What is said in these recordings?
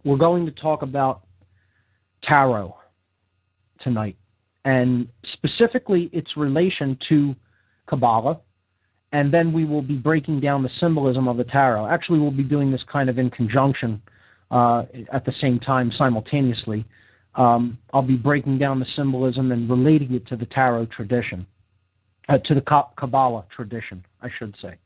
we're going to talk about tarot tonight, and specifically its relation to Kabbalah, and then we will be breaking down the symbolism of the tarot. Actually, we'll be doing this kind of in conjunction at the same time, simultaneously. I'll be breaking down the symbolism and relating it to the tarot tradition, to the Kabbalah tradition, I should say.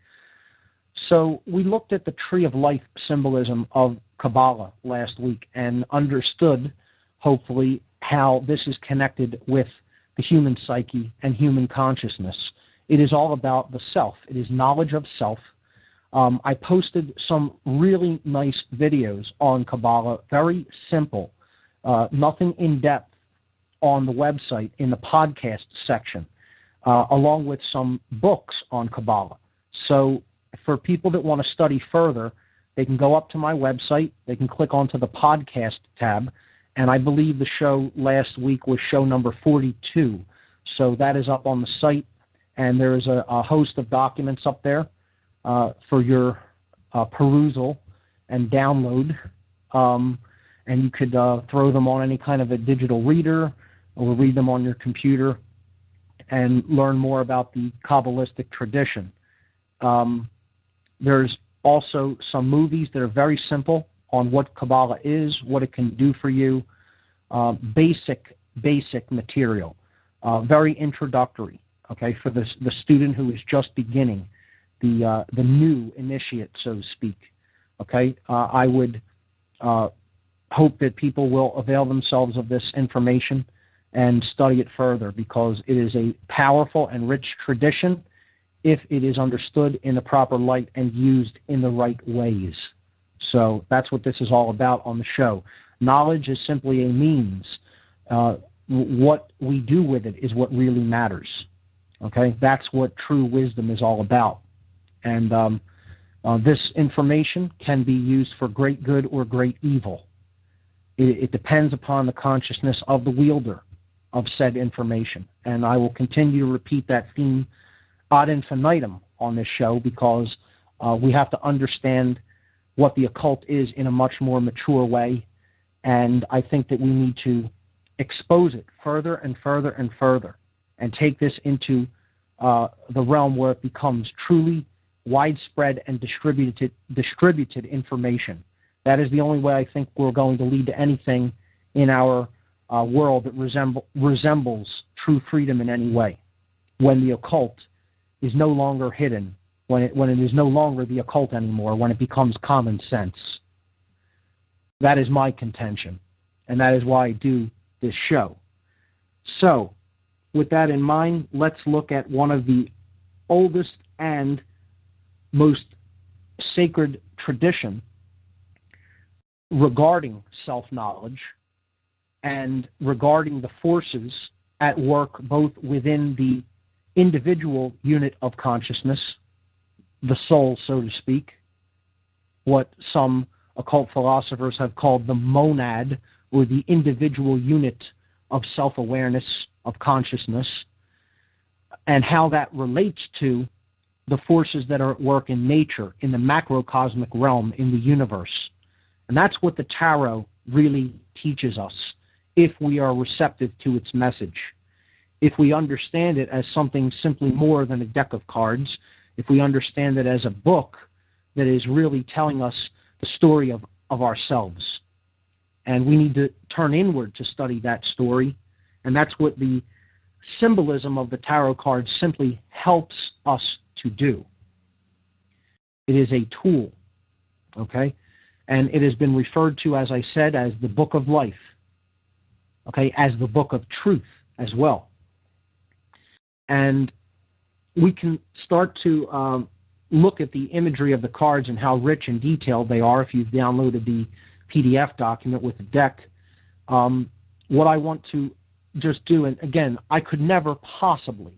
So we looked at the tree of life symbolism of Kabbalah last week and understood, hopefully, how this is connected with the human psyche and human consciousness. It is all about the self. It is knowledge of self. I posted some really nice videos on Kabbalah, very simple, nothing in depth, on the website in the podcast section, along with some books on Kabbalah. So for people that want to study further, they can go up to my website, they can click onto the podcast tab, and I believe the show last week was show number 42. So that is up on the site, and there is a host of documents up there for your perusal and download. And you could throw them on any kind of a digital reader or read them on your computer and learn more about the Kabbalistic tradition. There's also some movies that are very simple on what Kabbalah is, what it can do for you, basic material, very introductory, okay, for the student who is just beginning, the new initiate, so to speak. Okay, I would hope that people will avail themselves of this information and study it further, because it is a powerful and rich tradition if it is understood in the proper light and used in the right ways. So that's what this is all about on the show. Knowledge is simply a means. What we do with it is what really matters. Okay, that's what true wisdom is all about. And this information can be used for great good or great evil. It depends upon the consciousness of the wielder of said information. And I will continue to repeat that theme ad infinitum on this show, because we have to understand what the occult is in a much more mature way. And I think that we need to expose it further and further and further, and take this into the realm where it becomes truly widespread and distributed information. That is the only way I think we're going to lead to anything in our world that resembles true freedom in any way. When the occult is no longer hidden, when it is no longer the occult anymore, when it becomes common sense. That is my contention, and that is why I do this show. So, with that in mind, let's look at one of the oldest and most sacred tradition regarding self-knowledge and regarding the forces at work both within the individual unit of consciousness, the soul, so to speak, what some occult philosophers have called the monad, or the individual unit of self-awareness, of consciousness, and how that relates to the forces that are at work in nature, in the macrocosmic realm, in the universe. And that's what the tarot really teaches us, if we are receptive to its message. If we understand it as something simply more than a deck of cards, if we understand it as a book that is really telling us the story of ourselves. And we need to turn inward to study that story, and that's what the symbolism of the tarot cards simply helps us to do. It is a tool, okay? And it has been referred to, as I said, as the book of life, okay, as the book of truth as well. And we can start to look at the imagery of the cards and how rich and detailed they are if you've downloaded the PDF document with the deck. What I want to just do, and again, I could never possibly,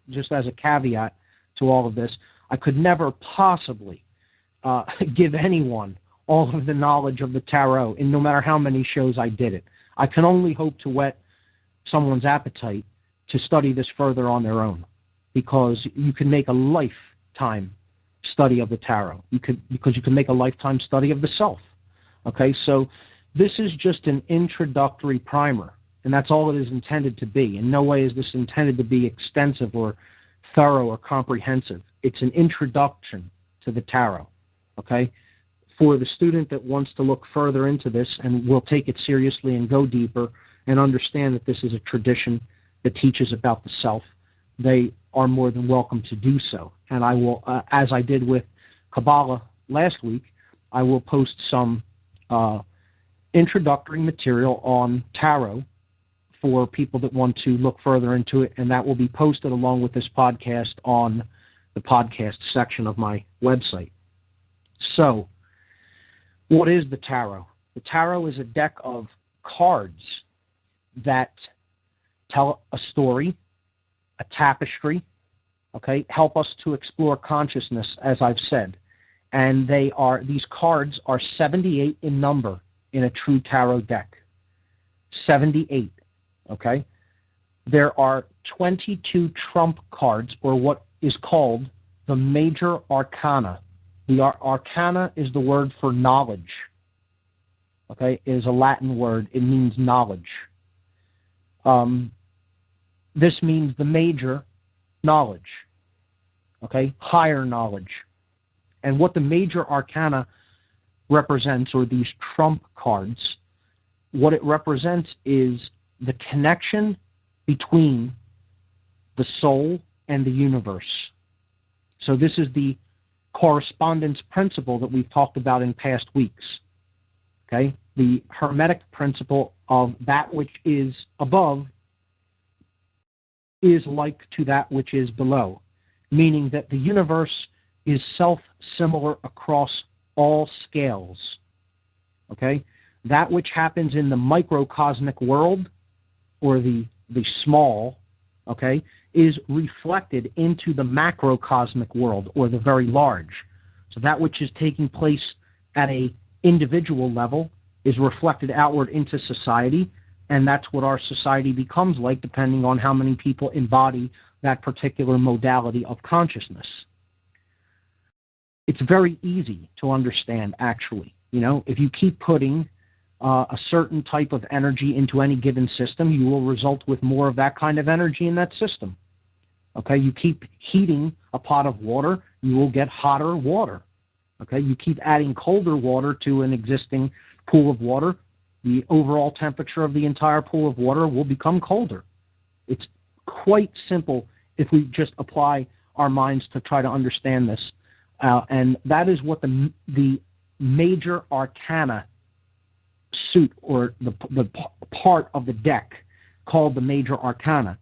just as a caveat to all of this, I could never possibly give anyone all of the knowledge of the tarot, and no matter how many shows I did it. I can only hope to whet someone's appetite to study this further on their own, because you can make a lifetime study of the tarot. Because you can make a lifetime study of the self. Okay, so this is just an introductory primer, and that's all it is intended to be. In no way is this intended to be extensive or thorough or comprehensive. It's an introduction to the tarot, okay? For the student that wants to look further into this and will take it seriously and go deeper and understand that this is a tradition that teaches about the self, they are more than welcome to do so. And I will, as I did with Kabbalah last week, I will post some introductory material on tarot for people that want to look further into it, and that will be posted along with this podcast on the podcast section of my website. So, what is the tarot? The tarot is a deck of cards that tell a story, a tapestry, okay, help us to explore consciousness, as I've said. And these cards are 78 in number in a true tarot deck. 78, okay? There are 22 trump cards, or what is called the major arcana. The arcana is the word for knowledge, okay? It is a Latin word. It means knowledge. This means the major knowledge, okay? Higher knowledge. And what the major arcana represents, or these trump cards, what it represents is the connection between the soul and the universe. So this is the correspondence principle that we've talked about in past weeks. Okay? The Hermetic principle of that which is above is like to that which is below, meaning that the universe is self-similar across all scales. Okay? That which happens in the microcosmic world, or the small, okay, is reflected into the macrocosmic world, or the very large. So that which is taking place at an individual level is reflected outward into society, and that's what our society becomes like, depending on how many people embody that particular modality of consciousness. It's very easy to understand, actually. You know, if you keep putting a certain type of energy into any given system, you will result with more of that kind of energy in that system. Okay, you keep heating a pot of water, you will get hotter water. Okay, you keep adding colder water to an existing pool of water, the overall temperature of the entire pool of water will become colder. It's quite simple if we just apply our minds to try to understand this. And that is what the major arcana suit, or the part of the deck called the major arcana,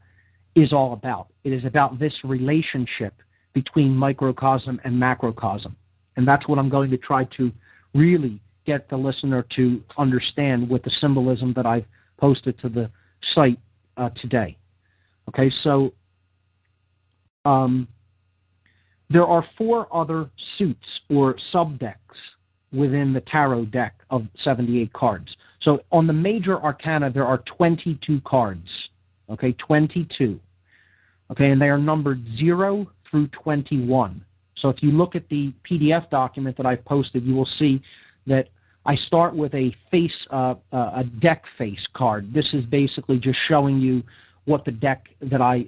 is all about. It is about this relationship between microcosm and macrocosm. And that's what I'm going to try to really get the listener to understand with the symbolism that I've posted to the site today. Okay, so there are 4 other suits or subdecks within the tarot deck of 78 cards. So on the major arcana, there are 22 cards. Okay, 22. Okay, and they are numbered 0 through 21. So if you look at the PDF document that I've posted, you will see that I start with a deck face card. This is basically just showing you what the deck that I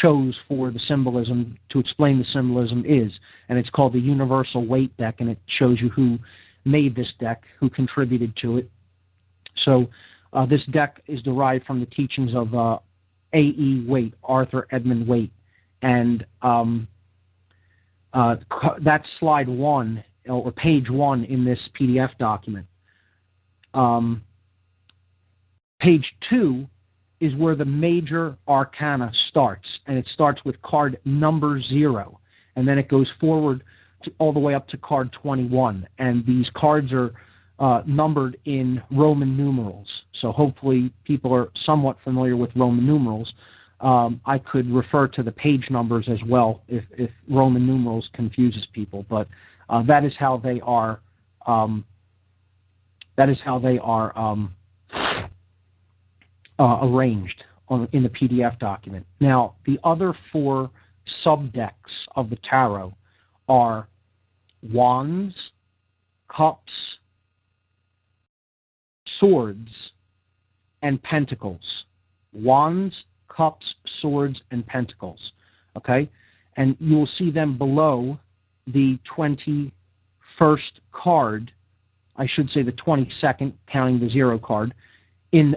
chose for the symbolism, to explain the symbolism, is. And it's called the Universal Weight Deck, and it shows you who made this deck, who contributed to it. So this deck is derived from the teachings of A.E. Waite, Arthur Edmund Waite. And that's slide 1, or page 1 in this PDF document. Page 2 is where the major arcana starts, and it starts with card number 0, and then it goes forward all the way up to card 21, and these cards are numbered in Roman numerals, so hopefully people are somewhat familiar with Roman numerals. I could refer to the page numbers as well if Roman numerals confuses people, but that is how they are. Arranged in the PDF document. Now, the other 4 subdecks of the tarot are Wands, Cups, swords, and pentacles. Wands, cups, swords, and pentacles. Okay? And you will see them below the 21st card, I should say the 22nd, counting the 0 card,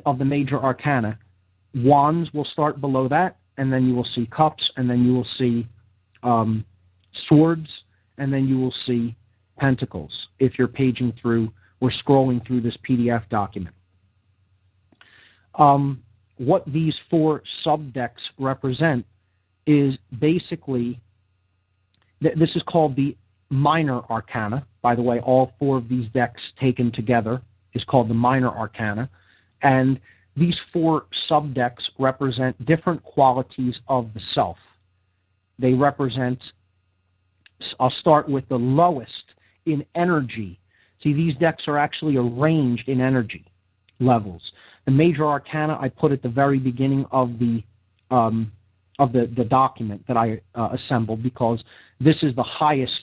of the major arcana. Wands will start below that, and then you will see cups, and then you will see swords, and then you will see pentacles if you're paging through or scrolling through this PDF document. What these 4 subdecks represent is basically, this is called the minor arcana. By the way, all 4 of these decks taken together is called the minor arcana. And these 4 subdecks represent different qualities of the self. They represent, I'll start with the lowest in energy. See, these decks are actually arranged in energy levels. The major arcana I put at the very beginning of the document that I assembled, because this is the highest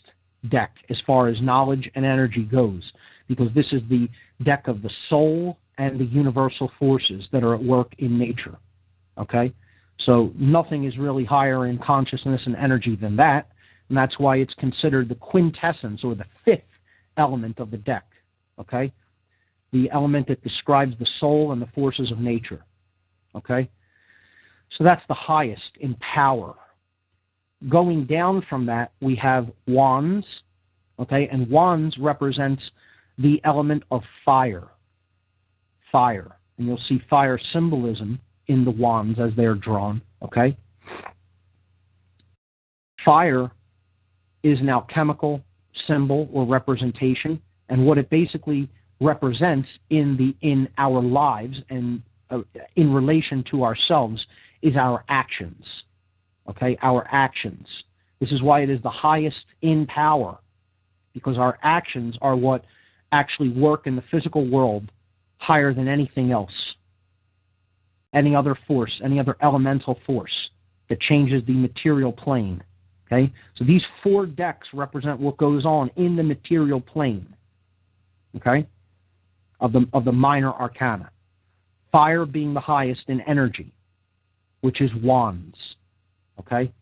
deck as far as knowledge and energy goes, because this is the deck of the soul and the universal forces that are at work in nature. Okay? So nothing is really higher in consciousness and energy than that, and that's why it's considered the quintessence or the 5th element of the deck. Okay? The element that describes the soul and the forces of nature. Okay? So that's the highest in power. Going down from that, we have wands. Okay? And wands represents the element of fire. Fire. And you'll see fire symbolism in the wands as they are drawn. Okay? Fire is an alchemical symbol or representation, and what it basically represents in our lives and in relation to ourselves is our actions. Okay? Our actions. This is why it is the highest in power, because our actions are what actually work in the physical world higher than anything else. Any other force, any other elemental force that changes the material plane. Okay? So these 4 decks represent what goes on in the material plane. Okay? Of the minor arcana. Fire being the highest in energy, which is wands. Okay?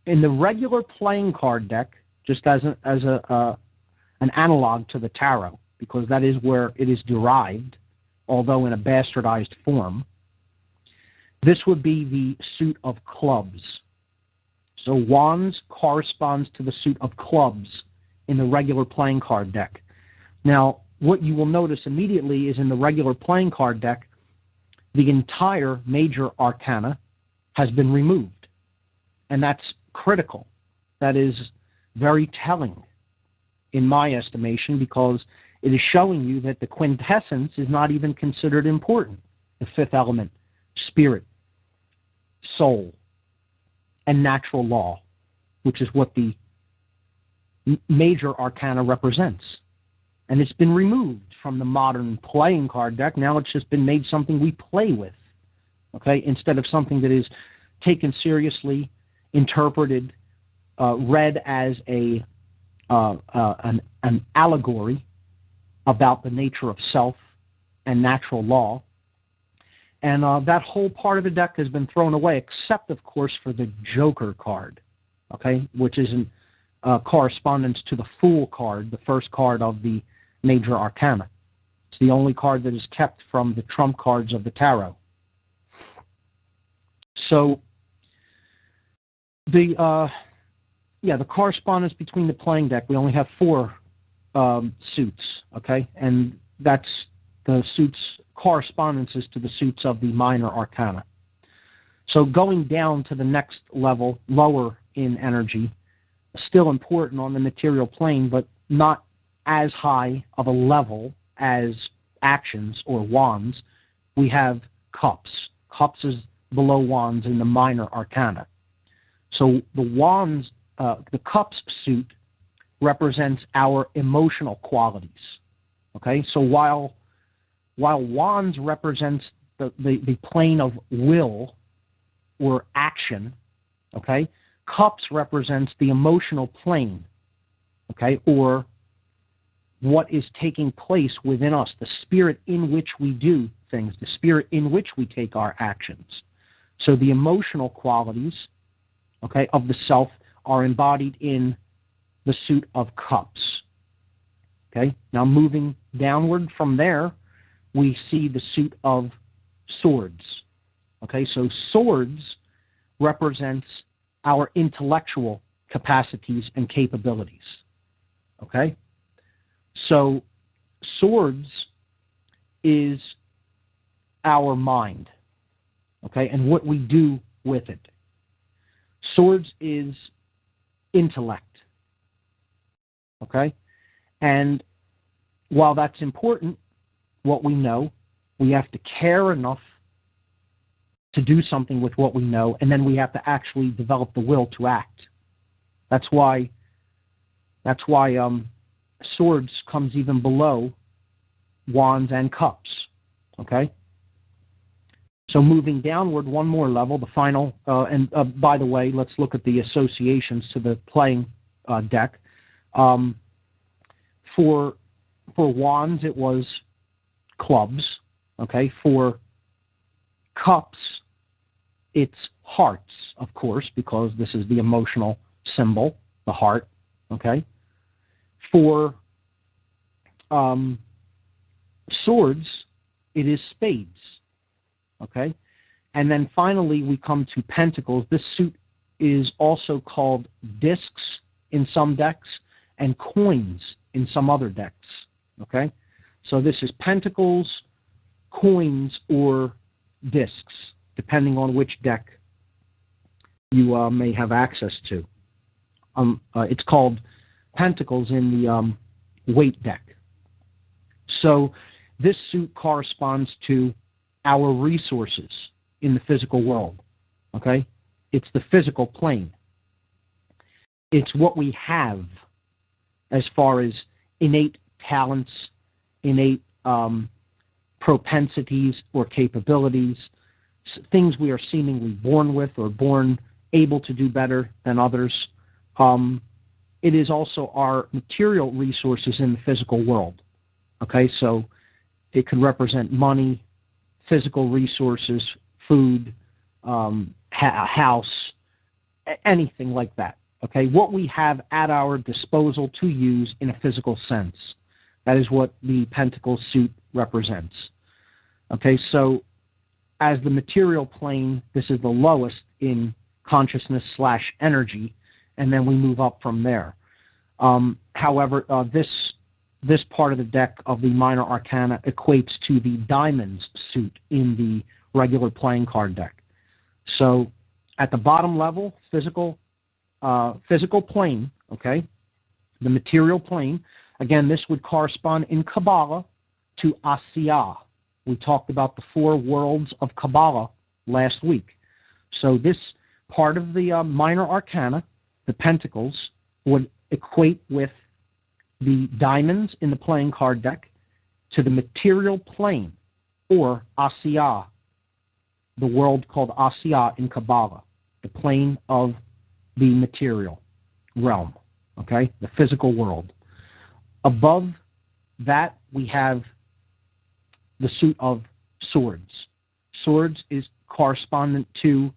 In the regular playing card deck, just as an analog to the tarot, because that is where it is derived, although in a bastardized form, this would be the suit of clubs. So wands corresponds to the suit of clubs in the regular playing card deck. Now, what you will notice immediately is in the regular playing card deck, the entire major arcana has been removed. And that's critical. That is very telling, in my estimation, because it is showing you that the quintessence is not even considered important. The 5th element, spirit, soul, and natural law, which is what the major arcana represents. And it's been removed from the modern playing card deck. Now it's just been made something we play with, okay, instead of something that is taken seriously, interpreted, read as an allegory about the nature of self and natural law. And that whole part of the deck has been thrown away, except, of course, for the Joker card, okay, which is in correspondence to the Fool card, the first card of the major arcana. It's the only card that is kept from the trump cards of the tarot. So the correspondence between the playing deck, we only have 4 suits, okay, and that's the suits correspondences to the suits of the minor arcana. So going down to the next level, lower in energy, still important on the material plane, but not as high of a level as actions or wands, we have cups. Cups is below wands in the minor arcana. So the wands, the cups suit represents our emotional qualities. Okay, so while wands represents the plane of will or action, okay, cups represents the emotional plane, okay, or what is taking place within us, the spirit in which we do things, the spirit in which we take our actions. So the emotional qualities, okay, of the self are embodied in the suit of cups. Okay, now moving downward from there, we see the suit of swords. Okay, so swords represents our intellectual capacities and capabilities. Okay, so swords is our mind. Okay, and what we do with it. Swords is intellect. Okay, and while that's important, what we know, we have to care enough to do something with what we know, and then we have to actually develop the will to act. That's why swords comes even below wands and cups. Okay. So moving downward one more level, the final, and by the way, let's look at the associations to the playing deck. For wands, it was clubs. Okay. For cups, it's hearts, of course, because this is the emotional symbol, the heart. Okay. For swords, it is spades. Okay. And then finally, we come to pentacles. This suit is also called discs in some decks and coins in some other decks. Okay. So this is pentacles, coins, or discs, depending on which deck you may have access to. It's called pentacles in the weight deck. So this suit corresponds to our resources in the physical world. Okay? It's the physical plane. It's what we have as far as innate talents, innate propensities or capabilities, things we are seemingly born with or born able to do better than others. It is also our material resources in the physical world. Okay, so it could represent money, physical resources, food, a house, anything like that. Okay, what we have at our disposal to use in a physical sense. That is what the pentacle suit represents. Okay, so as the material plane, this is the lowest in consciousness / energy, and then we move up from there. However, this part of the deck of the minor arcana equates to the diamonds suit in the regular playing card deck. So at the bottom level, physical plane, okay, the material plane, again, this would correspond in Kabbalah to Asiya. We talked about the 4 worlds of Kabbalah last week. So this part of the minor arcana, the pentacles, would equate with the diamonds in the playing card deck to the material plane, or Asiya, the world called Asiya in Kabbalah, the plane of the material realm, okay, the physical world. Above that, we have the suit of swords. Swords is correspondent to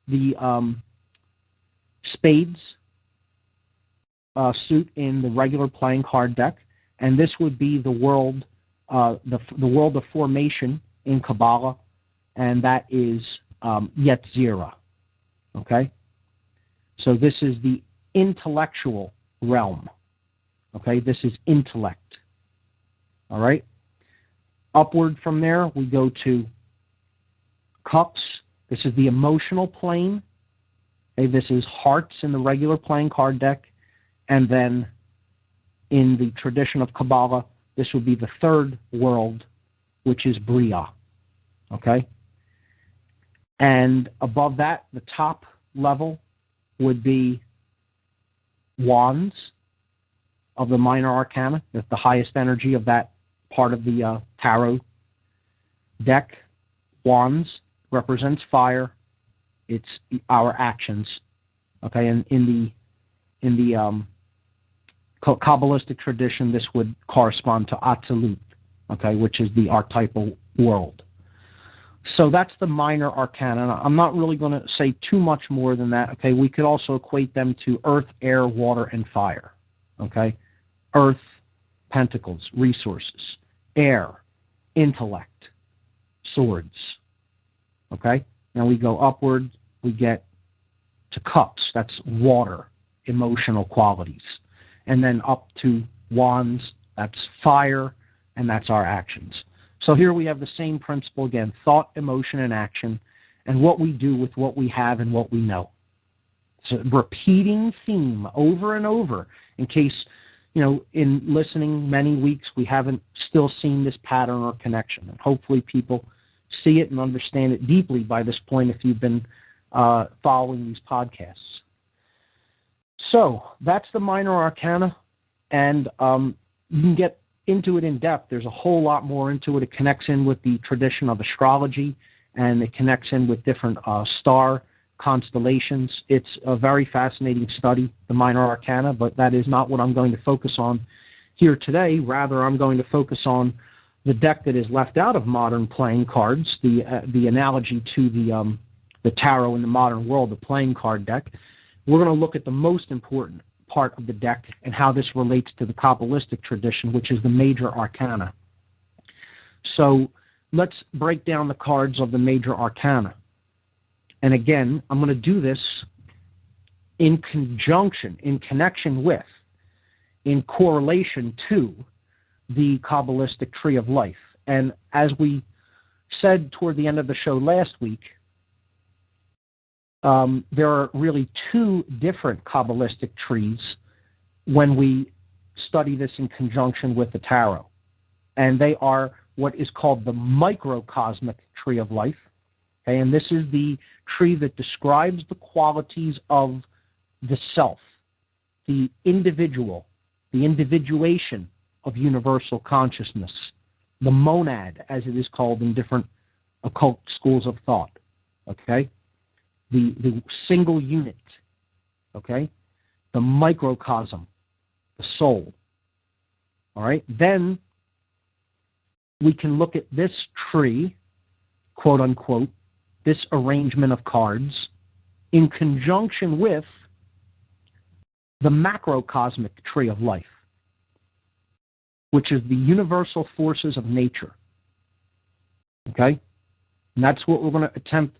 the spades suit in the regular playing card deck, and this would be the world, the world of formation in Kabbalah, and that is Yetzirah. Okay, so this is the intellectual realm. Okay, this is intellect. All right. Upward from there, we go to cups. This is the emotional plane. Okay, this is hearts in the regular playing card deck. And then in the tradition of Kabbalah, this would be the 3rd world, which is Bria. Okay? And above that, the top level would be wands of the minor arcana. That's the highest energy of that part of the tarot deck. Wands represents fire. It's our actions. Okay, and in the Kabbalistic tradition, this would correspond to Atzilut, okay, which is the archetypal world. So that's the minor arcana. I'm not really going to say too much more than that, okay? We could also equate them to earth, air, water, and fire, okay? Earth, pentacles, resources. Air, intellect, swords, okay? Now we go upward, we get to cups, that's water, emotional qualities. And then up to wands, that's fire, and that's our actions. So here we have the same principle again, thought, emotion, and action, and what we do with what we have and what we know. It's a repeating theme over and over in case, you know, in listening many weeks, we haven't still seen this pattern or connection. And hopefully people see it and understand it deeply by this point if you've been following these podcasts. So that's the minor arcana, and you can get into it in depth. There's a whole lot more into it. It connects in with the tradition of astrology, and it connects in with different star constellations. It's a very fascinating study, the minor arcana, but that is not what I'm going to focus on here today. Rather, I'm going to focus on the deck that is left out of modern playing cards, the analogy to the tarot in the modern world, the playing card deck. We're going to look at the most important part of the deck and how this relates to the Kabbalistic tradition, which is the major arcana. So let's break down the cards of the major arcana. And again, I'm going to do this in conjunction, in connection with, in correlation to the Kabbalistic tree of life. And as we said toward the end of the show last week, there are really two different Kabbalistic trees when we study this in conjunction with the tarot. And they are what is called the microcosmic tree of life. Okay, and this is the tree that describes the qualities of the self, the individual, the individuation of universal consciousness, the monad, as it is called in different occult schools of thought. Okay? The single unit, okay? The microcosm, the soul. All right? Then we can look at this tree, quote unquote, this arrangement of cards, in conjunction with the macrocosmic tree of life, which is the universal forces of nature. Okay? And that's what we're going to attempt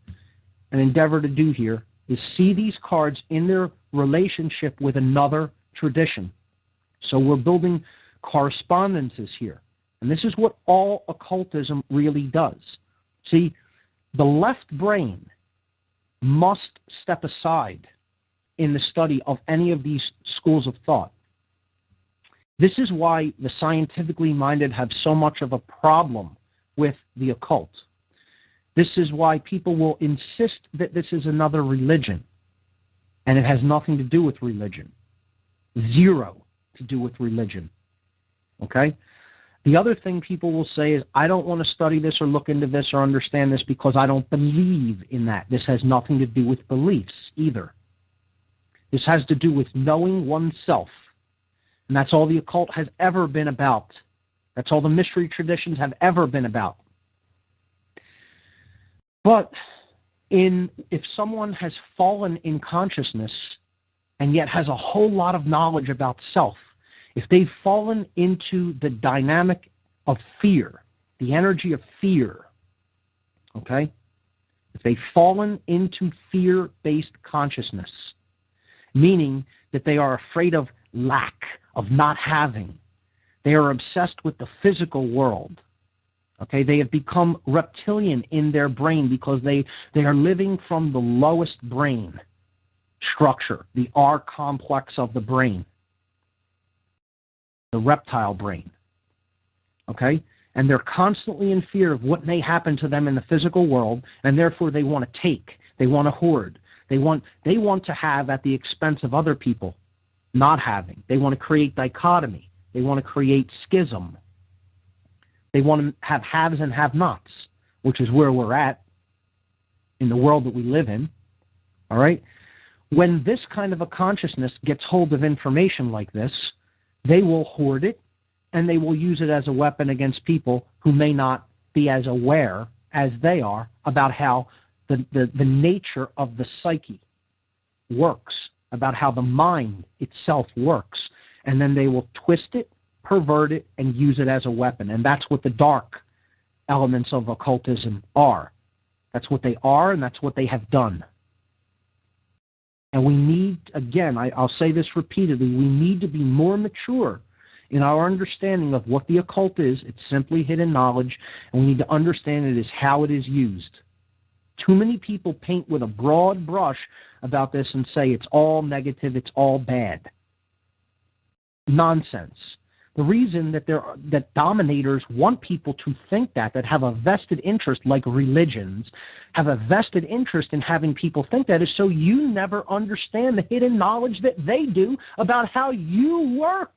and endeavor to do here, is see these cards in their relationship with another tradition. So we're building correspondences here. And this is what all occultism really does. See, the left brain must step aside in the study of any of these schools of thought. This is why the scientifically minded have so much of a problem with the occult. This is why people will insist that this is another religion, and it has nothing to do with religion. Zero to do with religion. Okay? The other thing people will say is, I don't want to study this or look into this or understand this because I don't believe in that. This has nothing to do with beliefs either. This has to do with knowing oneself. And that's all the occult has ever been about. That's all the mystery traditions have ever been about. But if someone has fallen in consciousness and yet has a whole lot of knowledge about self, if they've fallen into the dynamic of fear, the energy of fear, okay? If they've fallen into fear-based consciousness, meaning that they are afraid of lack, of not having, they are obsessed with the physical world, okay? They have become reptilian in their brain because they are living from the lowest brain structure, the R complex of the brain, the reptile brain, okay? And they're constantly in fear of what may happen to them in the physical world, and therefore they want to take, they want to hoard, they want to have at the expense of other people not having. They want to create dichotomy. They want to create schism. They want to have haves and have-nots, which is where we're at in the world that we live in, all right? When this kind of a consciousness gets hold of information like this, they will hoard it, and they will use it as a weapon against people who may not be as aware as they are about how the nature of the psyche works, about how the mind itself works. And then they will twist it, pervert it, and use it as a weapon. And that's what the dark elements of occultism are. That's what they are, and that's what they have done. And we need, again, I'll say this repeatedly, we need to be more mature in our understanding of what the occult is. It's simply hidden knowledge, and we need to understand it is how it is used. Too many people paint with a broad brush about this and say it's all negative, it's all bad. Nonsense. The reason that dominators want people to think that have a vested interest, like religions, have a vested interest in having people think that, is so you never understand the hidden knowledge that they do about how you work.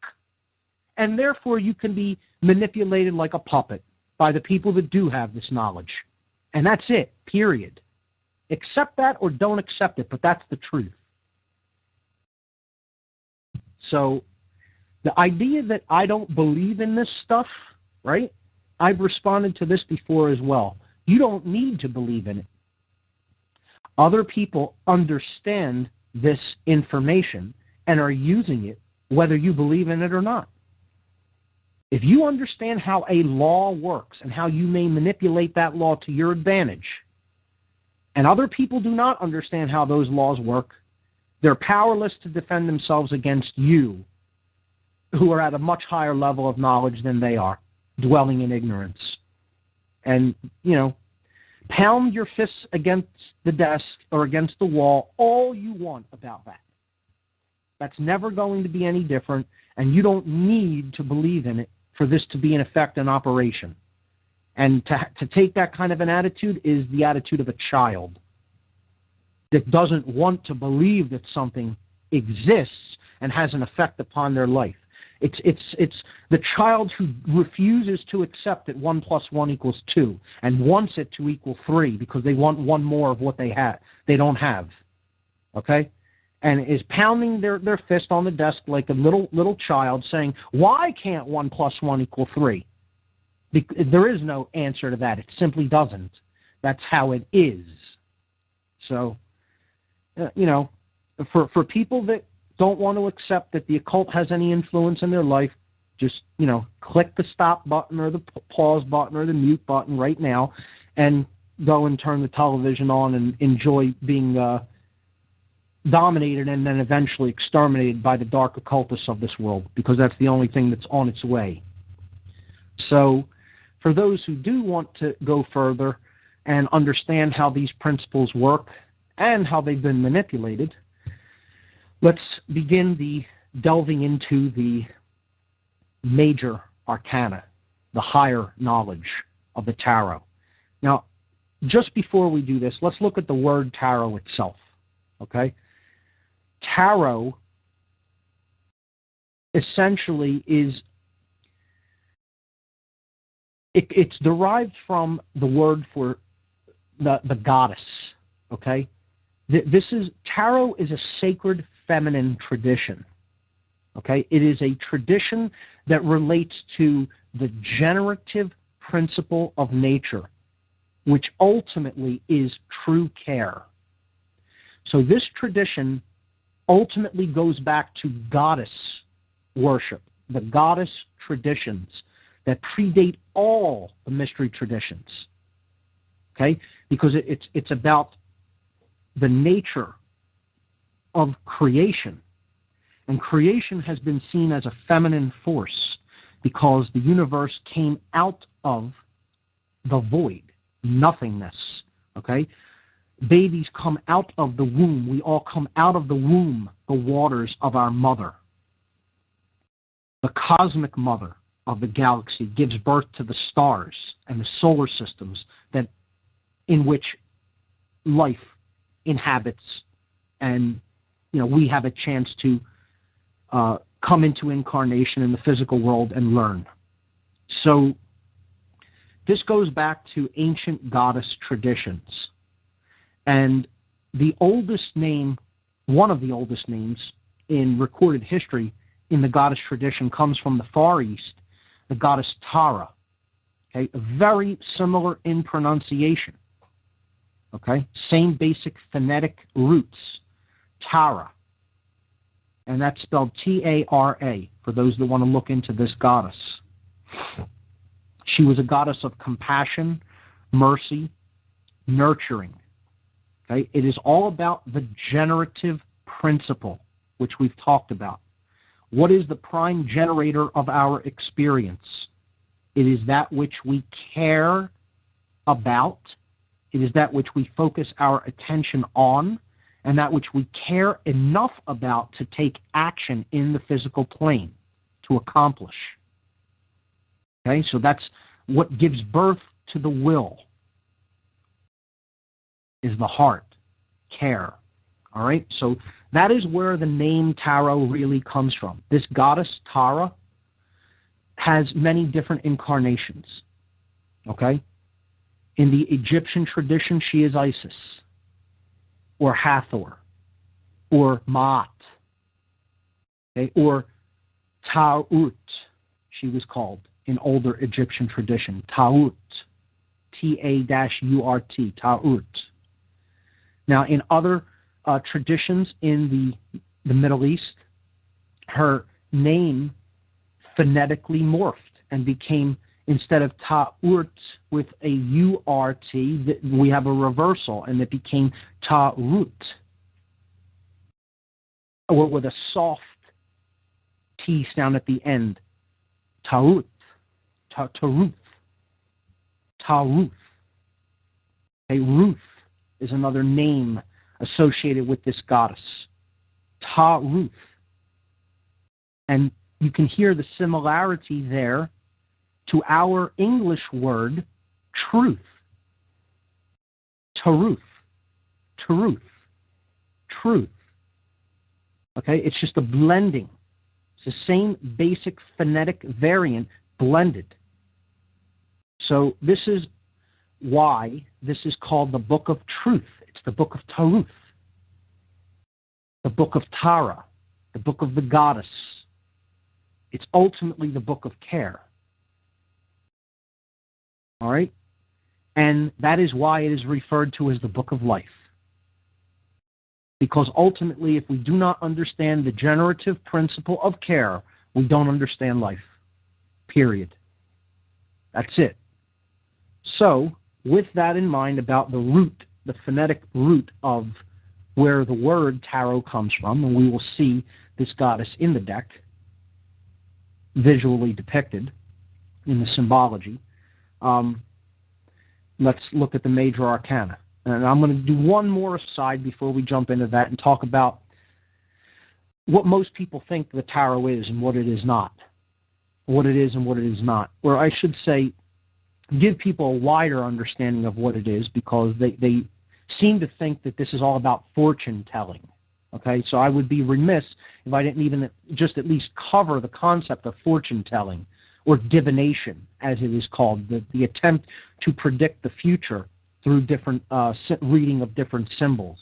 And therefore you can be manipulated like a puppet by the people that do have this knowledge. And that's it, period. Accept that or don't accept it, but that's the truth. So the idea that I don't believe in this stuff, right? I've responded to this before as well. You don't need to believe in it. Other people understand this information and are using it whether you believe in it or not. If you understand how a law works and how you may manipulate that law to your advantage, and other people do not understand how those laws work, they're powerless to defend themselves against you, who are at a much higher level of knowledge than they are, dwelling in ignorance. And, pound your fists against the desk or against the wall all you want about that. That's never going to be any different, and you don't need to believe in it for this to be in effect and operation. And to take that kind of an attitude is the attitude of a child that doesn't want to believe that something exists and has an effect upon their life. It's the child who refuses to accept that 1 + 1 = 2 and wants it to equal 3 because they want one more of what they don't have. Okay? And is pounding their fist on the desk like a little child saying, why can't 1 + 1 = 3? There is no answer to that. It simply doesn't. That's how it is. So, for people that don't want to accept that the occult has any influence in their life, just, click the stop button or the pause button or the mute button right now and go and turn the television on and enjoy being dominated and then eventually exterminated by the dark occultists of this world, because that's the only thing that's on its way. So for those who do want to go further and understand how these principles work and how they've been manipulated, let's begin the delving into the major arcana, the higher knowledge of the tarot. Now, just before we do this, let's look at the word tarot itself, okay? Tarot essentially is, it's derived from the word for the goddess, okay? Tarot is a sacred feminine tradition, okay? It is a tradition that relates to the generative principle of nature, which ultimately is true care. So this tradition ultimately goes back to goddess worship, the goddess traditions that predate all the mystery traditions, okay? Because it's about the nature of creation. And creation has been seen as a feminine force because the universe came out of the void, nothingness, okay? Babies come out of the womb. We all come out of the womb, the waters of our mother. The cosmic mother of the galaxy gives birth to the stars and the solar systems in which life inhabits, and we have a chance to come into incarnation in the physical world and learn. So this goes back to ancient goddess traditions. And the oldest name, one of the oldest names in recorded history, in the goddess tradition comes from the Far East, the goddess Tara. Okay, very similar in pronunciation. Okay, same basic phonetic roots, Tara. And that's spelled T-A-R-A, for those that want to look into this goddess. She was a goddess of compassion, mercy, nurturing. Okay, it is all about the generative principle, which we've talked about. What is the prime generator of our experience? It is that which we care about. It is that which we focus our attention on, and that which we care enough about to take action in the physical plane to accomplish. Okay, so that's what gives birth to the will, is the heart, care. All right, so that is where the name Tarot really comes from. This goddess, Tara, has many different incarnations. Okay? In the Egyptian tradition, she is Isis, or Hathor, or Maat, okay? Or Ta'ut, she was called in older Egyptian tradition. Ta'ut, T-A-U-R-T, Ta'ut. Now, in other traditions in the Middle East, her name phonetically morphed and became, instead of Ta'ut with a U-R-T, we have a reversal, and it became Ta'ut, or with a soft T sound at the end. Ta'ut, Ta'ruth, Ta'ruth. Okay, Ruth is another name associated with this goddess. Ta'ruth. And you can hear the similarity there to our English word, truth. Taruth. Truth. Truth. Okay, it's just a blending. It's the same basic phonetic variant blended. So this is why this is called the Book of Truth. It's the Book of Taruth, the Book of Tara, the Book of the Goddess. It's ultimately the Book of Care. All right? And that is why it is referred to as the Book of Life. Because ultimately, if we do not understand the generative principle of care, we don't understand life. Period. That's it. So, with that in mind about the root, the phonetic root of where the word tarot comes from, and we will see this goddess in the deck, visually depicted in the symbology, let's look at the major arcana. And I'm going to do one more aside before we jump into that and talk about what most people think the tarot is and what it is not. What it is and what it is not. Or I should say, give people a wider understanding of what it is, because they seem to think that this is all about fortune telling. Okay, so I would be remiss if I didn't even just at least cover the concept of fortune telling, or divination, as it is called, the attempt to predict the future through different reading of different symbols.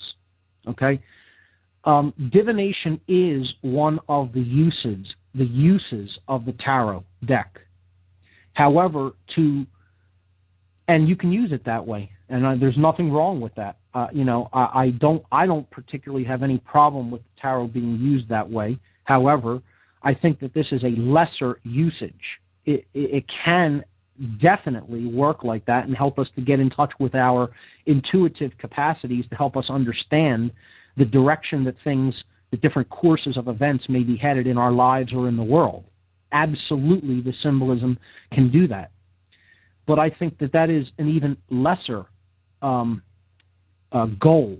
Okay, divination is one of the uses of the tarot deck. However, and you can use it that way, and there's nothing wrong with that. I don't particularly have any problem with the tarot being used that way. However, I think that this is a lesser usage. It can definitely work like that and help us to get in touch with our intuitive capacities to help us understand the direction that the different courses of events may be headed in our lives or in the world. Absolutely, the symbolism can do that. But I think that is an even lesser goal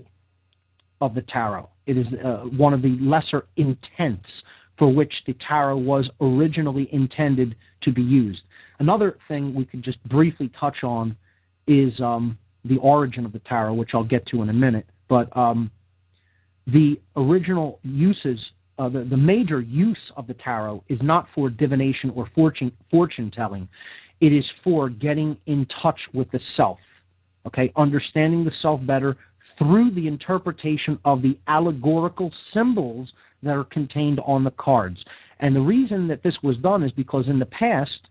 of the tarot. It is one of the lesser intents for which the tarot was originally intended to be used. Another thing we could just briefly touch on is the origin of the tarot, which I'll get to in a minute. But the original uses, the major use of the tarot is not for divination or fortune telling. It is for getting in touch with the self, okay? Understanding the self better through the interpretation of the allegorical symbols that are contained on the cards. And the reason that this was done is because in the past,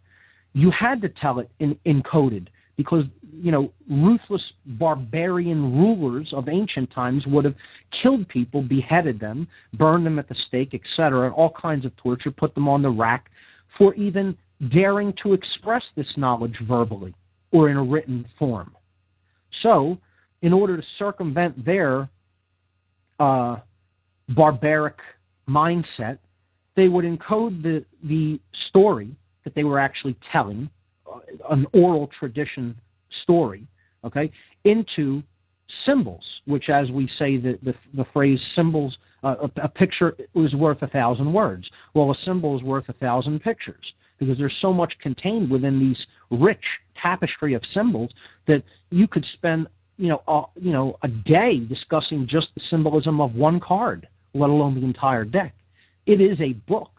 you had to tell it encoded, because, you know, ruthless barbarian rulers of ancient times would have killed people, beheaded them, burned them at the stake, etc., all kinds of torture, put them on the rack for even daring to express this knowledge verbally or in a written form. So, in order to circumvent their barbaric mindset, they would encode the story that they were actually telling, an oral tradition story, okay, into symbols, which, as we say the phrase symbols, a picture is worth 1,000 words. Well, a symbol is worth 1,000 pictures, because there's so much contained within these rich tapestry of symbols that you could spend, a day discussing just the symbolism of one card, let alone the entire deck. It is a book.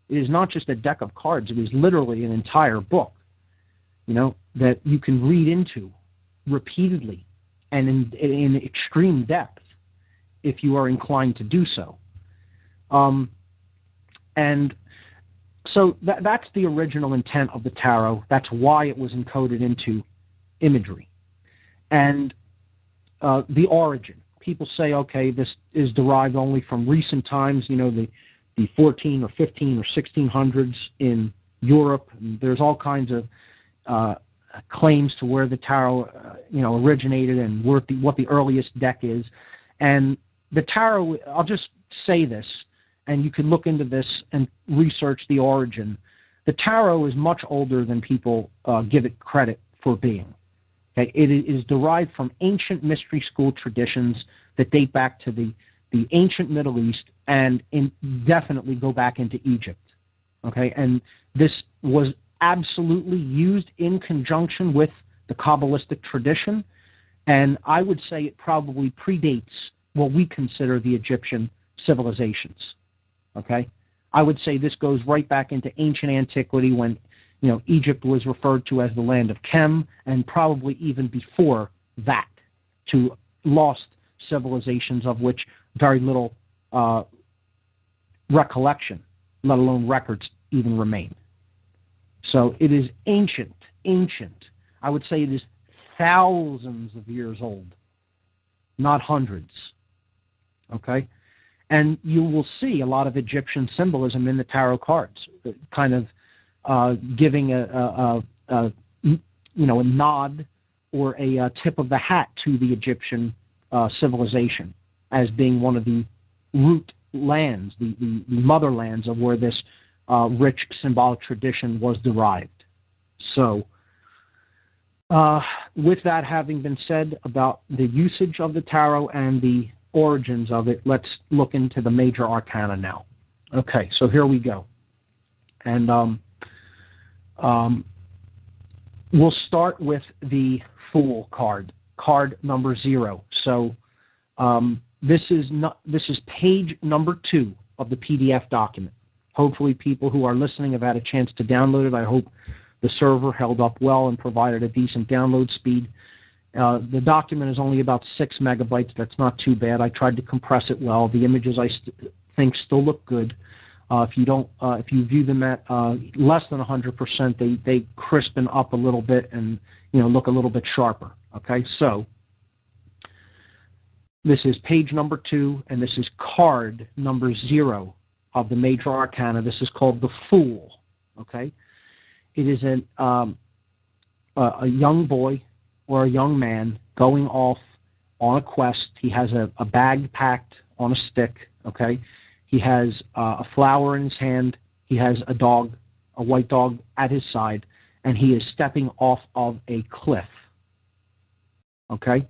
It is not just a deck of cards. It is literally an entire book, that you can read into repeatedly and in extreme depth if you are inclined to do so. And so that's the original intent of the tarot. That's why it was encoded into imagery. And the origin. People say, okay, this is derived only from recent times, the 14 or 15 or 1600s in Europe. And there's all kinds of claims to where the tarot, originated and what the earliest deck is. And the tarot, I'll just say this, and you can look into this and research the origin. The tarot is much older than people give it credit for being. Okay? It is derived from ancient mystery school traditions that date back to the ancient Middle East and definitely go back into Egypt. Okay? And this was absolutely used in conjunction with the Kabbalistic tradition, and I would say it probably predates what we consider the Egyptian civilizations. Okay? I would say this goes right back into ancient antiquity when, Egypt was referred to as the land of Chem, and probably even before that, to lost civilizations of which very little recollection, let alone records, even remain. So it is ancient. I would say it is thousands of years old, not hundreds. Okay? And you will see a lot of Egyptian symbolism in the tarot cards, kind of giving a nod or a tip of the hat to the Egyptian civilization as being one of the root lands, the motherlands of where this rich symbolic tradition was derived. So, with that having been said about the usage of the tarot and the origins of it, let's look into the major arcana now. Okay, so here we go. And we'll start with the Fool card, card number 0. So this is page number 2 of the PDF document. Hopefully people who are listening have had a chance to download it. I hope the server held up well and provided a decent download speed. The document is only about 6 megabytes. That's not too bad. I tried to compress it well. The images I think still look good. If you view them at less than 100%, they crispen up a little bit and look a little bit sharper. Okay, so this is page number 2, and this is card number 0 of the major arcana. This is called the Fool. Okay, it is a young boy or a young man going off on a quest. He has a bag packed on a stick. Okay. He has a flower in his hand. He has a dog, a white dog, at his side, and he is stepping off of a cliff. Okay?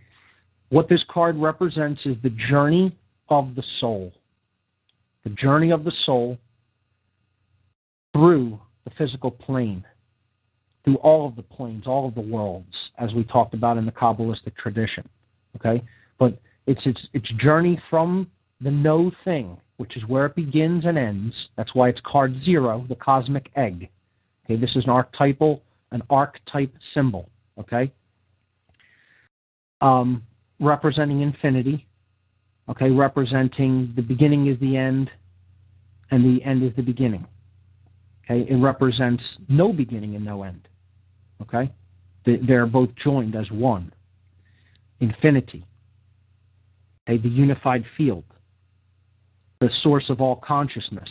What this card represents is the journey of the soul. The journey of the soul through the physical plane, through all of the planes, all of the worlds, as we talked about in the Kabbalistic tradition. Okay? But it's journey from the no thing, which is where it begins and ends. That's why it's card 0, the cosmic egg. Okay, this is an archetype symbol. Okay, representing infinity. Okay, representing the beginning is the end, and the end is the beginning. Okay, it represents no beginning and no end. Okay, they're both joined as one. Infinity. Okay, the unified field, the source of all consciousness.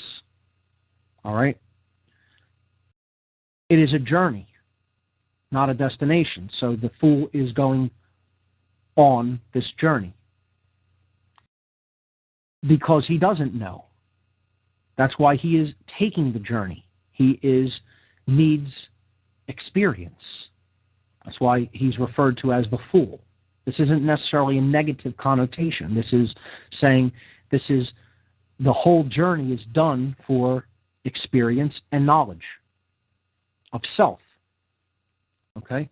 All right. It is a journey, not a destination. So the fool is going on this journey because he doesn't know. That's why he is taking the journey. He needs experience. That's why he's referred to as the fool. This isn't necessarily a negative connotation. This is saying the whole journey is done for experience and knowledge of self. Okay?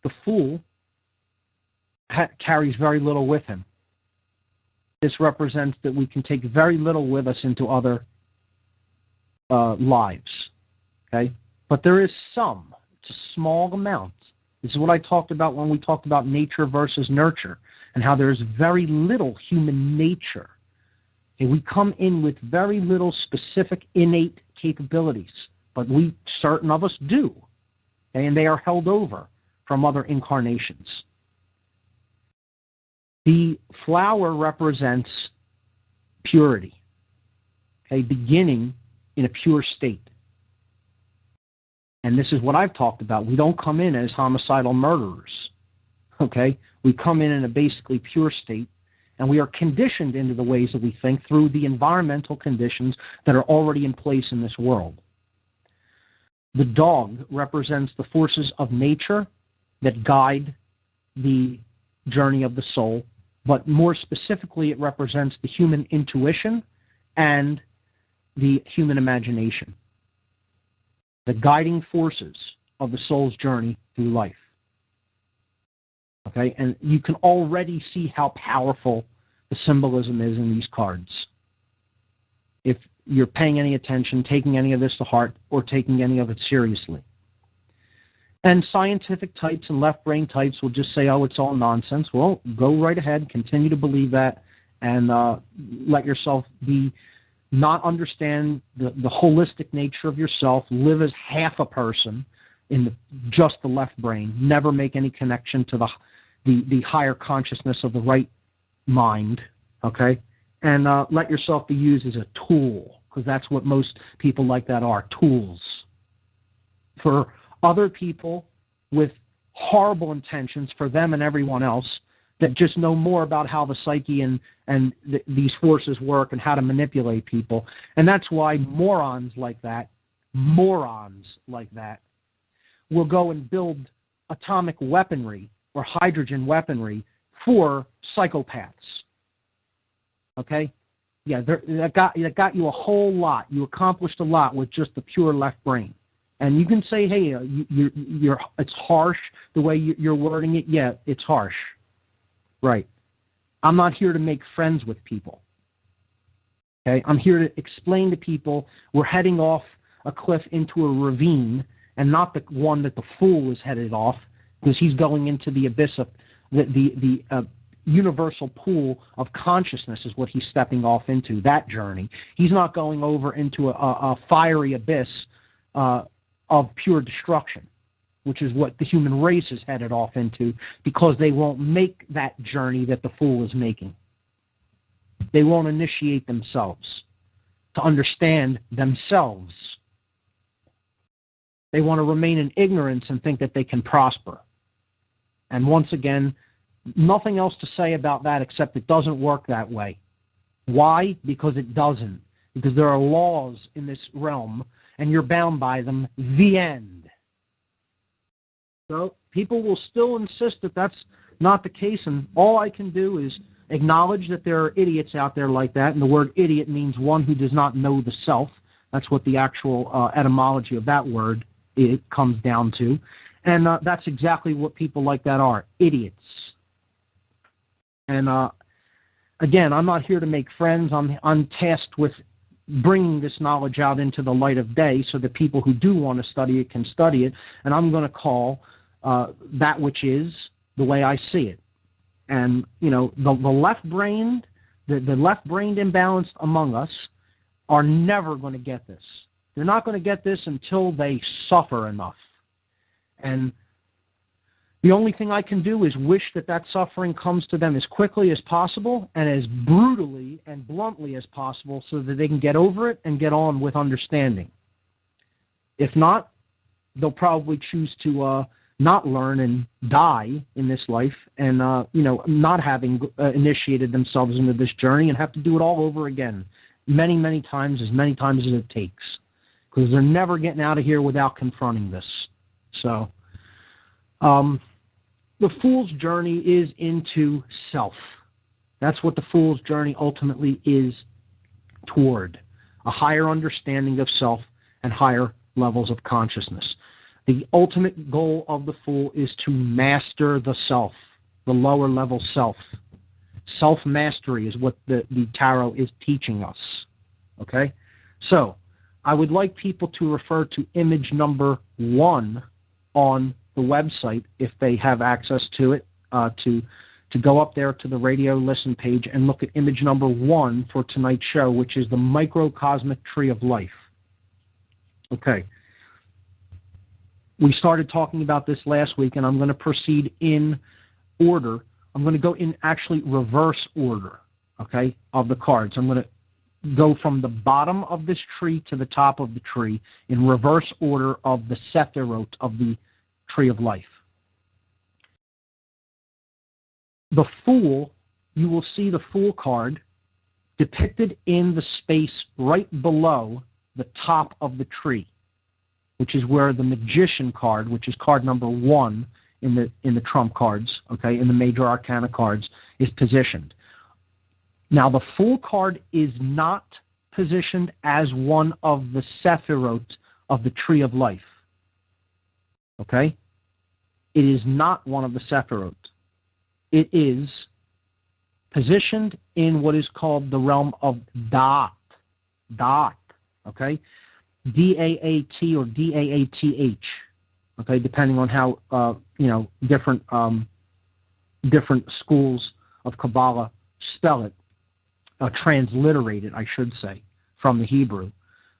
The fool carries very little with him. This represents that we can take very little with us into other lives. Okay? But there is some. It's a small amount. This is what I talked about when we talked about nature versus nurture and how there's very little human nature. Okay? We come in with very little specific innate capabilities, but certain of us do. Okay? And they are held over from other incarnations. The flower represents purity, okay, beginning in a pure state. And this is what I've talked about. We don't come in as homicidal murderers, okay? We come in a basically pure state, and we are conditioned into the ways that we think through the environmental conditions that are already in place in this world. The dog represents the forces of nature that guide the journey of the soul, but more specifically, it represents the human intuition and the human imagination, the guiding forces of the soul's journey through life. Okay, and you can already see how powerful the symbolism is in these cards. If you're paying any attention, taking any of this to heart, or taking any of it seriously. And scientific types and left brain types will just say, oh, it's all nonsense. Well, go right ahead, continue to believe that, and let yourself not understand the holistic nature of yourself, live as half a person in just the left brain, never make any connection to the higher consciousness of the right mind, okay? And let yourself be used as a tool, because that's what most people like that are, tools. For other people with horrible intentions for them and everyone else that just know more about how the psyche and these forces work and how to manipulate people. And that's why morons like that will go and build atomic weaponry or hydrogen weaponry for psychopaths. Okay? Yeah, that got you a whole lot. You accomplished a lot with just the pure left brain. And you can say, hey, it's harsh the way you're wording it. Yeah, it's harsh. Right. I'm not here to make friends with people. Okay? I'm here to explain to people we're heading off a cliff into a ravine and not the one that the fool is headed off, because he's going into the abyss of the universal pool of consciousness is what he's stepping off into, that journey. He's not going over into a fiery abyss of pure destruction, which is what the human race is headed off into, because they won't make that journey that the fool is making. They won't initiate themselves to understand themselves. They want to remain in ignorance and think that they can prosper. And once again, nothing else to say about that except it doesn't work that way. Why? Because it doesn't. Because there are laws in this realm, and you're bound by them. The end. So people will still insist that that's not the case, and all I can do is acknowledge that there are idiots out there like that, and the word idiot means one who does not know the self. That's what the actual etymology of that word it comes down to. And that's exactly what people like that are, idiots. And again, I'm not here to make friends. I'm tasked with bringing this knowledge out into the light of day so that people who do want to study it can study it. And I'm going to call that which is the way I see it. And, you know, the left-brained, the left-brained imbalanced among us are never going to get this. They're not going to get this until they suffer enough. And the only thing I can do is wish that that suffering comes to them as quickly as possible and as brutally and bluntly as possible so that they can get over it and get on with understanding. If not, they'll probably choose to not learn and die in this life and, not having initiated themselves into this journey and have to do it all over again many, many times as it takes. Because they're never getting out of here without confronting this. So, the fool's journey is into self. That's what the fool's journey ultimately is toward. A higher understanding of self and higher levels of consciousness. The ultimate goal of the fool is to master the self, the lower level self. Self-mastery is what the tarot is teaching us. Okay? So, I would like people to refer to image number 1 on the website, if they have access to it, to go up there to the radio listen page and look at image number 1 for tonight's show, which is the microcosmic tree of life. Okay. We started talking about this last week, and I'm going to proceed in order. I'm going to go in actually reverse order, okay, of the cards. I'm going to go from the bottom of this tree to the top of the tree in reverse order of the sephirot of the tree of life. The Fool, you will see the Fool card depicted in the space right below the top of the tree, which is where the Magician card, which is card number 1 in the trump cards, okay, in the major arcana cards, is positioned. Now, the Fool card is not positioned as one of the sephirot of the tree of life. Okay? It is not one of the sephirot. It is positioned in what is called the realm of Da'at. Da'at. Okay? D-A-A-T or D-A-A-T-H. Okay? Depending on how, different schools of Kabbalah spell it. Transliterated, I should say, from the Hebrew.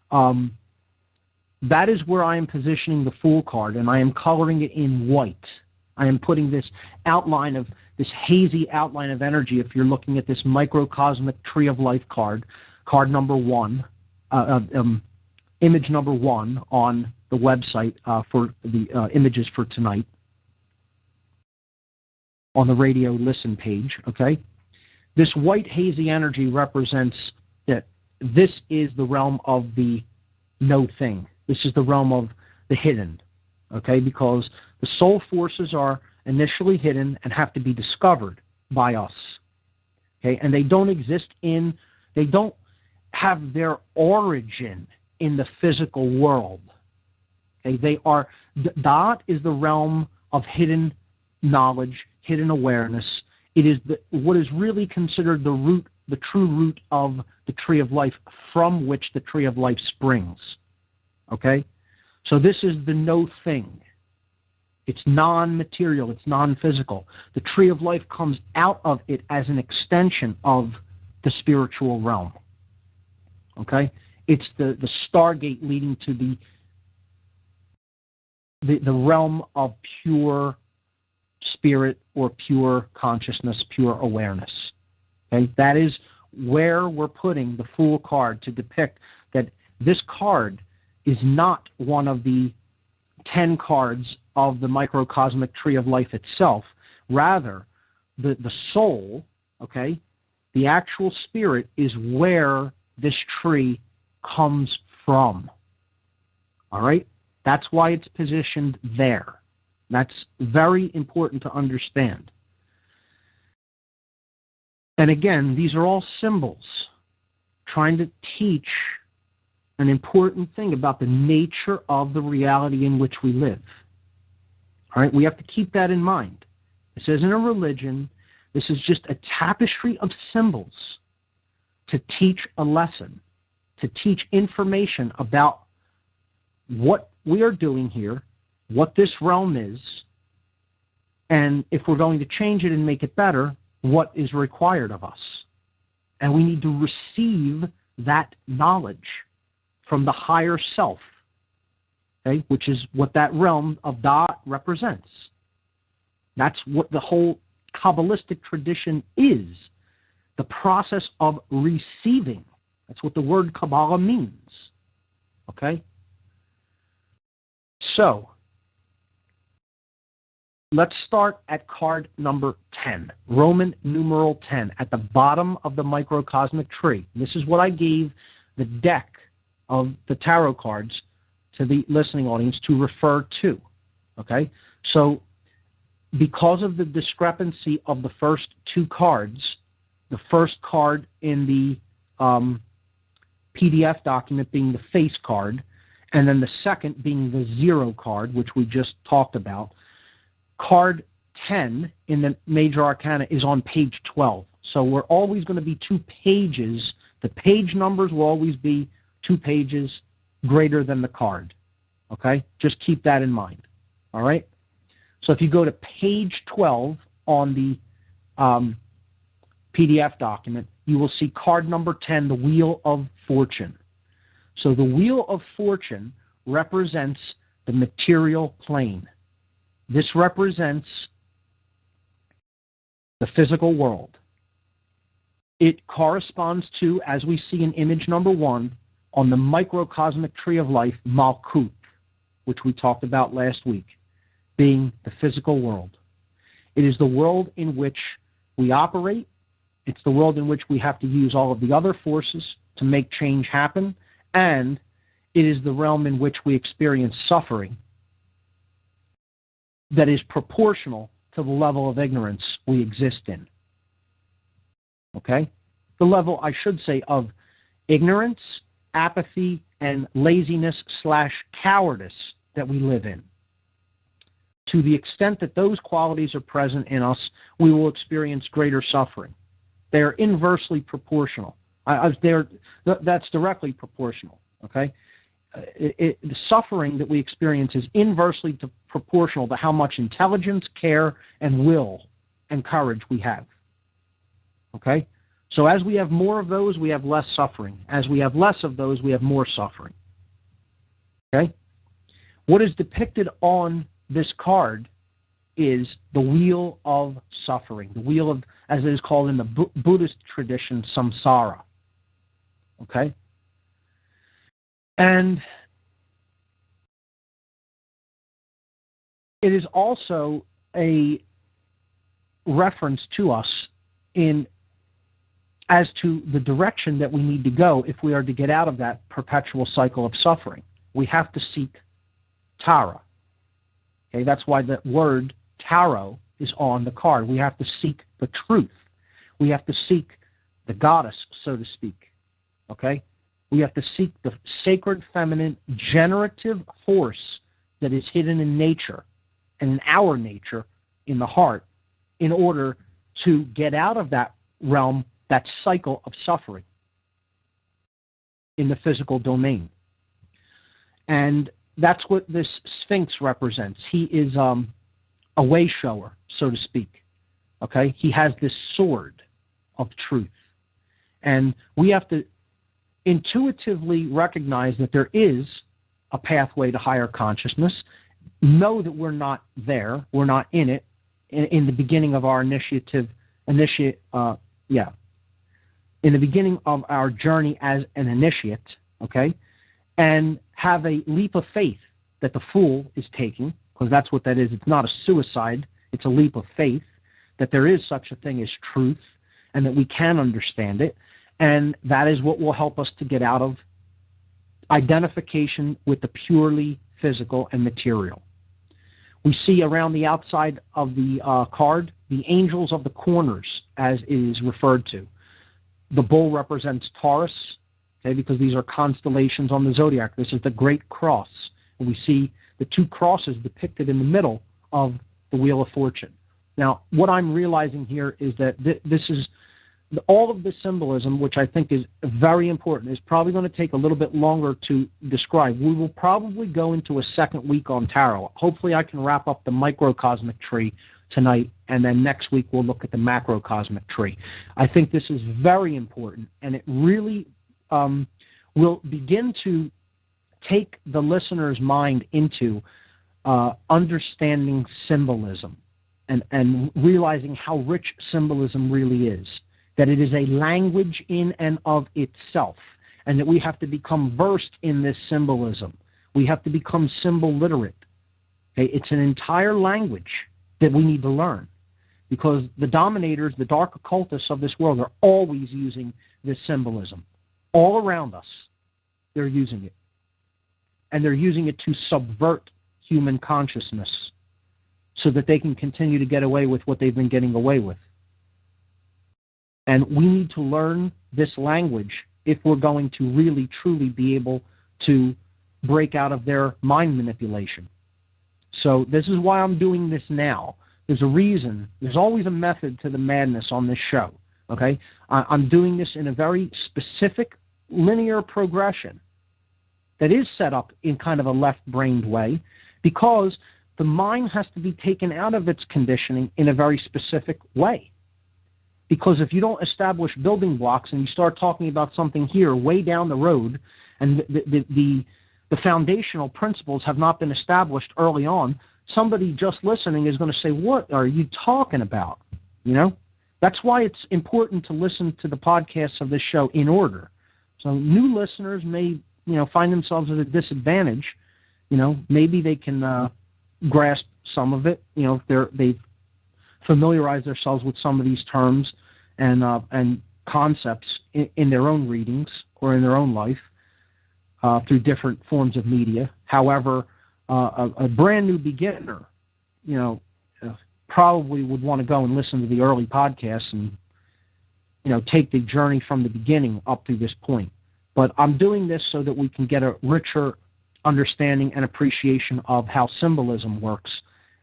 That is where I am positioning the Fool card, and I am coloring it in white. I am putting this hazy outline of energy, if you're looking at this microcosmic tree of life card, card number 1, image number 1 on the website for the images for tonight, on the radio listen page, okay? This white hazy energy represents that this is the realm of the no thing. This is the realm of the hidden, okay? Because the soul forces are initially hidden and have to be discovered by us, okay? And they don't have their origin in the physical world, okay? Da'at is the realm of hidden knowledge, hidden awareness. It is what is really considered the true root of the tree of life, from which the tree of life springs. Okay? So this is the no thing. It's non-material. It's non-physical. The tree of life comes out of it as an extension of the spiritual realm. Okay? It's the stargate leading to the realm of pure spirit or pure consciousness, pure awareness. Okay? That is where we're putting the Fool card to depict that this card is not one of the 10 cards of the microcosmic tree of life itself. Rather, the soul, okay, the actual spirit is where this tree comes from. All right? That's why it's positioned there. That's very important to understand. And again, these are all symbols trying to teach an important thing about the nature of the reality in which we live. All right, we have to keep that in mind. This isn't a religion. This is just a tapestry of symbols to teach a lesson, to teach information about what we are doing here, what this realm is, and if we're going to change it and make it better, what is required of us. And we need to receive that knowledge from the higher self, okay, which is what that realm of Da represents. That's what the whole Kabbalistic tradition is, the process of receiving. That's what the word Kabbalah means, okay? So, let's start at card number 10, Roman numeral 10, at the bottom of the microcosmic tree. This is what I gave the deck of the tarot cards to the listening audience to refer to, okay? So, because of the discrepancy of the first two cards, the first card in the PDF document being the face card, and then the second being the 0 card, which we just talked about, card 10 in the Major Arcana is on page 12. So we're always going to be 2 pages. The page numbers will always be 2 pages greater than the card. Okay? Just keep that in mind. All right? So if you go to page 12 on the PDF document, you will see card number 10, the Wheel of Fortune. So the Wheel of Fortune represents the material plane. This represents the physical world. It corresponds to, as we see in image number 1, on the microcosmic tree of life, Malkuth, which we talked about last week, being the physical world. It is the world in which we operate. It's the world in which we have to use all of the other forces to make change happen. And it is the realm in which we experience suffering that is proportional to the level of ignorance we exist in. Okay? The level, I should say, of ignorance, apathy, and laziness/cowardice that we live in. To the extent that those qualities are present in us, we will experience greater suffering. They are inversely proportional. That's directly proportional. Okay, the suffering that we experience is inversely proportional to how much intelligence, care, and will and courage we have. Okay, so as we have more of those, we have less suffering. As we have less of those, we have more suffering. Okay, what is depicted on this card is the wheel of suffering, the wheel of, as it is called in the Buddhist tradition, samsara. Okay? And it is also a reference to us as to the direction that we need to go if we are to get out of that perpetual cycle of suffering. We have to seek Tara. Okay, that's why the word tarot is on the card. We have to seek the truth. We have to seek the goddess, so to speak. Okay? We have to seek the sacred feminine generative force that is hidden in nature and in our nature, in the heart, in order to get out of that realm, that cycle of suffering in the physical domain. And that's what this Sphinx represents. He is a way shower, so to speak. Okay? He has this sword of truth. And we have to intuitively recognize that there is a pathway to higher consciousness, know that we're not there, we're not in it, in the beginning of our in the beginning of our journey as an initiate, okay? And have a leap of faith that the fool is taking, because that's what that is. It's not a suicide. It's a leap of faith that there is such a thing as truth and that we can understand it. And that is what will help us to get out of identification with the purely physical and material. We see around the outside of the card the angels of the corners, as it is referred to. The bull represents Taurus, okay, because these are constellations on the zodiac. This is the Great Cross. And we see the 2 crosses depicted in the middle of the Wheel of Fortune. Now, what I'm realizing here is that this is all of the symbolism, which I think is very important, is probably going to take a little bit longer to describe. We will probably go into a second week on tarot. Hopefully I can wrap up the microcosmic tree tonight, and then next week we'll look at the macrocosmic tree. I think this is very important, and it really will begin to take the listener's mind into understanding symbolism and realizing how rich symbolism really is, that it is a language in and of itself, and that we have to become versed in this symbolism. We have to become symbol literate. Okay? It's an entire language that we need to learn, because the dominators, the dark occultists of this world, are always using this symbolism. All around us, they're using it. And they're using it to subvert human consciousness so that they can continue to get away with what they've been getting away with. And we need to learn this language if we're going to really, truly be able to break out of their mind manipulation. So this is why I'm doing this now. There's a reason. There's always a method to the madness on this show. Okay? I'm doing this in a very specific linear progression that is set up in kind of a left-brained way, because the mind has to be taken out of its conditioning in a very specific way. Because if you don't establish building blocks and you start talking about something here way down the road, and the foundational principles have not been established early on, somebody just listening is going to say, what are you talking about? You know? That's why it's important to listen to the podcasts of this show in order. So new listeners may, find themselves at a disadvantage. Maybe they can grasp some of it. If they've familiarized themselves with some of these terms and concepts in their own readings or in their own life through different forms of media. However, a brand new beginner, probably would want to go and listen to the early podcasts and, take the journey from the beginning up to this point. But I'm doing this so that we can get a richer understanding and appreciation of how symbolism works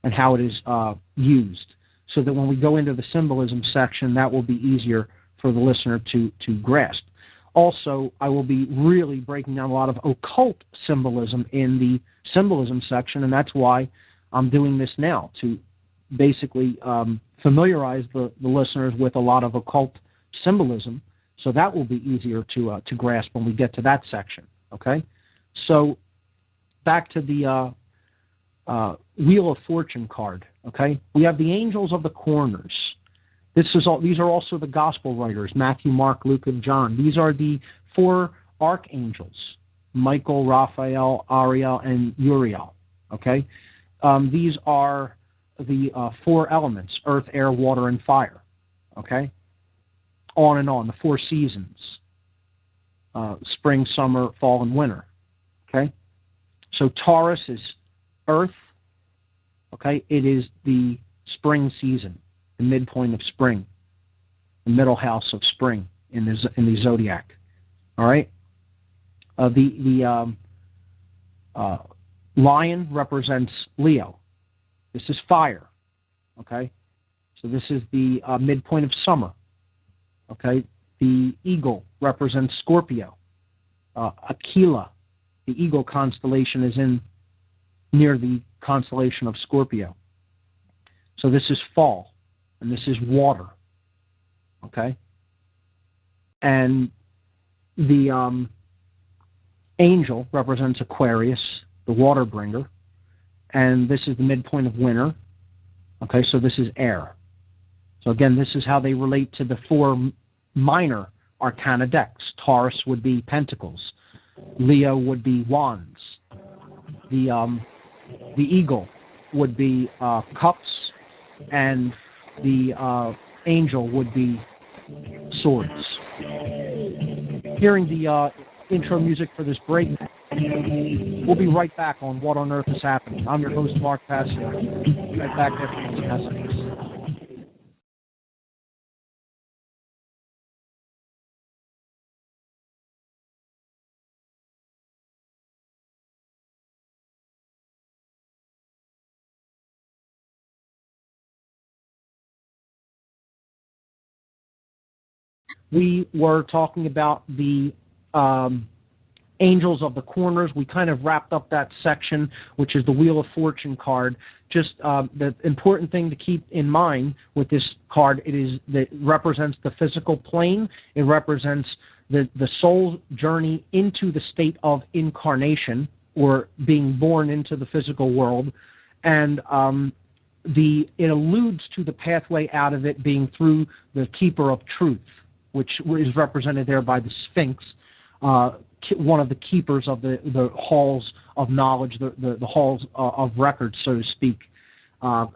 and how it is used, so that when we go into the symbolism section, that will be easier for the listener to grasp. Also, I will be really breaking down a lot of occult symbolism in the symbolism section, and that's why I'm doing this now, to basically familiarize the listeners with a lot of occult symbolism, so that will be easier to grasp when we get to that section. Okay, so back to the Wheel of Fortune card. Okay, we have the angels of the corners. These are also the gospel writers: Matthew, Mark, Luke, and John. These are the 4 archangels: Michael, Raphael, Ariel, and Uriel. Okay, these are the 4 elements: earth, air, water, and fire. Okay, on and on, the 4 seasons: spring, summer, fall, and winter. Okay, so Taurus is earth. Okay, it is the spring season, the midpoint of spring, the middle house of spring in the zodiac. All right, the lion represents Leo. This is fire. Okay, so this is the midpoint of summer. Okay, the eagle represents Scorpio. Aquila, the eagle constellation, is near the constellation of Scorpio. So this is fall, and this is water. Okay, and the angel represents Aquarius, the water bringer, and this is the midpoint of winter. Okay, so this is air. So again, this is how they relate to the 4 minor arcana decks. Taurus would be pentacles. Leo would be wands. The eagle would be cups, and the angel would be swords. Hearing the intro music for this break, we'll be right back on What on Earth is Happening. I'm your host, Mark Passio. Right back after these messages. We were talking about the Angels of the corners, we kind of wrapped up that section, which is the Wheel of Fortune card. Just the important thing to keep in mind with this card, it represents the physical plane. It represents the soul's journey into the state of incarnation, or being born into the physical world. And it alludes to the pathway out of it being through the Keeper of Truth, which is represented there by the Sphinx, one of the keepers of the halls of knowledge, the halls of record, so to speak,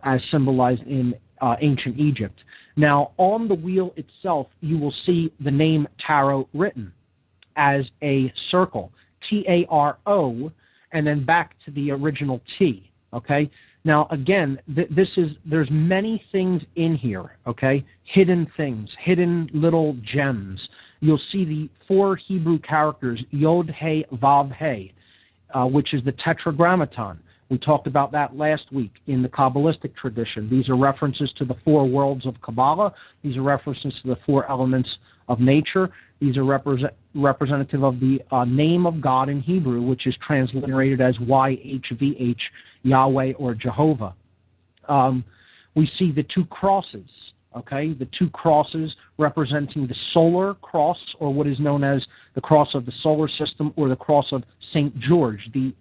as symbolized in ancient Egypt. Now, on the wheel itself, you will see the name tarot written as a circle, T-A-R-O, and then back to the original T, okay? Now, again, there's many things in here, okay? Hidden things, hidden little gems. You'll see the 4 Hebrew characters, Yod, He, Vav, He, which is the Tetragrammaton. We talked about that last week in the Kabbalistic tradition. These are references to the 4 worlds of Kabbalah. These are references to the 4 elements of nature. These are representative of the name of God in Hebrew, which is transliterated as YHVH, Yahweh or Jehovah. We see the 2 crosses, okay? The 2 crosses representing the solar cross, or what is known as the cross of the solar system, or the cross of St. George, the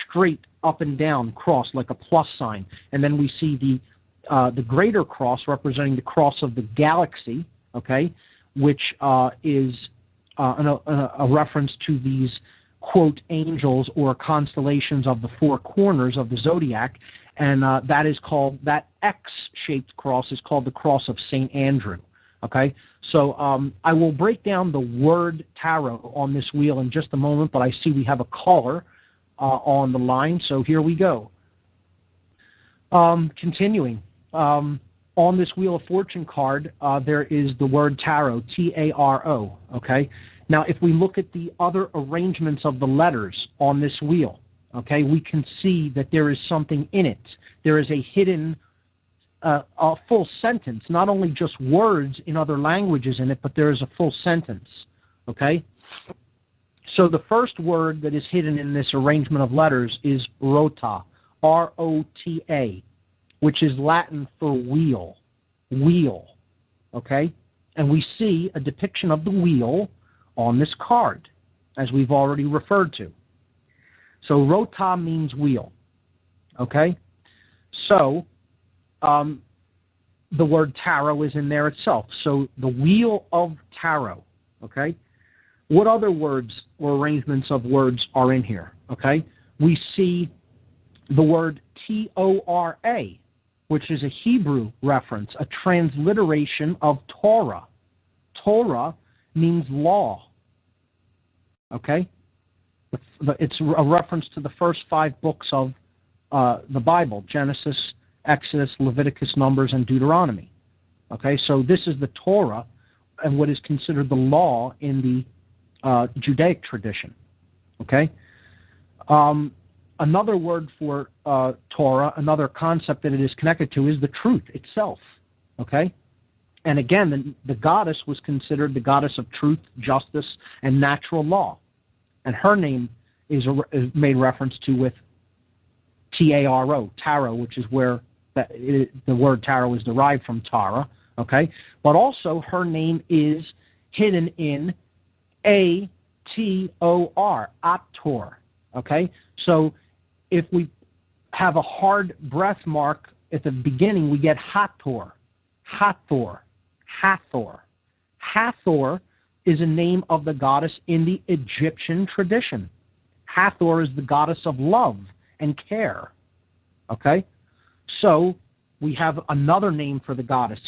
straight up and down cross like a plus sign. And then we see the greater cross representing the cross of the galaxy, okay, which is a reference to these, quote, angels or constellations of the 4 corners of the zodiac. And that is called, that X-shaped cross is called the cross of St. Andrew. Okay, so I will break down the word tarot on this wheel in just a moment, but I see we have a caller on the line, so here we go. Continuing, on this Wheel of Fortune card, there is the word tarot, T-A-R-O, okay? Now, if we look at the other arrangements of the letters on this wheel, okay, we can see that there is something in it. There is a hidden, a full sentence, not only just words in other languages in it, but there is a full sentence, okay? So the first word that is hidden in this arrangement of letters is rota, R-O-T-A, which is Latin for wheel, okay? And we see a depiction of the wheel on this card, as we've already referred to. So rota means wheel, okay? So the word tarot is in there itself. So the wheel of tarot, okay? What other words or arrangements of words are in here, okay? We see the word T-O-R-A, which is a Hebrew reference, a transliteration of Torah. Torah means law, okay? It's a reference to the first 5 books of the Bible, Genesis, Exodus, Leviticus, Numbers, and Deuteronomy. Okay, so this is the Torah and what is considered the law in the Judaic tradition. Okay, another word for Torah, another concept that it is connected to, is the truth itself. Okay, and again, the goddess was considered the goddess of truth, justice, and natural law, and her name is made reference to with T-A-R-O, tarot, which is where the word tarot is derived from Tara. Okay, but also her name is hidden in A-T-O-R, Ator. Okay, so if we have a hard breath mark at the beginning, we get Hathor, Hathor, Hathor. Hathor is a name of the goddess in the Egyptian tradition. Hathor is the goddess of love and care. Okay, so we have another name for the goddess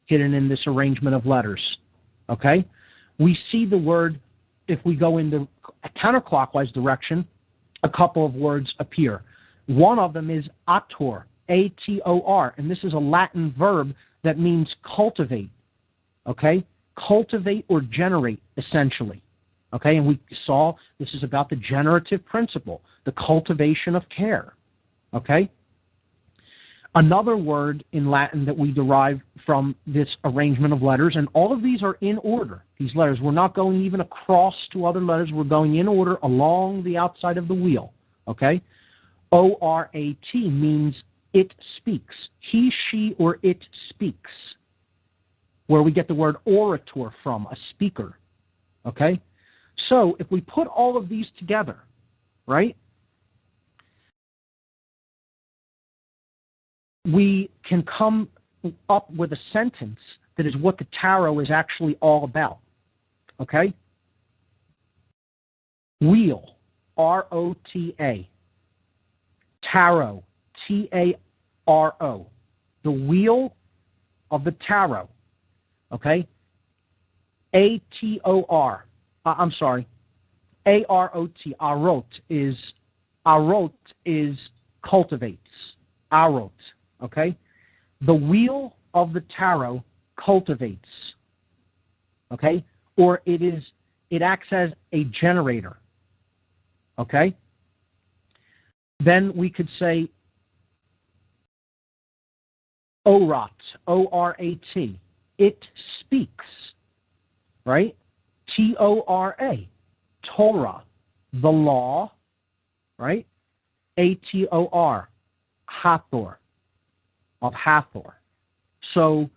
hidden in this arrangement of letters. Okay, we see the word, if we go in the counterclockwise direction, a couple of words appear. One of them is ator, A-T-O-R, and this is a Latin verb that means cultivate. Okay, cultivate or generate, essentially. Okay, and we saw this is about the generative principle, the cultivation of care. Okay, Another word in Latin that we derive from this arrangement of letters, and all of these are in order, these letters. We're not going even across to other letters. We're going in order along the outside of the wheel, okay? O-R-A-T means it speaks. He, she, or it speaks, where we get the word orator from, a speaker, okay? So if we put all of these together, right, we can come up with a sentence that is what the tarot is actually all about, okay? Wheel, R-O-T-A. Tarot, T-A-R-O. The wheel of the tarot, okay? A-T-O-R. I'm sorry. A-R-O-T. Arot is cultivates. Arot. Okay? The wheel of the tarot cultivates. Okay? Or it acts as a generator. Okay? Then we could say Orat, O-R-A-T. It speaks. Right? T-O-R-A. Torah. The law. Right? A-T-O-R. Hathor. Of Hathor. So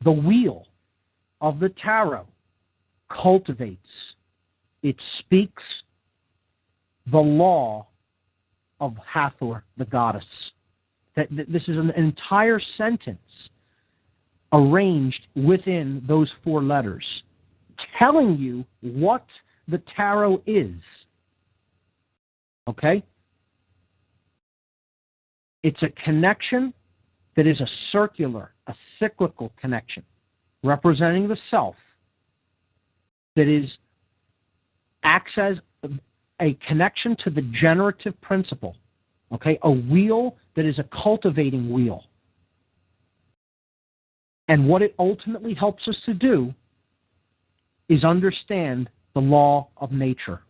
the wheel of the tarot cultivates, it speaks the law of Hathor, the goddess. This is an entire sentence arranged within those four letters, telling you what the tarot is. Okay? It's a connection that is a circular, a cyclical connection, representing the self, that acts as a connection to the generative principle, okay? A wheel that is a cultivating wheel. And what it ultimately helps us to do is understand the law of nature,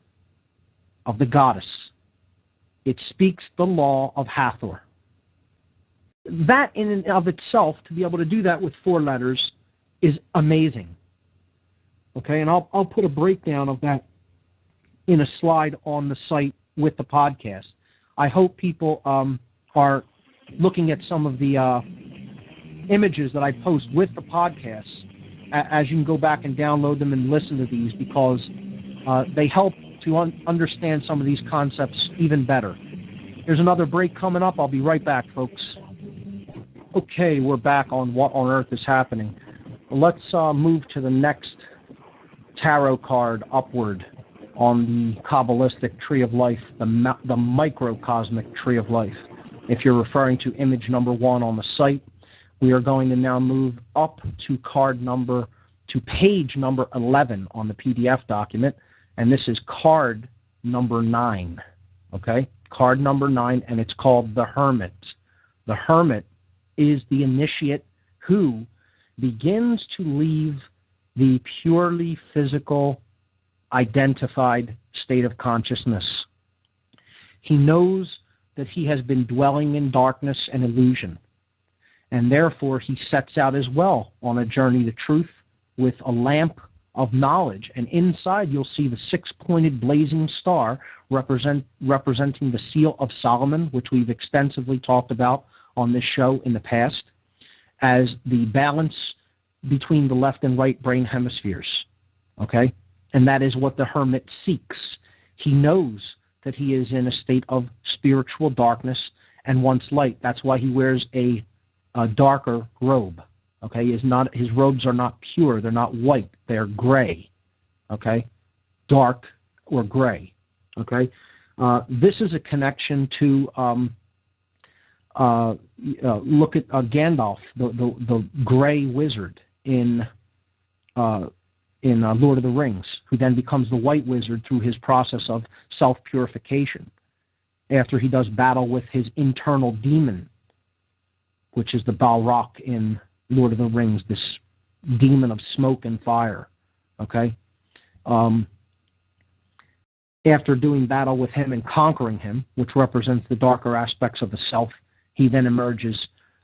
of the goddess. It speaks the law of Hathor. That in and of itself, to be able to do that with four letters, is amazing. Okay, and I'll put a breakdown of that in a slide on the site with the podcast. I hope people are looking at some of the images that I post with the podcast, as you can go back and download them and listen to these, because they help to understand some of these concepts even better. There's another break coming up. I'll be right back, folks. Okay, we're back on What on Earth is Happening. Let's move to the next tarot card upward on the Kabbalistic Tree of Life, the microcosmic Tree of Life. If you're referring to image number 1 on the site, we are going to now move up to page number 11 on the PDF document, and this is card number 9, okay? Card number 9, and it's called the Hermit. The Hermit is the initiate who begins to leave the purely physical, identified state of consciousness. He knows that he has been dwelling in darkness and illusion, and therefore he sets out as well on a journey to truth with a lamp of knowledge, and inside you'll see the 6-pointed blazing star representing the seal of Solomon, which we've extensively talked about on this show in the past, as the balance between the left and right brain hemispheres, okay? And that is what the hermit seeks. He knows that he is in a state of spiritual darkness and wants light. That's why he wears a darker robe, okay? His robes are not pure. They're not white. They're gray, okay? Dark or gray, okay? This is a connection to... look at Gandalf, the gray wizard in Lord of the Rings, who then becomes the white wizard through his process of self-purification after he does battle with his internal demon, which is the Balrog in Lord of the Rings, this demon of smoke and fire, okay? After doing battle with him and conquering him, which represents the darker aspects of the self, he then emerges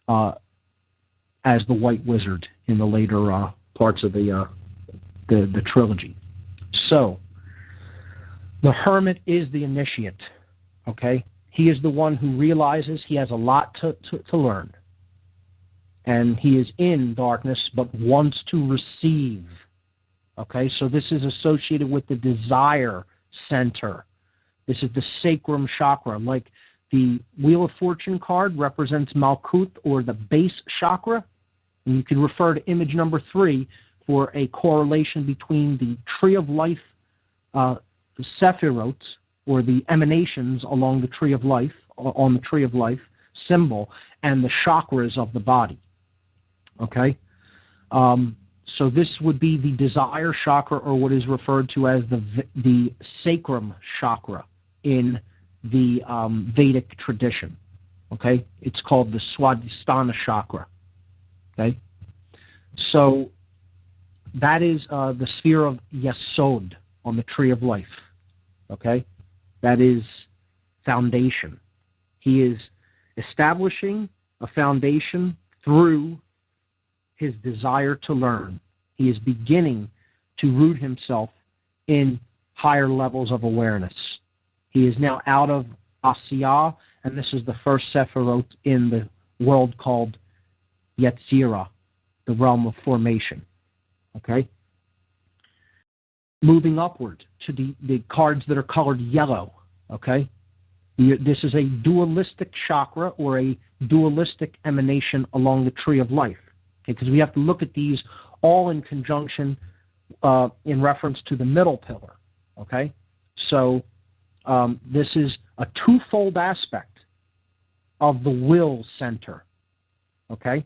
as the White Wizard in the later parts of the trilogy. So, the hermit is the initiate, okay? He is the one who realizes he has a lot to learn. And he is in darkness, but wants to receive, okay? So this is associated with the desire center. This is the sacrum chakra. Like the Wheel of Fortune card represents Malkuth, or the base chakra. And you can refer to image number 3 for a correlation between the Tree of Life, the Sephiroth, or the emanations along the Tree of Life, on the Tree of Life symbol, and the chakras of the body. Okay? So this would be the desire chakra, or what is referred to as the sacrum chakra in the Vedic tradition. Okay? It's called the Swadhisthana chakra. Okay? So that is the sphere of Yesod on the Tree of Life. Okay? That is foundation. He is establishing a foundation through his desire to learn. He is beginning to root himself in higher levels of awareness. He is now out of Asya, and this is the first Sephiroth in the world called Yetzirah, the realm of formation. Okay? Moving upward to the cards that are colored yellow. Okay? This is a dualistic chakra, or a dualistic emanation along the Tree of Life. Because we have to look at these all in conjunction in reference to the middle pillar. Okay? So this is a twofold aspect of the will center. Okay?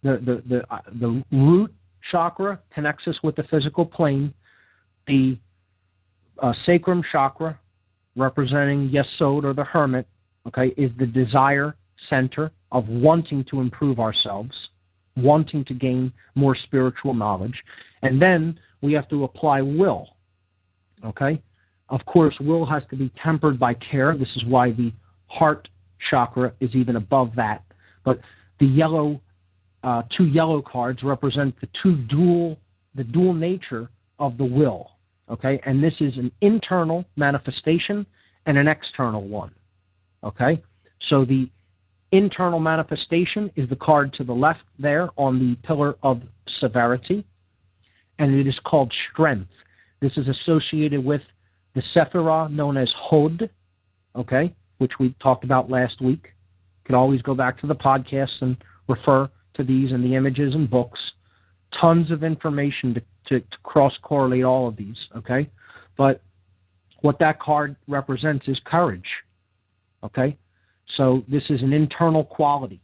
The root chakra connects us with the physical plane. The sacrum chakra, representing Yesod, or the hermit, okay, is the desire center of wanting to improve ourselves, wanting to gain more spiritual knowledge. And then we have to apply will. Okay? Of course, will has to be tempered by care. This is why the heart chakra is even above that. But the yellow, 2 yellow cards represent the dual nature of the will. Okay? And this is an internal manifestation and an external one. Okay? So the internal manifestation is the card to the left there on the pillar of severity, and it is called strength. This is associated with the Sephirah known as Hod, okay, which we talked about last week. You can always go back to the podcast and refer to these and the images and books. Tons of information to cross-correlate all of these, okay? But what that card represents is courage, okay? So this is an internal quality,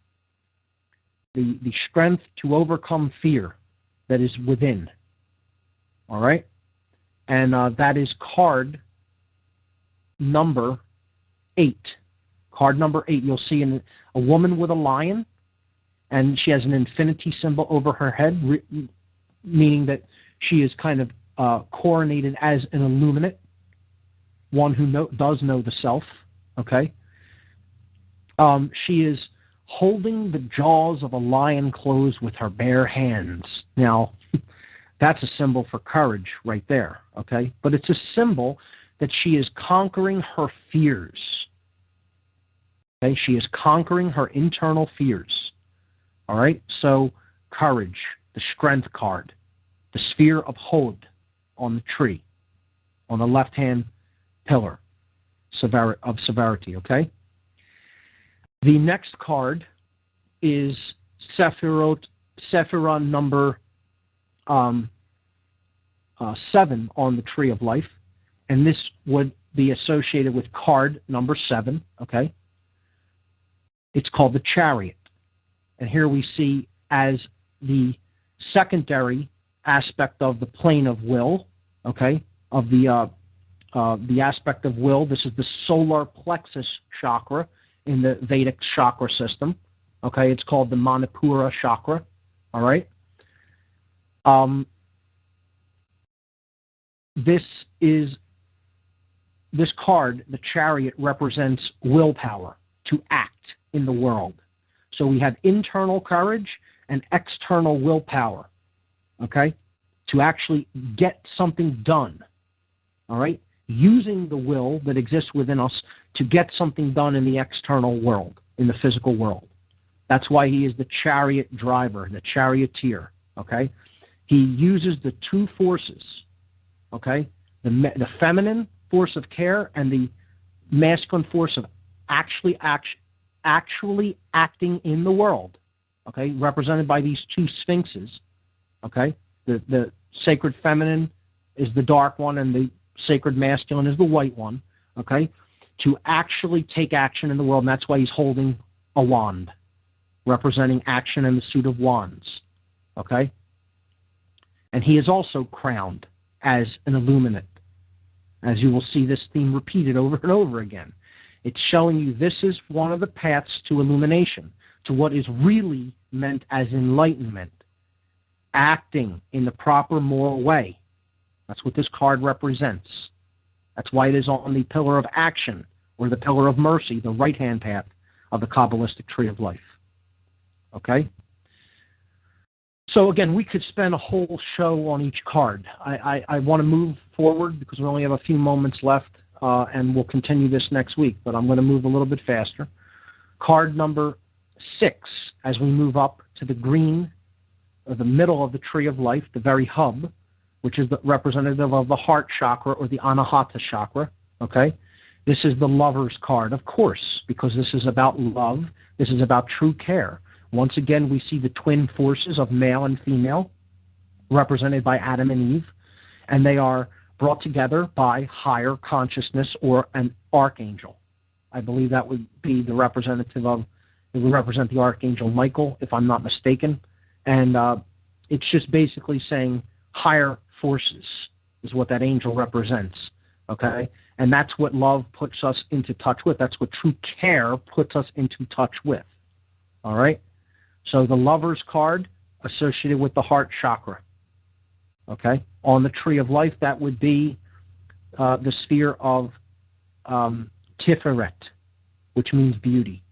the strength to overcome fear that is within, all right? And that is card number 8. Card number 8, you'll see a woman with a lion, and she has an infinity symbol over her head, meaning that she is kind of coronated as an illuminate, one who does know the self, okay? She is holding the jaws of a lion closed with her bare hands. Now, that's a symbol for courage right there, okay? But it's a symbol that she is conquering her fears. Okay? She is conquering her internal fears. All right? So, courage, the strength card, the sphere of Hod on the tree, on the left-hand pillar of severity, okay? The next card is Sephirah number 7 on the Tree of Life, and this would be associated with card number 7, okay? It's called the Chariot. And here we see as the secondary aspect of the plane of will, okay, of the aspect of will. This is the solar plexus chakra in the Vedic chakra system, okay? It's called the Manipura chakra, all right? This card, the Chariot, represents willpower to act in the world. So we have internal courage and external willpower, okay, to actually get something done, all right, using the will that exists within us to get something done in the external world, in the physical world. That's why he is the chariot driver, the charioteer, okay? He uses the two forces, okay, the feminine force of care and the masculine force of actually acting in the world, okay, represented by these two sphinxes, okay? The sacred feminine is the dark one and the sacred masculine is the white one, okay, to actually take action in the world, and that's why he's holding a wand, representing action in the suit of wands, okay? And he is also crowned as an illuminate. As you will see this theme repeated over and over again. It's showing you this is one of the paths to illumination, to what is really meant as enlightenment, acting in the proper moral way. That's what this card represents. That's why it is on the pillar of action, or the pillar of mercy, the right-hand path of the Kabbalistic tree of life. Okay? So again, we could spend a whole show on each card. I want to move forward because we only have a few moments left, and we'll continue this next week, but I'm going to move a little bit faster. Card number 6, as we move up to the green, or the middle of the tree of life, the very hub, which is the representative of the heart chakra or the anahata chakra, okay? This is the lover's card, of course, because this is about love. This is about true care. Once again, we see the twin forces of male and female, represented by Adam and Eve, and they are brought together by higher consciousness or an archangel. I believe that would be the representative of, it would represent the archangel Michael, if I'm not mistaken. And it's just basically saying higher forces is what that angel represents, okay? And that's what love puts us into touch with. That's what true care puts us into touch with, all right? So the lover's card associated with the heart chakra, okay? On the tree of life, that would be the sphere of Tiferet, which means beauty.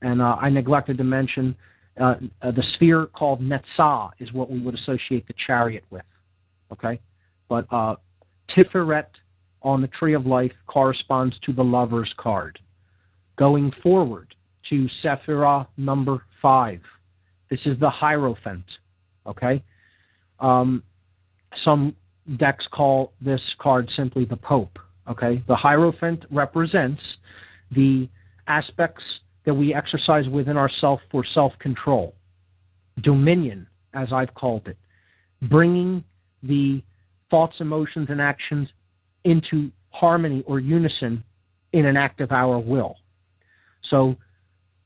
And I neglected to mention the sphere called Netzah is what we would associate the chariot with, okay? But Tiferet on the tree of life corresponds to the lover's card. Going forward to Sephirah number 5. This is the Hierophant, okay? Some decks call this card simply the Pope, okay? The Hierophant represents the aspects that we exercise within ourselves for self-control, dominion, as I've called it, bringing the thoughts, emotions, and actions into harmony or unison in an act of our will. So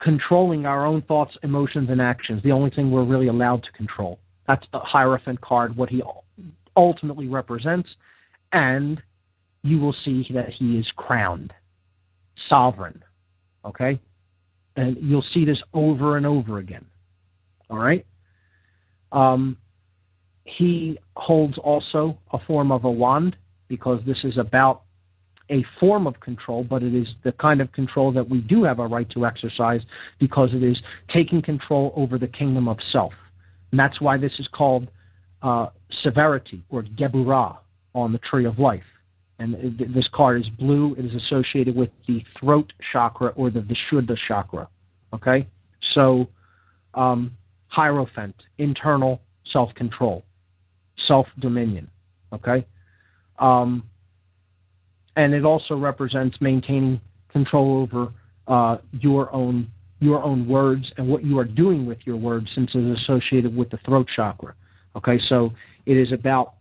controlling our own thoughts, emotions, and actions, the only thing we're really allowed to control. That's the Hierophant card, what he ultimately represents, and you will see that he is crowned, sovereign, okay? And you'll see this over and over again, all right? He holds also a form of a wand, because this is about a form of control, but it is the kind of control that we do have a right to exercise, because it is taking control over the kingdom of self. And that's why this is called severity, or Geburah, on the tree of life. And this card is blue. It is associated with the throat chakra, or the Vishuddha chakra. Okay? So, Hierophant, internal self-control, self-dominion. Okay? And it also represents maintaining control over your own words and what you are doing with your words, since it is associated with the throat chakra. Okay, so it is about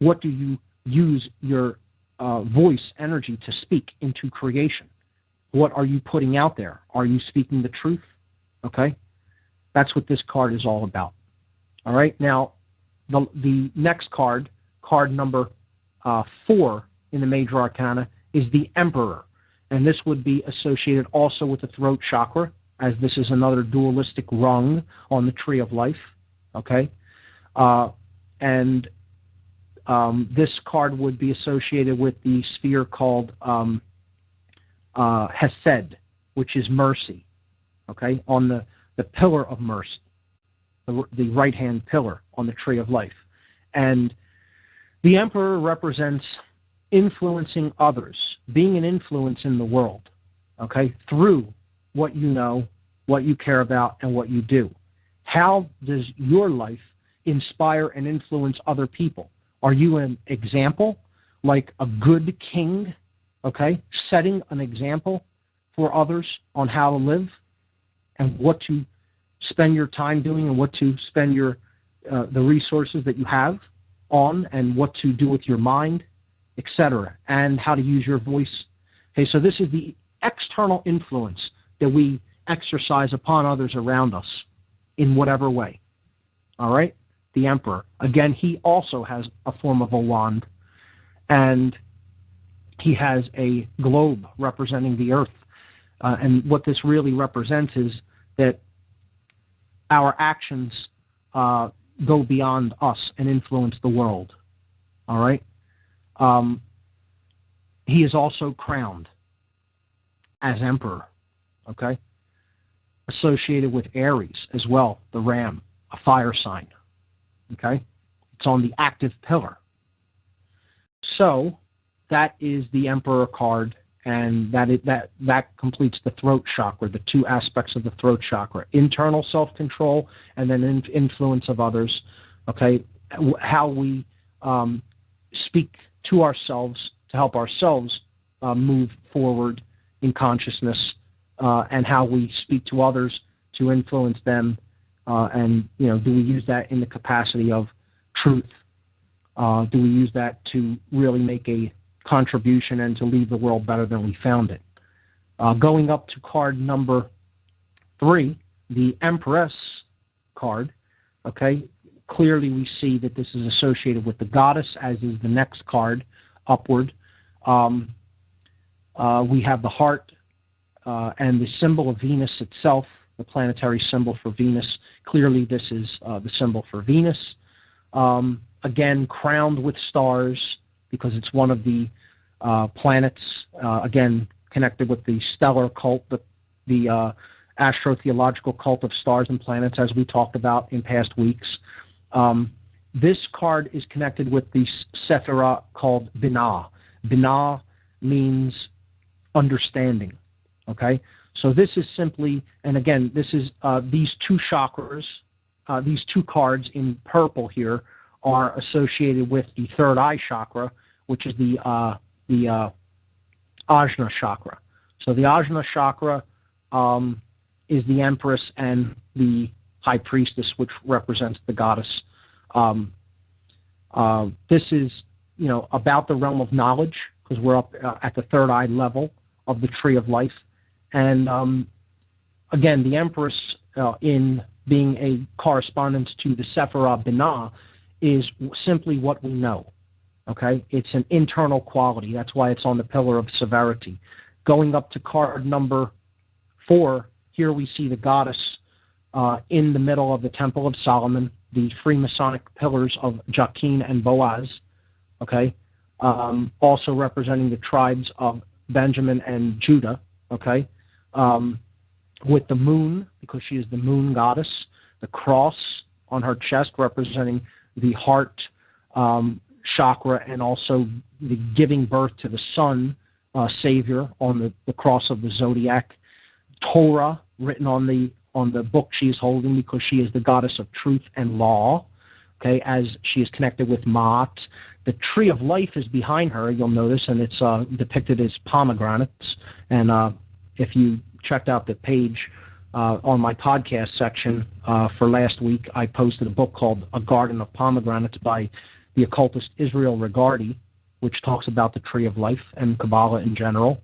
what do you use your voice energy to speak into creation. What are you putting out there? Are you speaking the truth? Okay, that's what this card is all about. All right, now the next card, card number 4 in the major arcana, is the Emperor. And this would be associated also with the throat chakra, as this is another dualistic rung on the tree of life. Okay? This card would be associated with the sphere called Hesed, which is mercy. Okay? On the the pillar of mercy, the right-hand pillar on the tree of life. And the Emperor represents influencing others, being an influence in the world, okay, through what you know, what you care about, and what you do. How does your life inspire and influence other people? Are you an example, like a good king, okay, setting an example for others on how to live and what to spend your time doing and what to spend your the resources that you have on, and what to do with your mind, etc., and how to use your voice? Okay, so this is the external influence that we exercise upon others around us in whatever way. All right? The Emperor. Again, he also has a form of a wand, and he has a globe representing the earth. And what this really represents is that our actions go beyond us and influence the world. All right? He is also crowned as Emperor, okay? Associated with Aries as well, the ram, a fire sign, okay? It's on the active pillar. So that is the Emperor card, and that completes the throat chakra, the two aspects of the throat chakra: internal self-control and then influence of others, okay? How we speak to ourselves to help ourselves move forward in consciousness, and how we speak to others to influence them, and do we use that in the capacity of truth? Do we use that to really make a contribution and to leave the world better than we found it? Going up to card number 3, the Empress card, okay? Clearly we see that this is associated with the goddess, as is the next card upward. We have the heart and the symbol of Venus itself, the planetary symbol for Venus. Clearly this is the symbol for Venus. Again, crowned with stars, because it's one of the planets, again, connected with the stellar cult, the astrotheological cult of stars and planets, as we talked about in past weeks. This card is connected with the Sephirah called Binah. Binah means understanding, okay? So this is simply, and again, this is these two chakras, these two cards in purple here are associated with the third eye chakra, which is the Ajna chakra. So the Ajna chakra is the Empress and the High Priestess, which represents the goddess. This is, about the realm of knowledge, because we're up at the third eye level of the tree of life. And again, the Empress, in being a correspondence to the Sephirah Binah, is simply what we know. Okay? It's an internal quality. That's why it's on the pillar of severity. Going up to card number 4, here we see the goddess in the middle of the Temple of Solomon, the Freemasonic pillars of Jachin and Boaz, okay? Also representing the tribes of Benjamin and Judah, okay? With the moon, because she is the moon goddess, the cross on her chest representing the heart chakra, and also the giving birth to the sun savior on the cross of the zodiac. Torah written on the book she is holding, because she is the goddess of truth and law, okay, as she is connected with Ma'at. The tree of life is behind her, you'll notice, and it's depicted as pomegranates. And if you checked out the page on my podcast section for last week, I posted a book called A Garden of Pomegranates by the occultist Israel Regardie, which talks about the tree of life and Kabbalah in general.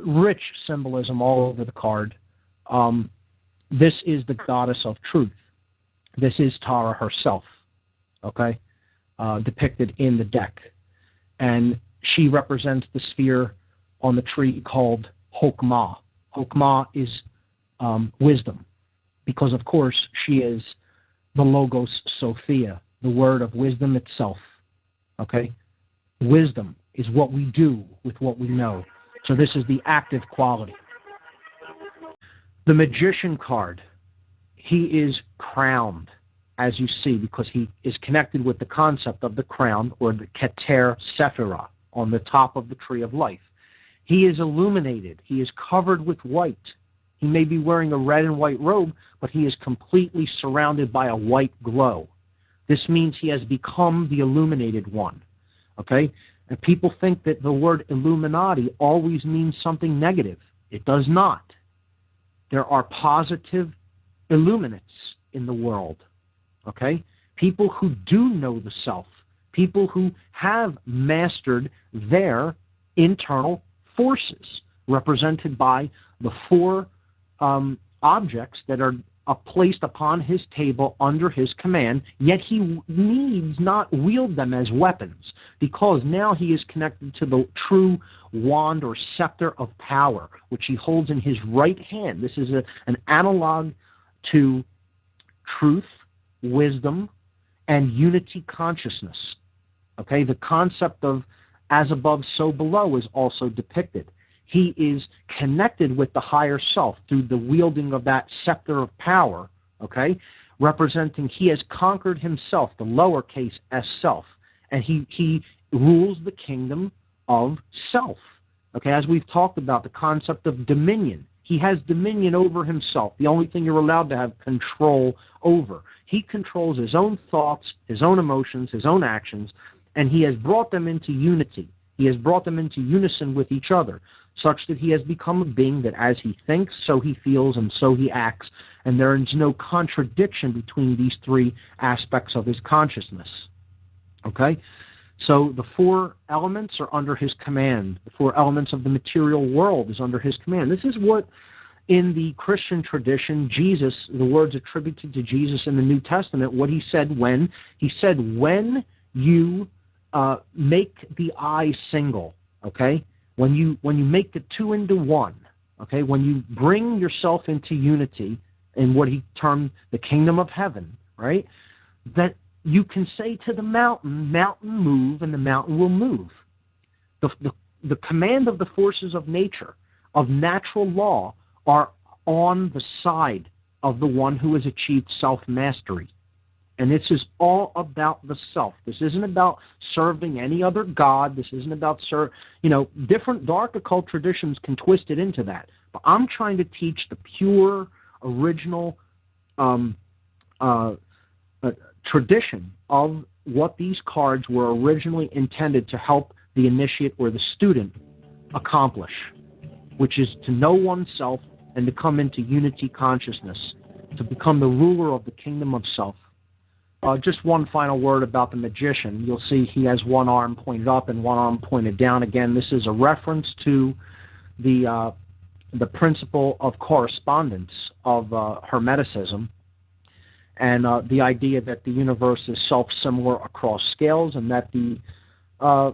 Rich symbolism all over the card. This is the goddess of truth. This is Tara herself, okay, depicted in the deck. And she represents the sphere on the tree called Hokmah. Hokmah is wisdom, because, of course, she is the Logos Sophia, the word of wisdom itself, okay? Wisdom is what we do with what we know. So this is the active quality. The Magician card, he is crowned, as you see, because he is connected with the concept of the crown, or the Keter Sephirah, on the top of the tree of life. He is illuminated. He is covered with white. He may be wearing a red and white robe, but he is completely surrounded by a white glow. This means he has become the illuminated one. Okay? And people think that the word Illuminati always means something negative. It does not. There are positive illuminates in the world. Okay? People who do know the self. People who have mastered their internal forces, represented by the four objects that are placed upon his table under his command, yet he needs not wield them as weapons, because now he is connected to the true wand or scepter of power, which he holds in his right hand. This is an analog to truth, wisdom, and unity consciousness. Okay, the concept of as above, so below is also depicted. He is connected with the higher self through the wielding of that scepter of power, okay, representing he has conquered himself, the lowercase s self, and he rules the kingdom of self. Okay, as we've talked about, the concept of dominion. He has dominion over himself, the only thing you're allowed to have control over. He controls his own thoughts, his own emotions, his own actions, and he has brought them into unity. He has brought them into unison with each other, such that he has become a being that as he thinks, so he feels, and so he acts, and there is no contradiction between these three aspects of his consciousness. Okay? So the four elements are under his command. The four elements of the material world is under his command. This is what, in the Christian tradition, Jesus, the words attributed to Jesus in the New Testament, what he said when? He said, when you make the I single, okay? When you make the two into one, okay? When you bring yourself into unity in what he termed the kingdom of heaven, right? That you can say to the mountain, mountain move, and the mountain will move. The command of the forces of nature, of natural law, are on the side of the one who has achieved self-mastery. And this is all about the self. This isn't about serving any other god. This isn't about different dark occult traditions can twist it into that. But I'm trying to teach the pure, original tradition of what these cards were originally intended to help the initiate or the student accomplish, which is to know oneself and to come into unity consciousness, to become the ruler of the kingdom of self. Just one final word about the magician. You'll see he has one arm pointed up and one arm pointed down. Again, this is a reference to the principle of correspondence of Hermeticism, and the idea that the universe is self-similar across scales, and that the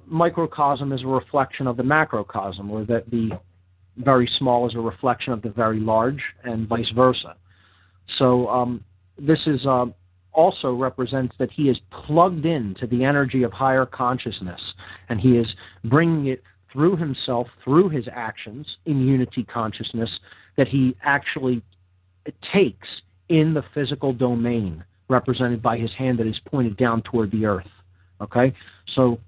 microcosm is a reflection of the macrocosm, or that the very small is a reflection of the very large, and vice versa. So this is also represents that he is plugged into the energy of higher consciousness, and he is bringing it through himself, through his actions in unity consciousness, that he actually takes in the physical domain, represented by his hand that is pointed down toward the earth. Okay? So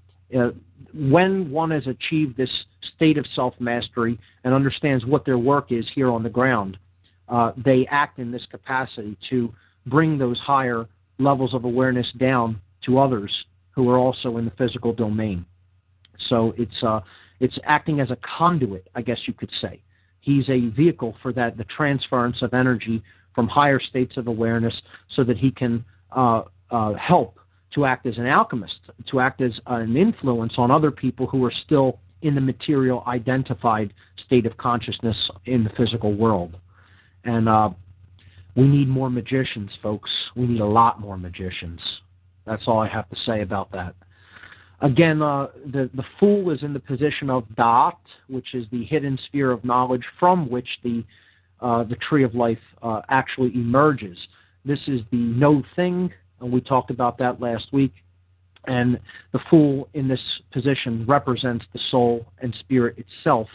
when one has achieved this state of self-mastery and understands what their work is here on the ground, they act in this capacity to bring those higher levels of awareness down to others who are also in the physical domain. So it's acting as a conduit, I guess you could say. He's a vehicle for that, the transference of energy from higher states of awareness, so that he can help to act as an alchemist, to act as an influence on other people who are still in the material identified state of consciousness in the physical world. And we need more magicians, folks. We need a lot more magicians. That's all I have to say about that. Again, the Fool is in the position of Da'at, which is the hidden sphere of knowledge from which the tree of life actually emerges. This is the no thing, and we talked about that last week. And the Fool in this position represents the soul and spirit itself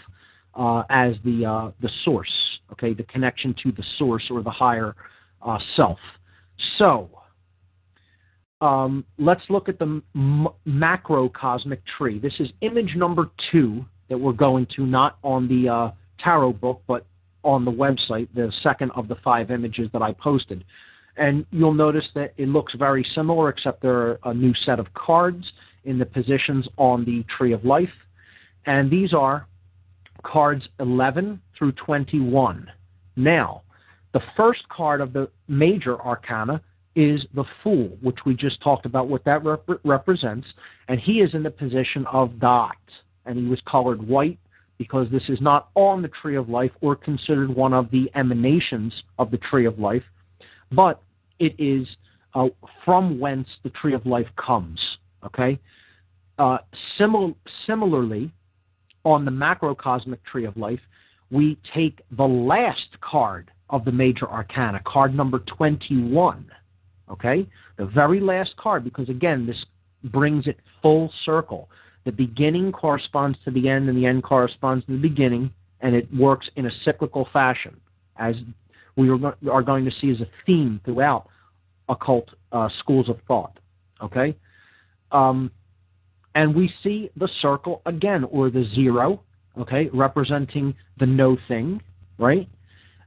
as the source, okay, the connection to the source or the higher self. So, let's look at the macrocosmic tree. This is image number 2 that we're going to, not on the tarot book, but on the website, the second of the 5 images that I posted. And you'll notice that it looks very similar, except there are a new set of cards in the positions on the Tree of Life. And these are cards 11 through 21. Now, the first card of the major arcana is the Fool, which we just talked about what that represents. And he is in the position of God. And he was colored white because this is not on the Tree of Life or considered one of the emanations of the Tree of Life, but it is from whence the Tree of Life comes. Okay. Similarly, on the macrocosmic Tree of Life, we take the last card of the major arcana, card number 21. Okay, the very last card, because again, this brings it full circle. The beginning corresponds to the end, and the end corresponds to the beginning, and it works in a cyclical fashion, as we are going to see as a theme throughout occult schools of thought. Okay, and we see the circle again, or the 0, okay, representing the no thing, right?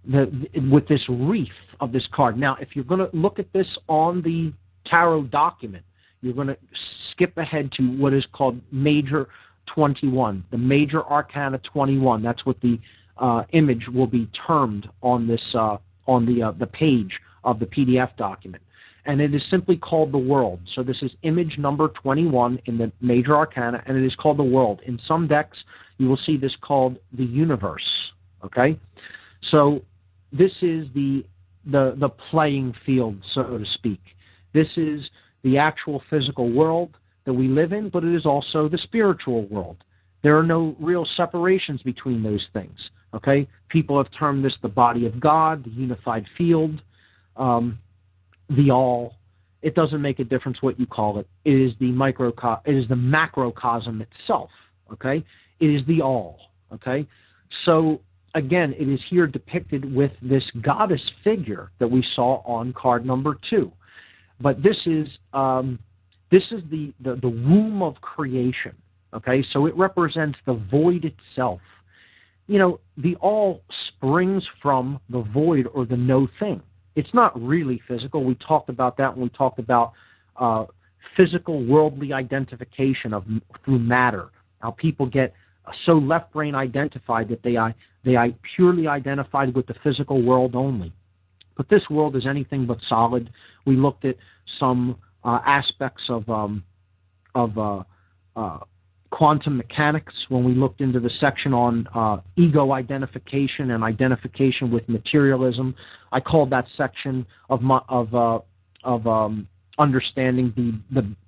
With this wreath of this card. Now, if you're going to look at this on the tarot document, you're going to skip ahead to what is called Major 21, the Major Arcana 21. That's what the image will be termed on this on the page of the PDF document, and it is simply called the World. So this is image number 21 in the Major Arcana, and it is called the World. In some decks, you will see this called the Universe. Okay, so this is the playing field, so to speak. This is the actual physical world that we live in, but it is also the spiritual world. There are no real separations between those things. Okay, people have termed this the body of God, the unified field, the all. It doesn't make a difference what you call it. It is the macrocosm itself. Okay, it is the all. Okay, so again, it is here depicted with this goddess figure that we saw on card number 2. But this is the womb of creation. Okay, so it represents the void itself. You know, the all springs from the void or the no thing. It's not really physical. We talked about that when we talked about physical worldly identification through matter. How people get so left brain identified that they purely identified with the physical world only. But this world is anything but solid. We looked at some aspects of quantum mechanics when we looked into the section on ego identification and identification with materialism. I called that section of understanding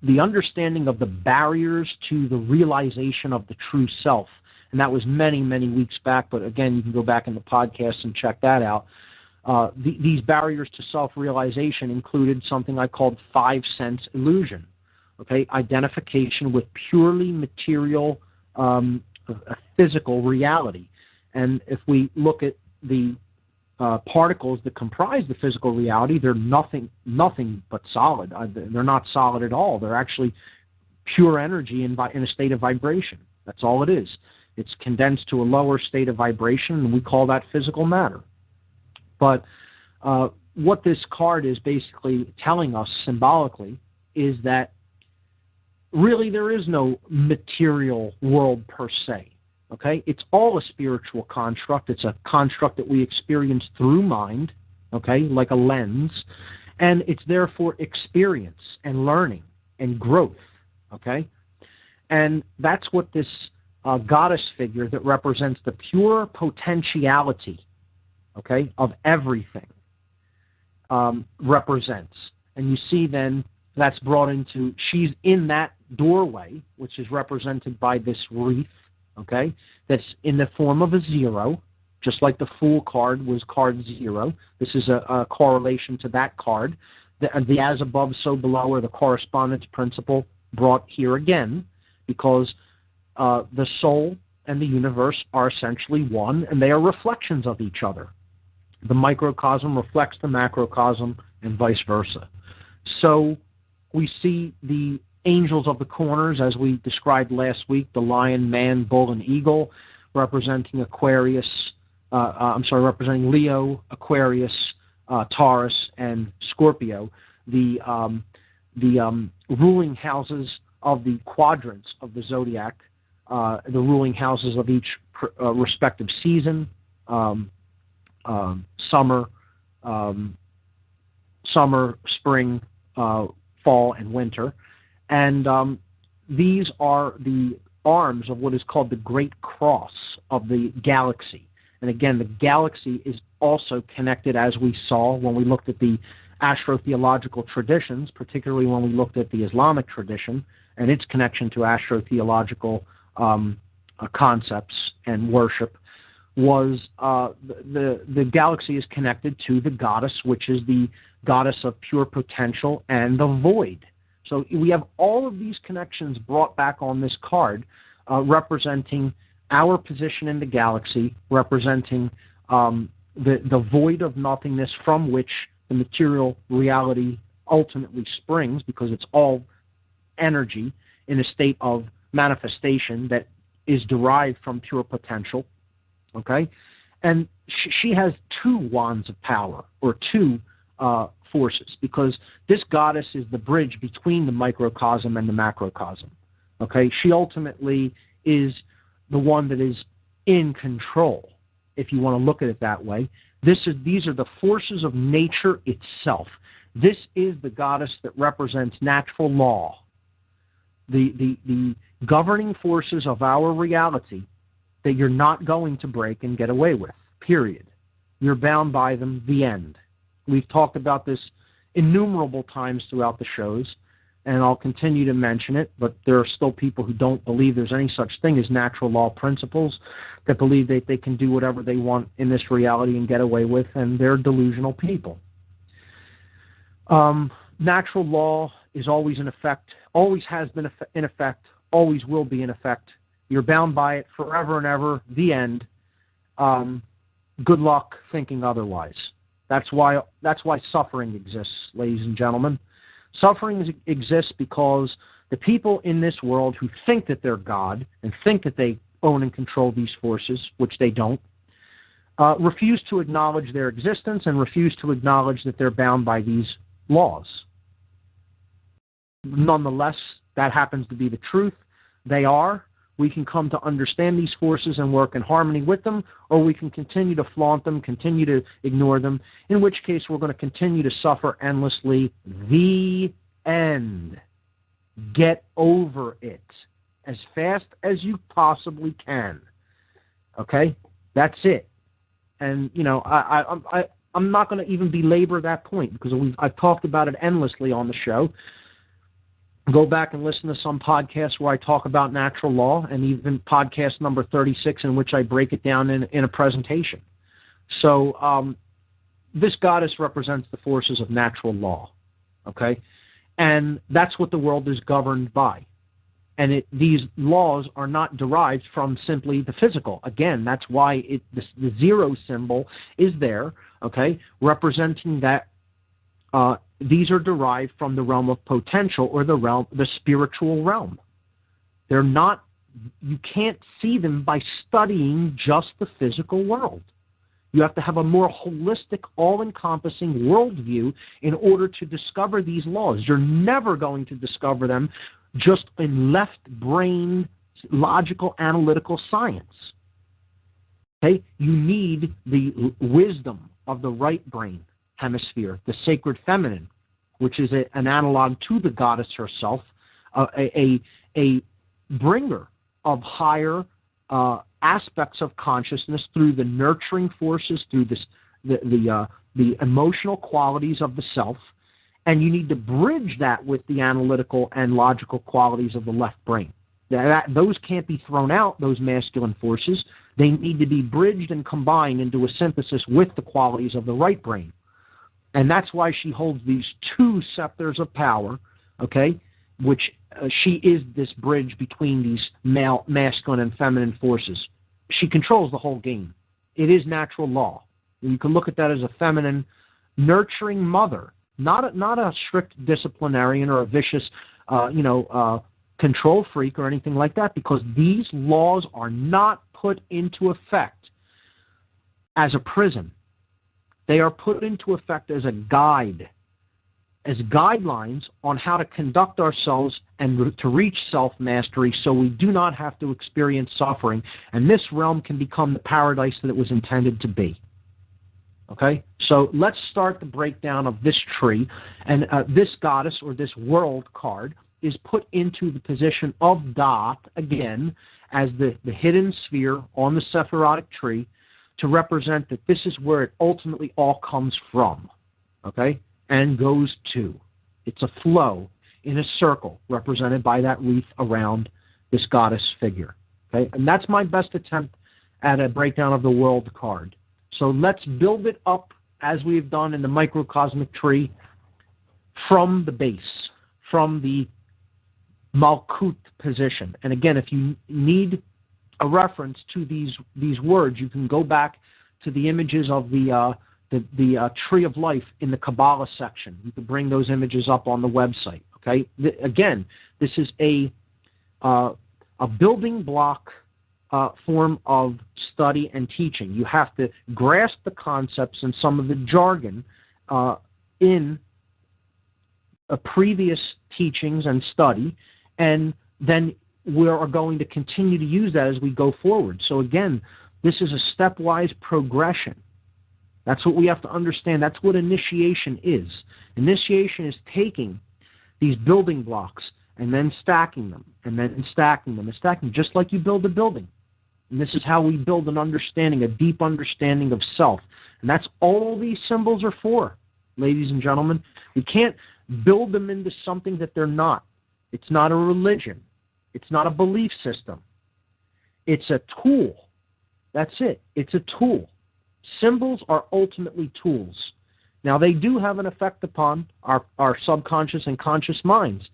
the understanding of the barriers to the realization of the true self. And that was many, many weeks back, but again, you can go back in the podcast and check that out. These barriers to self-realization included something I called 5-sense illusion, okay, identification with purely material, physical reality. And if we look at the particles that comprise the physical reality, they're nothing but solid. They're not solid at all. They're actually pure energy in a state of vibration. That's all it is. It's condensed to a lower state of vibration, and we call that physical matter. But what this card is basically telling us symbolically is that really there is no material world per se. Okay, it's all a spiritual construct. It's a construct that we experience through mind, okay, like a lens, and it's there for experience and learning and growth, okay? And that's what this goddess figure that represents the pure potentiality, okay, of everything represents. And you see then that's brought into, she's in that doorway, which is represented by this wreath, okay, that's in the form of a 0, just like the Fool card was card 0. This is a correlation to that card. The as above, so below, or the correspondence principle brought here again, because the soul and the universe are essentially one, and they are reflections of each other. The microcosm reflects the macrocosm and vice versa. So we see the angels of the corners, as we described last week, the lion, man, bull, and eagle, representing representing Leo, Aquarius, Taurus, and Scorpio. The ruling houses of the quadrants of the zodiac, the ruling houses of each respective season, summer, spring, fall, and winter. And these are the arms of what is called the Great Cross of the galaxy. And again, the galaxy is also connected, as we saw when we looked at the astrotheological traditions, particularly when we looked at the Islamic tradition and its connection to astrotheological concepts and worship, was the galaxy is connected to the goddess, which is the goddess of pure potential and the void. So we have all of these connections brought back on this card, representing our position in the galaxy, representing the void of nothingness from which the material reality ultimately springs, because it's all energy in a state of manifestation that is derived from pure potential. Okay? And she has two wands of power, or two forces, because this goddess is the bridge between the microcosm and the macrocosm. Okay? She ultimately is the one that is in control, if you want to look at it that way. These are the forces of nature itself. This is the goddess that represents natural law, the governing forces of our reality that you're not going to break and get away with, period. You're bound by them, the end. We've talked about this innumerable times throughout the shows, and I'll continue to mention it, but there are still people who don't believe there's any such thing as natural law principles, that believe that they can do whatever they want in this reality and get away with, and they're delusional people. Natural law is always in effect, always has been in effect, always will be in effect. You're bound by it forever and ever, the end. Good luck thinking otherwise. That's why suffering exists, ladies and gentlemen. Suffering exists because the people in this world who think that they're God and think that they own and control these forces, which they don't, refuse to acknowledge their existence and refuse to acknowledge that they're bound by these laws. Nonetheless, that happens to be the truth. They are. We can come to understand these forces and work in harmony with them, or we can continue to flaunt them, continue to ignore them, in which case we're going to continue to suffer endlessly. The end. Get over it as fast as you possibly can. Okay? That's it. And, you know, I'm not going to even belabor that point, because I've talked about it endlessly on the show. Go back and listen to some podcasts where I talk about natural law, and even podcast number 36 in which I break it down in a presentation. So this goddess represents the forces of natural law, okay? And that's what the world is governed by. And these laws are not derived from simply the physical. Again, that's why the zero symbol is there, okay, representing that these are derived from the realm of potential, or the spiritual realm. They're not, you can't see them by studying just the physical world. You have to have a more holistic, all-encompassing worldview in order to discover these laws. You're never going to discover them just in left-brain, logical, analytical science. Okay? You need the wisdom of the right brain hemisphere, the sacred feminine, which is an analog to the goddess herself, a bringer of higher aspects of consciousness through the nurturing forces, through the emotional qualities of the self, and you need to bridge that with the analytical and logical qualities of the left brain. Those can't be thrown out, those masculine forces. They need to be bridged and combined into a synthesis with the qualities of the right brain. And that's why she holds these two scepters of power, okay, which she is this bridge between these masculine and feminine forces. She controls the whole game. It is natural law. You can look at that as a feminine, nurturing mother, not a strict disciplinarian or a vicious, control freak or anything like that, because these laws are not put into effect as a prison. They are put into effect as a guide, as guidelines on how to conduct ourselves and to reach self-mastery so we do not have to experience suffering, and this realm can become the paradise that it was intended to be. Okay? So let's start the breakdown of this tree, and this goddess or this world card is put into the position of Da'at, again, as the hidden sphere on the Sephirotic tree, to represent that this is where it ultimately all comes from, okay, and goes to. It's a flow in a circle represented by that wreath around this goddess figure, okay? And that's my best attempt at a breakdown of the world card. So let's build it up as we've done in the microcosmic tree from the base, from the Malkut position. And again, if you need a reference to these words, you can go back to the images of the Tree of Life in the Kabbalah section. You can bring those images up on the website. Okay. Again, this is a building block form of study and teaching. You have to grasp the concepts and some of the jargon in previous teachings and study, and then we are going to continue to use that as we go forward. So again, this is a stepwise progression. That's what we have to understand. That's what initiation is. Initiation is taking these building blocks and then stacking them, and then stacking them, and stacking them, just like you build a building. And this is how we build an understanding, a deep understanding of self. And that's all these symbols are for, ladies and gentlemen. We can't build them into something that they're not. It's not a religion. It's not a belief system. It's a tool. That's it. It's a tool. Symbols are ultimately tools. Now, they do have an effect upon our subconscious and conscious minds.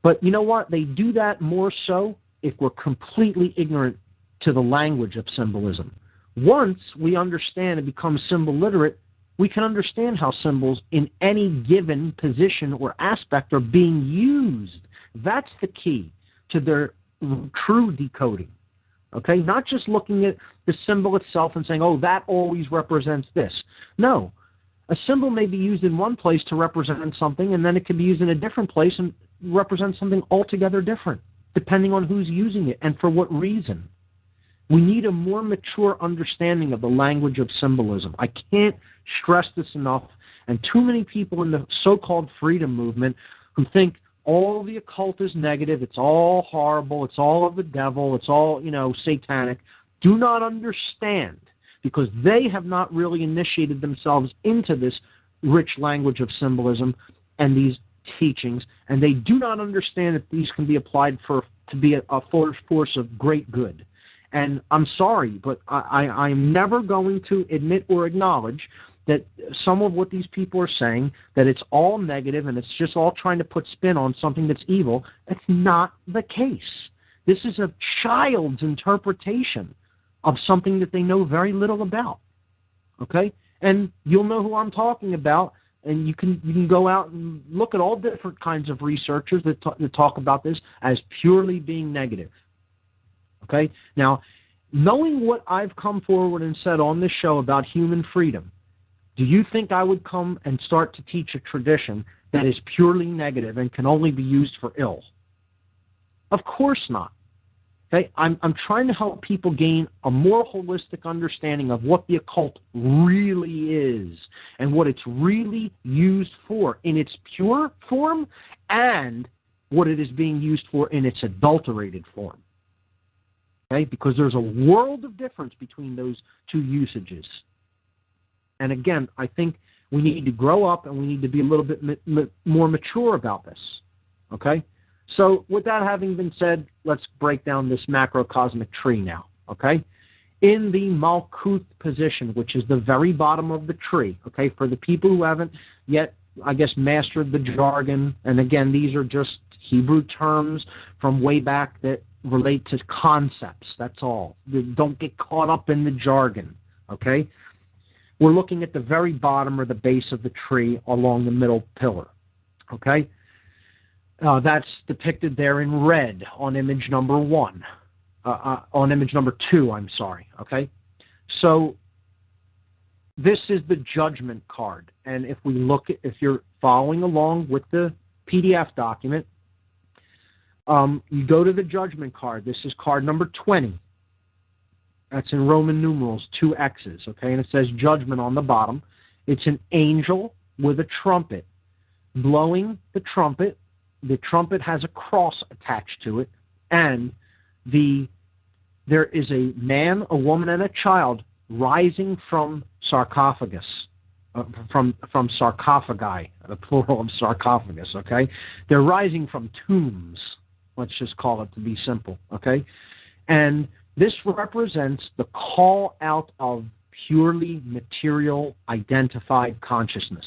But you know what? They do that more so if we're completely ignorant to the language of symbolism. Once we understand and become symbol literate, we can understand how symbols in any given position or aspect are being used. That's the key to their true decoding. Okay? Not just looking at the symbol itself and saying, oh, that always represents this. No. A symbol may be used in one place to represent something, and then it can be used in a different place and represent something altogether different, depending on who's using it and for what reason. We need a more mature understanding of the language of symbolism. I can't stress this enough. And too many people in the so-called freedom movement who think all the occult is negative, it's all horrible, it's all of the devil, it's all, satanic, do not understand, because they have not really initiated themselves into this rich language of symbolism and these teachings, and they do not understand that these can be applied to be a force of great good. And I'm sorry, but I'm never going to admit or acknowledge that some of what these people are saying, that it's all negative and it's just all trying to put spin on something that's evil. That's not the case. This is a child's interpretation of something that they know very little about. Okay? And you'll know who I'm talking about, and you can go out and look at all different kinds of researchers that talk about this as purely being negative. Okay? Now, knowing what I've come forward and said on this show about human freedom, do you think I would come and start to teach a tradition that is purely negative and can only be used for ill? Of course not. Okay? I'm trying to help people gain a more holistic understanding of what the occult really is and what it's really used for in its pure form and what it is being used for in its adulterated form. Okay? Because there's a world of difference between those two usages. And again, I think we need to grow up and we need to be a little bit more mature about this. Okay? So with that having been said, let's break down this macrocosmic tree now. Okay? In the Malkut position, which is the very bottom of the tree. Okay? For the people who haven't yet, I guess, mastered the jargon, and again, these are just Hebrew terms from way back that relate to concepts. That's all. Don't get caught up in the jargon. Okay? we're looking at the very bottom or the base of the tree along the middle pillar. Okay? That's depicted there in red on image number 1. On image number 2, I'm sorry. Okay? So this is the judgment card. And if we look at, if you're following along with the PDF document, you go to the judgment card. This is card number 20. That's in Roman numerals, 2 X's, okay? And it says judgment on the bottom. It's an angel with a trumpet blowing the trumpet. The trumpet has a cross attached to it, and there is a man, a woman, and a child rising from sarcophagus, from sarcophagi, the plural of sarcophagus, okay? They're rising from tombs, let's just call it to be simple, okay? And this represents the call out of purely material identified consciousness,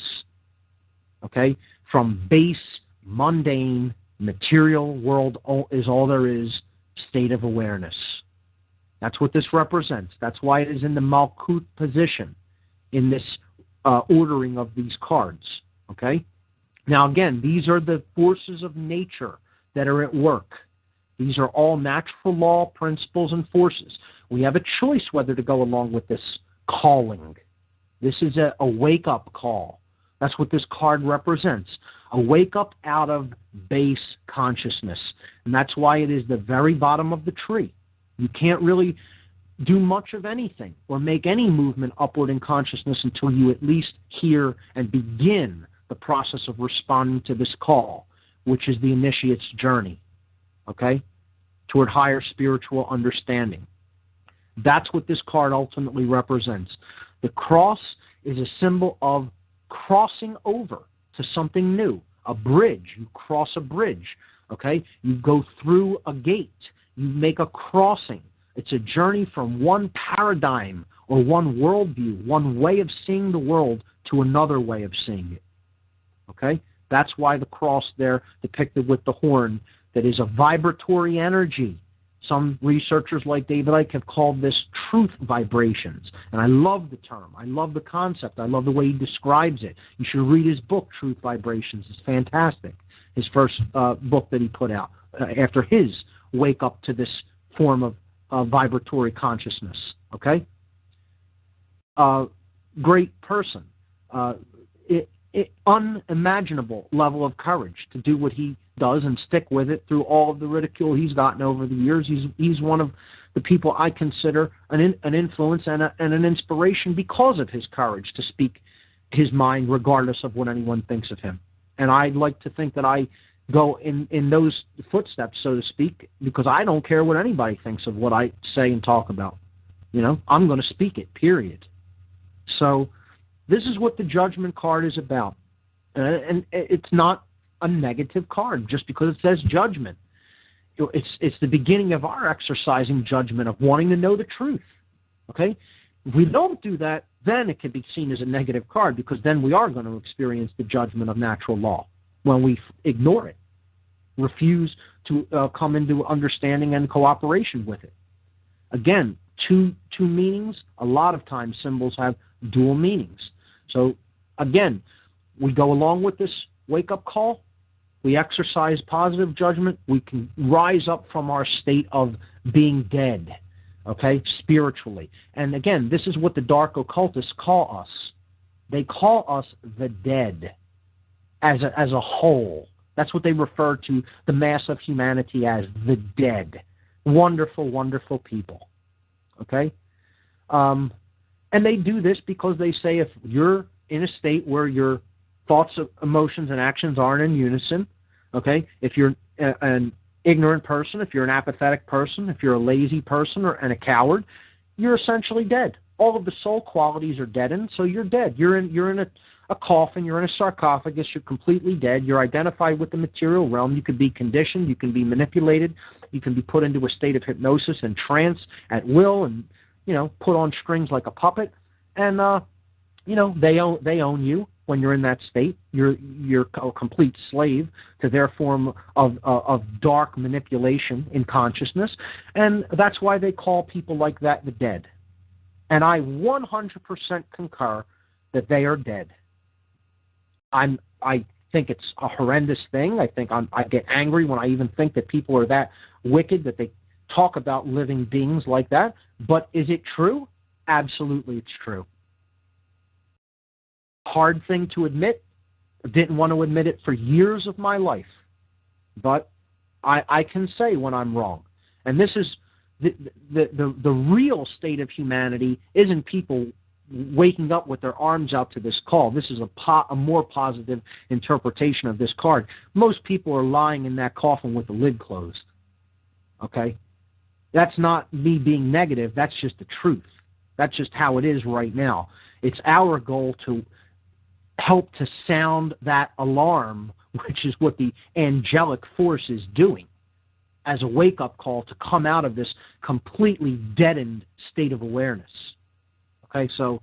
okay? From base, mundane, material world is all there is, state of awareness. That's what this represents. That's why it is in the Malkut position in this ordering of these cards, okay? Now again, these are the forces of nature that are at work. These are all natural law principles and forces. We have a choice whether to go along with this calling. This is a wake-up call. That's what this card represents. A wake-up out of base consciousness. And that's why it is the very bottom of the tree. You can't really do much of anything or make any movement upward in consciousness until you at least hear and begin the process of responding to this call, which is the initiate's journey, okay, toward higher spiritual understanding. That's what this card ultimately represents. The cross is a symbol of crossing over to something new, a bridge. You cross a bridge, okay? You go through a gate. You make a crossing. It's a journey from one paradigm or one worldview, one way of seeing the world to another way of seeing it, okay? That's why the cross there depicted with the horn, that is a vibratory energy. Some researchers like David Icke have called this truth vibrations. And I love the term. I love the concept. I love the way he describes it. You should read his book, Truth Vibrations. It's fantastic. His first book that he put out after his wake up to this form of vibratory consciousness. Okay? Great person. Unimaginable level of courage to do what he does and stick with it through all of the ridicule he's gotten over the years. He's one of the people I consider an influence and an inspiration because of his courage to speak his mind regardless of what anyone thinks of him. And I'd like to think that I go in those footsteps, so to speak, because I don't care what anybody thinks of what I say and talk about. You know, I'm going to speak it, period. So this is what the judgment card is about. And it's not a negative card just because it says judgment. It's the beginning of our exercising judgment, of wanting to know the truth. Okay? If we don't do that, then it can be seen as a negative card, because then we are going to experience the judgment of natural law when we ignore it, refuse to come into understanding and cooperation with it. Again, two meanings. A lot of times symbols have dual meanings. So again, we go along with this wake-up call. We exercise positive judgment. We can rise up from our state of being dead, okay, spiritually. And again, this is what the dark occultists call us. They call us the dead as a whole. That's what they refer to the mass of humanity as, the dead. Wonderful, wonderful people, okay? And they do this because they say if you're in a state where your thoughts, emotions, and actions aren't in unison, okay? If you're an ignorant person, if you're an apathetic person, if you're a lazy person and a coward, you're essentially dead. All of the soul qualities are deadened, so you're dead. You're in a coffin, you're in a sarcophagus, you're completely dead. You're identified with the material realm. You can be conditioned, you can be manipulated, you can be put into a state of hypnosis and trance at will, and put on strings like a puppet, and they own you. When you're in that state, you're a complete slave to their form of dark manipulation in consciousness, and that's why they call people like that the dead. And I 100% concur that they are dead. I think it's a horrendous thing. I get angry when I even think that people are that wicked that they talk about living beings like that. But is it true? Absolutely, it's true. Hard thing to admit. Didn't want to admit it for years of my life. But I can say when I'm wrong. And this is the real state of humanity isn't people waking up with their arms out to this call. This is a more positive interpretation of this card. Most people are lying in that coffin with the lid closed. Okay? That's not me being negative. That's just the truth. That's just how it is right now. It's our goal to help to sound that alarm, which is what the angelic force is doing, as a wake-up call to come out of this completely deadened state of awareness. Okay, so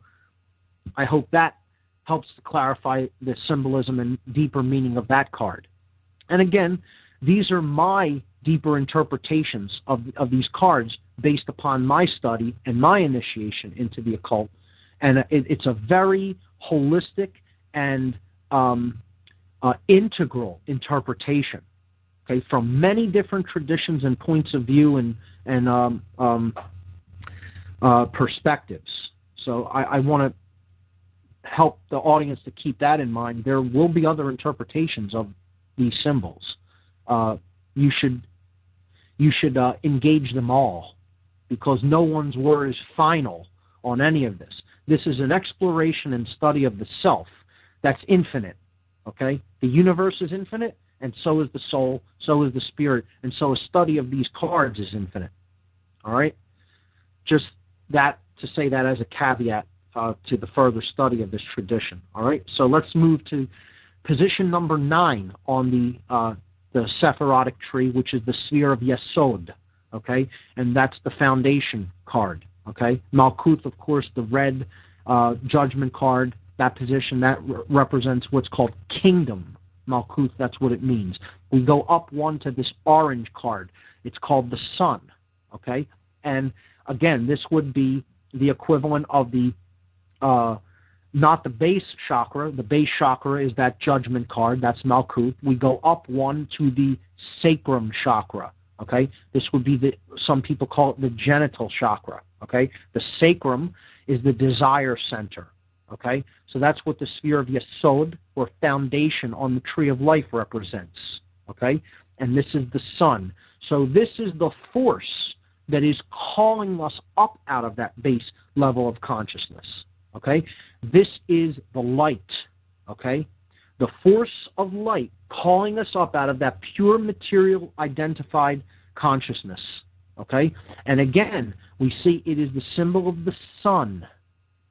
I hope that helps to clarify the symbolism and deeper meaning of that card. And again, these are my deeper interpretations of these cards based upon my study and my initiation into the occult. And it's a very holistic and integral interpretation, okay, from many different traditions and points of view and perspectives. So I want to help the audience to keep that in mind. There will be other interpretations of these symbols. You should engage them all, because no one's word is final on any of this. This is an exploration and study of the self that's infinite. Okay? The universe is infinite, and so is the soul, so is the spirit, and so a study of these cards is infinite. All right? Just that, to say that as a caveat to the further study of this tradition. All right? So let's move to position number 9 on the Sephirotic tree, which is the sphere of Yesod. Okay? And that's the foundation card. Okay? Malkuth, of course, the red judgment card. That position, that represents what's called kingdom. Malkuth, that's what it means. We go up one to this orange card. It's called the sun. Okay? And again, this would be the equivalent of the, not the base chakra. The base chakra is that judgment card. That's Malkuth. We go up one to the sacrum chakra. Okay? This would be some people call it the genital chakra. Okay? The sacrum is the desire center. Okay, so that's what the sphere of Yesod, or foundation on the tree of life, represents. Okay, and this is the sun. So this is the force that is calling us up out of that base level of consciousness. Okay, this is the light. Okay, the force of light calling us up out of that pure material identified consciousness. Okay, and again, we see it is the symbol of the sun.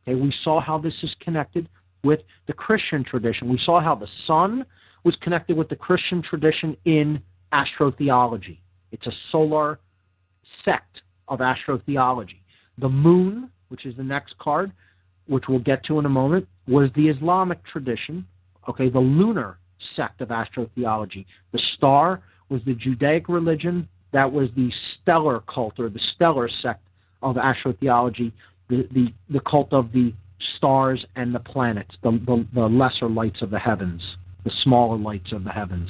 Okay, we saw how this is connected with the Christian tradition. We saw how the sun was connected with the Christian tradition in astrotheology. It's a solar sect of astrotheology. The moon, which is the next card, which we'll get to in a moment, was the Islamic tradition, okay, the lunar sect of astrotheology. The star was the Judaic religion. That was the stellar cult, or the stellar sect of astrotheology. The cult of the stars and the planets, the lesser lights of the heavens, the smaller lights of the heavens.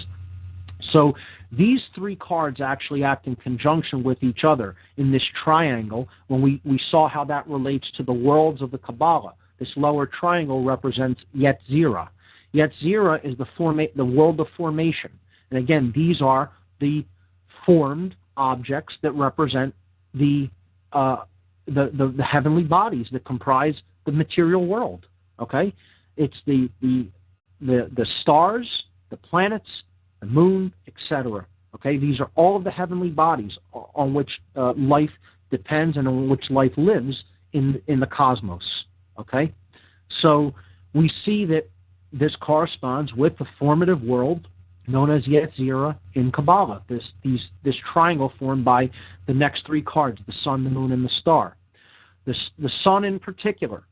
So these three cards actually act in conjunction with each other in this triangle when we saw how that relates to the worlds of the Kabbalah. This lower triangle represents Yetzirah. Yetzirah is the world of formation. And again, these are the formed objects that represent the heavenly bodies that comprise the material world. Okay, it's the stars, the planets, the moon, etc. Okay, these are all of the heavenly bodies on which life depends and on which life lives in the cosmos. Okay, so we see that this corresponds with the formative world known as Yetzirah in Kabbalah. This triangle formed by the next three cards: the sun, the moon, and the star. The sun in particular,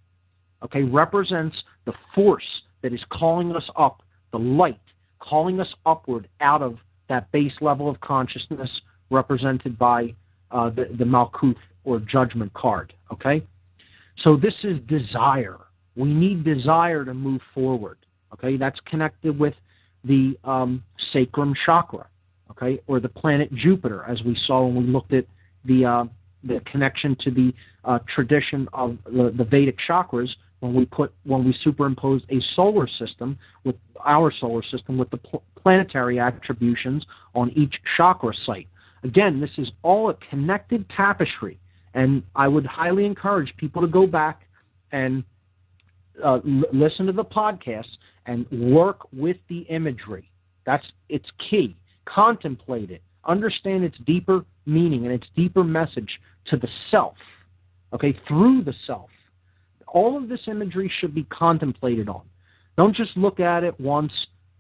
okay, represents the force that is calling us up, the light, calling us upward out of that base level of consciousness represented by the Malkuth, or judgment card, okay? So this is desire. We need desire to move forward. Okay, that's connected with the sacrum chakra. Okay, or the planet Jupiter, as we saw when we looked at the connection to the tradition of the Vedic chakras. When we superimpose a solar system with our solar system with the planetary attributions on each chakra site. Again, this is all a connected tapestry, and I would highly encourage people to go back and listen to the podcast and work with the imagery. It's key. Contemplate it. Understand its deeper meaning and its deeper message to the self. Okay, through the self. All of this imagery should be contemplated on. Don't just look at it once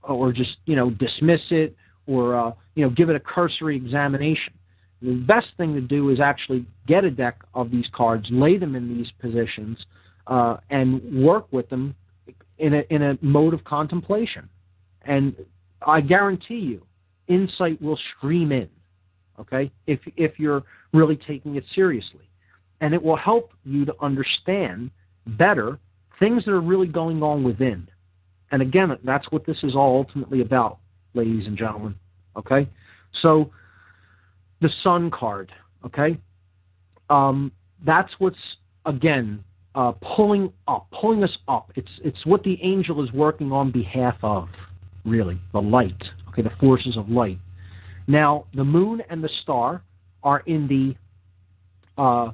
or just, dismiss it or, give it a cursory examination. The best thing to do is actually get a deck of these cards, lay them in these positions, and work with them in a mode of contemplation. And I guarantee you, insight will stream in, okay, if you're really taking it seriously. And it will help you to understand better things that are really going on within. And again, that's what this is all ultimately about, ladies and gentlemen. Okay? So, the Sun card, okay? That's what's, again, pulling us up. It's what the angel is working on behalf of, really, the light, okay, the forces of light. Now, the moon and the star are in the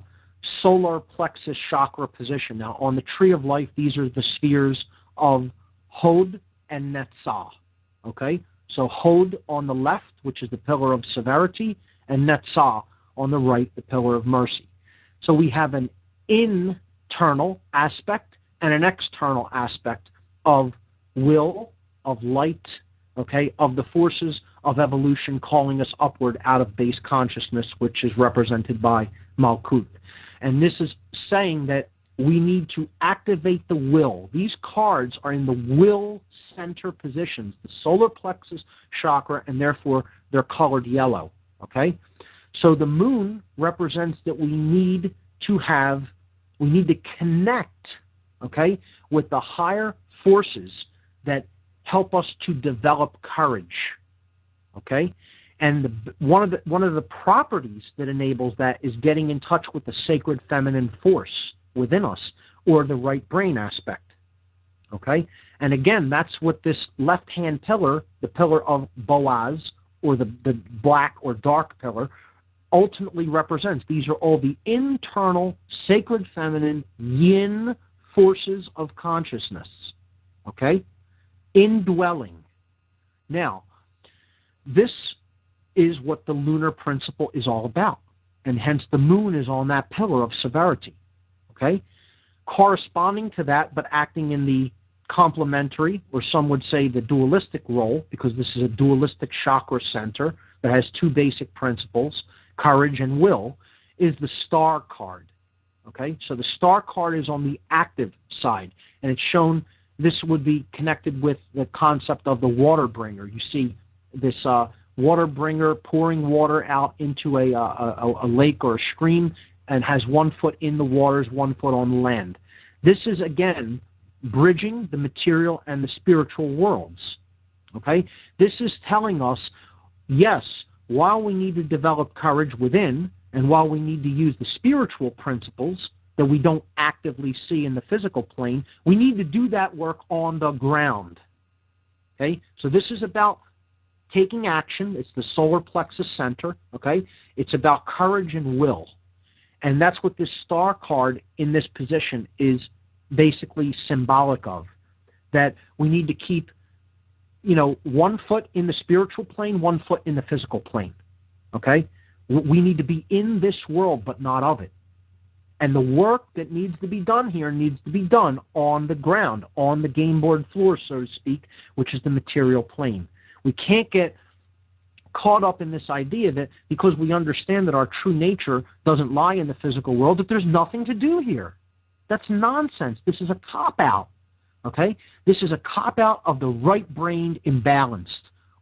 solar plexus chakra position. Now, on the tree of life, these are the spheres of Hod and Netzah. Okay? So Hod on the left, which is the pillar of severity, and Netzah on the right, the pillar of mercy. So we have an internal aspect and an external aspect of will, of light, okay, of the forces of evolution calling us upward out of base consciousness, which is represented by Malkut. And this is saying that we need to activate the will. These cards are in the will center positions, the solar plexus chakra, and therefore they're colored yellow. Okay? So the moon represents that we need to connect, okay, with the higher forces that help us to develop courage. Okay? And one of the properties that enables that is getting in touch with the sacred feminine force within us, or the right brain aspect. Okay? And again, that's what this left-hand pillar, the pillar of Boaz, or the black or dark pillar, ultimately represents. These are all the internal sacred feminine yin forces of consciousness. Okay? Indwelling. Now, this is what the lunar principle is all about. And hence the moon is on that pillar of severity. Okay? Corresponding to that, but acting in the complementary, or some would say the dualistic role, because this is a dualistic chakra center that has two basic principles, courage and will, is the star card. Okay? So the star card is on the active side, and it's shown, this would be connected with the concept of the water bringer. You see this water bringer pouring water out into a lake or a stream, and has 1 foot in the waters, 1 foot on the land. This is, again, bridging the material and the spiritual worlds. Okay? This is telling us, yes, while we need to develop courage within, and while we need to use the spiritual principles that we don't actively see in the physical plane, we need to do that work on the ground. Okay? So this is about taking action. It's the solar plexus center. Okay? It's about courage and will. And that's what this star card in this position is basically symbolic of. That we need to keep, 1 foot in the spiritual plane, 1 foot in the physical plane. Okay? We need to be in this world, but not of it. And the work that needs to be done here needs to be done on the ground, on the game board floor, so to speak, which is the material plane. We can't get caught up in this idea that because we understand that our true nature doesn't lie in the physical world, that there's nothing to do here. That's nonsense. This is a cop-out, okay? This is a cop-out of the right-brained imbalanced,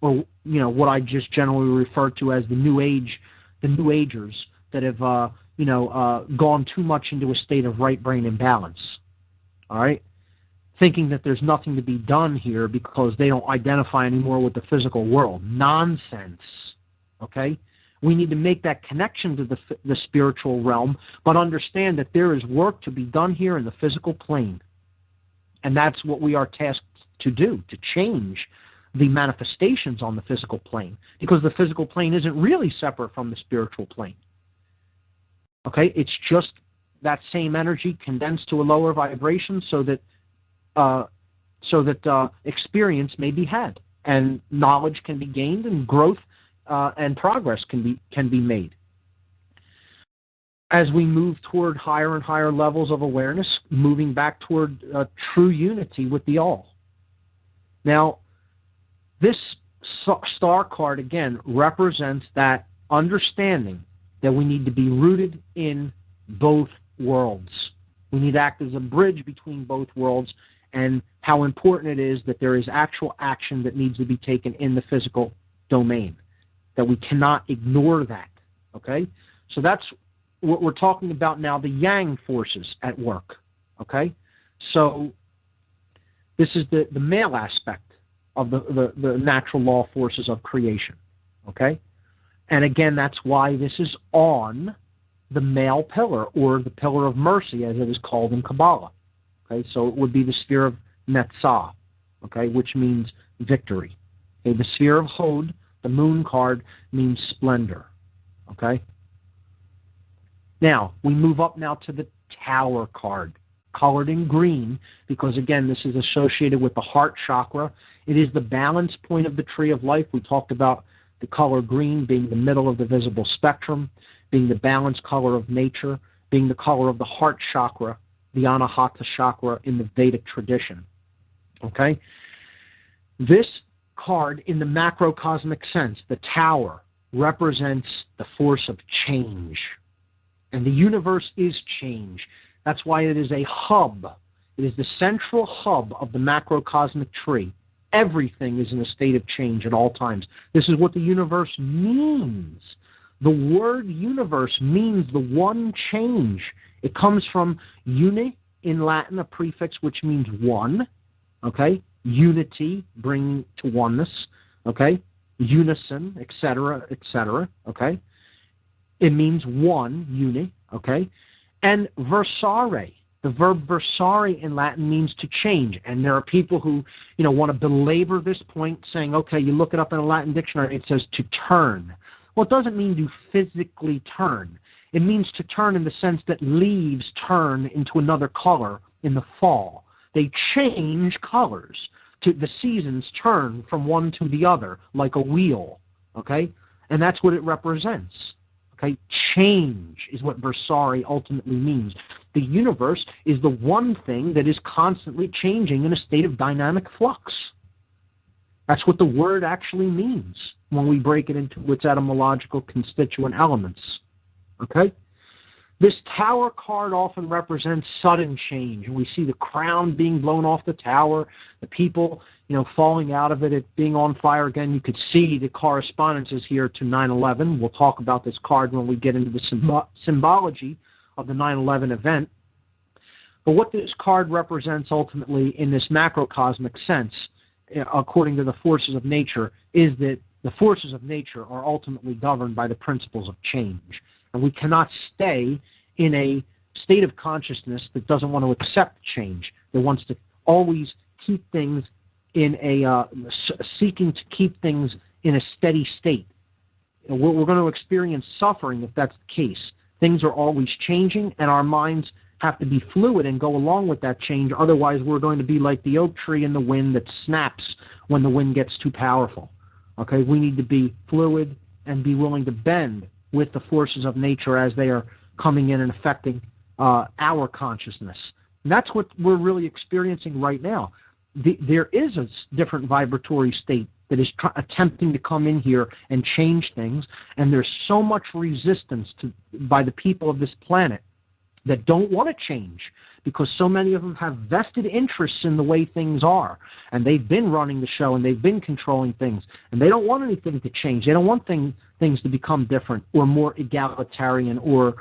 or, what I just generally refer to as the New Age, the New Agers that have, gone too much into a state of right brain imbalance, all right? Thinking that there's nothing to be done here because they don't identify anymore with the physical world. Nonsense, okay? We need to make that connection to the spiritual realm, but understand that there is work to be done here in the physical plane. And that's what we are tasked to do, to change the manifestations on the physical plane, because the physical plane isn't really separate from the spiritual plane. Okay, it's just that same energy condensed to a lower vibration so that experience may be had, and knowledge can be gained, and growth and progress can be made. As we move toward higher and higher levels of awareness, moving back toward true unity with the all. Now, this star card, again, represents that understanding that we need to be rooted in both worlds. We need to act as a bridge between both worlds, and how important it is that there is actual action that needs to be taken in the physical domain, that we cannot ignore that, okay? So that's what we're talking about now, the yang forces at work, okay? So this is the male aspect of the natural law forces of creation, okay? And again, that's why this is on the male pillar, or the pillar of mercy, as it is called in Kabbalah, okay? So it would be the sphere of Netzah, okay, which means victory. Okay? The sphere of Hod, the moon card, means splendor, okay? Now, we move up now to the Tower card, colored in green, because again, this is associated with the heart chakra. It is the balance point of the tree of life. We talked about the color green being the middle of the visible spectrum, being the balance color of nature, being the color of the heart chakra, the Anahata chakra in the Vedic tradition. Okay? This card, in the macrocosmic sense, the tower, represents the force of change. And the universe is change. That's why it is a hub. It is the central hub of the macrocosmic tree. Everything is in a state of change at all times. This is what the universe means. The word universe means the one change. It comes from uni in Latin, a prefix which means one, okay? Unity, bringing to oneness, okay? Unison, etc., okay? It means one, uni, okay? And versare, the verb versare in Latin means to change. And there are people who, want to belabor this point, saying, okay, you look it up in a Latin dictionary, it says to turn. Well, it doesn't mean to physically turn. It means to turn in the sense that leaves turn into another color in the fall. They change colors. The seasons turn from one to the other like a wheel, okay? And that's what it represents. Okay, change is what versare ultimately means. The universe is the one thing that is constantly changing in a state of dynamic flux. That's what the word actually means when we break it into its etymological constituent elements. Okay? This tower card often represents sudden change. And we see the crown being blown off the tower, the people, falling out of it, it being on fire again. You could see the correspondences here to 9/11. We'll talk about this card when we get into the symbology of the 9/11 event. But what this card represents ultimately in this macrocosmic sense, according to the forces of nature, is that the forces of nature are ultimately governed by the principles of change. And we cannot stay in a state of consciousness that doesn't want to accept change, that wants to always keep things in a, seeking to keep things in a steady state. We're going to experience suffering if that's the case. Things are always changing, and our minds have to be fluid and go along with that change. Otherwise, we're going to be like the oak tree in the wind that snaps when the wind gets too powerful. Okay, we need to be fluid and be willing to bend with the forces of nature as they are coming in and affecting our consciousness. And that's what we're really experiencing right now. There is a different vibratory state that is attempting to come in here and change things, and there's so much resistance by the people of this planet that don't want to change because so many of them have vested interests in the way things are, and they've been running the show and they've been controlling things, and they don't want anything to change. They don't want things to become different or more egalitarian or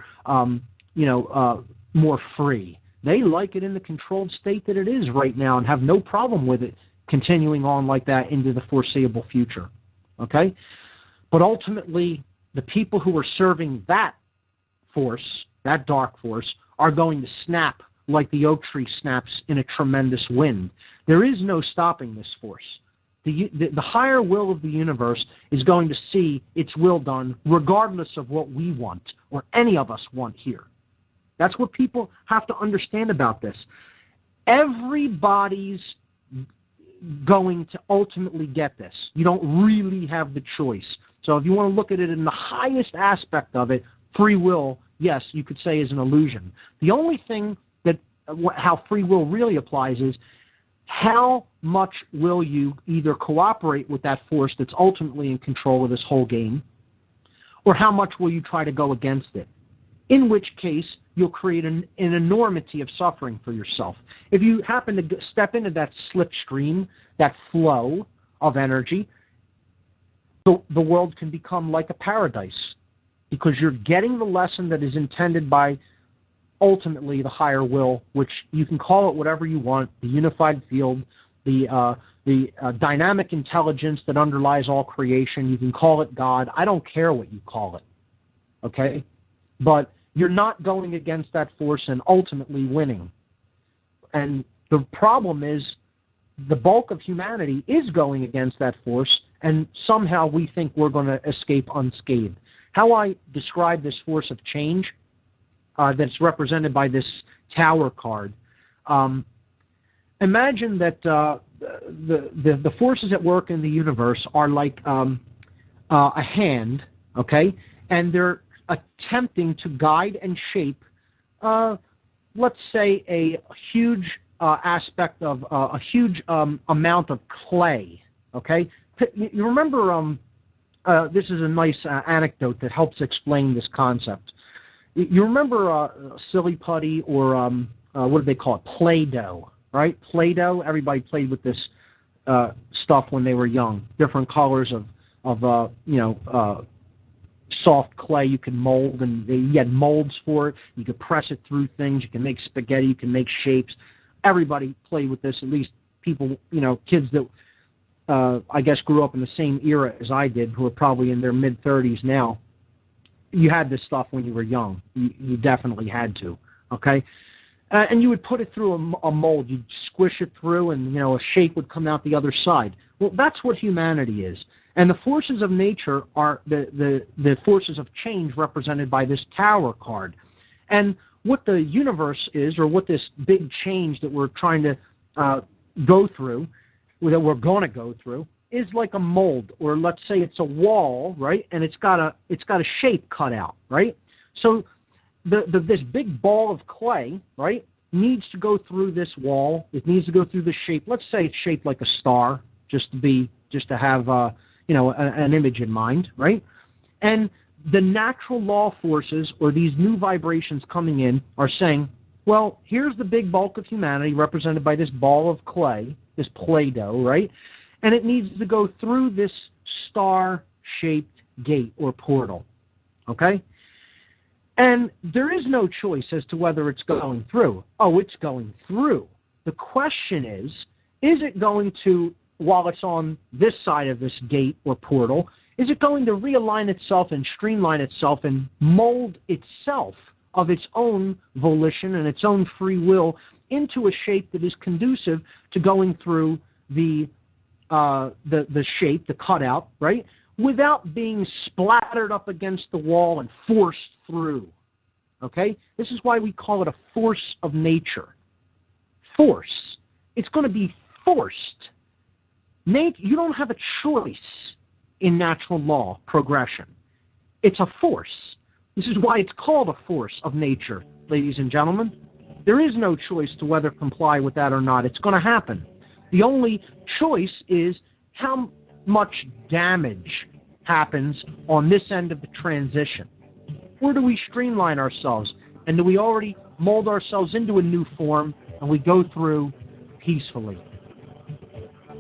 more free. They like it in the controlled state that it is right now and have no problem with it continuing on like that into the foreseeable future. Okay? But ultimately, the people who are serving that force, that dark force, are going to snap like the oak tree snaps in a tremendous wind. There is no stopping this force. The higher will of the universe is going to see its will done regardless of what we want or any of us want here. That's what people have to understand about this. Everybody's going to ultimately get this. You don't really have the choice. So if you want to look at it in the highest aspect of it, free will, yes, you could say is an illusion. The only thing that how free will really applies is how much will you either cooperate with that force that's ultimately in control of this whole game, or how much will you try to go against it? In which case, you'll create an enormity of suffering for yourself. If you happen to step into that slipstream, that flow of energy, the world can become like a paradise because you're getting the lesson that is intended by ultimately the higher will, which you can call it whatever you want, the unified field, the dynamic intelligence that underlies all creation. You can call it God. I don't care what you call it, okay? But you're not going against that force and ultimately winning. And the problem is the bulk of humanity is going against that force, and somehow we think we're going to escape unscathed. How I describe this force of change that's represented by this tower card, imagine that the forces at work in the universe are like a hand, okay, and they're attempting to guide and shape, let's say, a huge aspect of a huge amount of clay, okay? You remember, this is a nice anecdote that helps explain this concept. You remember silly putty or what do they call it? Play-Doh, right? Play-Doh. Everybody played with this stuff when they were young. Different colors of soft clay you can mold, and you had molds for it. You could press it through things. You can make spaghetti. You can make shapes. Everybody played with this. At least people, kids that I guess grew up in the same era as I did, who are probably in their mid-30s now. You had this stuff when you were young. You definitely had to, okay? And you would put it through a mold. You'd squish it through, and, a shape would come out the other side. Well, that's what humanity is. And the forces of nature are the forces of change represented by this tower card. And what the universe is, or what this big change that we're trying to go through, that we're going to go through, is like a mold, or let's say it's a wall, right? And it's got a shape cut out, right? So this big ball of clay, right, needs to go through this wall. It needs to go through the shape. Let's say it's shaped like a star, just to have an image in mind, right? And the natural law forces, or these new vibrations coming in, are saying, well, here's the big bulk of humanity represented by this ball of clay, this Play-Doh, right? And it needs to go through this star-shaped gate or portal, okay? And there is no choice as to whether it's going through. Oh, it's going through. The question is it going to, while it's on this side of this gate or portal, is it going to realign itself and streamline itself and mold itself of its own volition and its own free will into a shape that is conducive to going through the shape, the cutout, right, without being splattered up against the wall and forced through, okay? This is why we call it a force of nature. Force. It's going to be forced. You don't have a choice in natural law progression. It's a force. This is why it's called a force of nature, ladies and gentlemen. There is no choice to whether comply with that or not. It's going to happen. The only choice is how much damage happens on this end of the transition. Where do we streamline ourselves? And do we already mold ourselves into a new form, and we go through peacefully.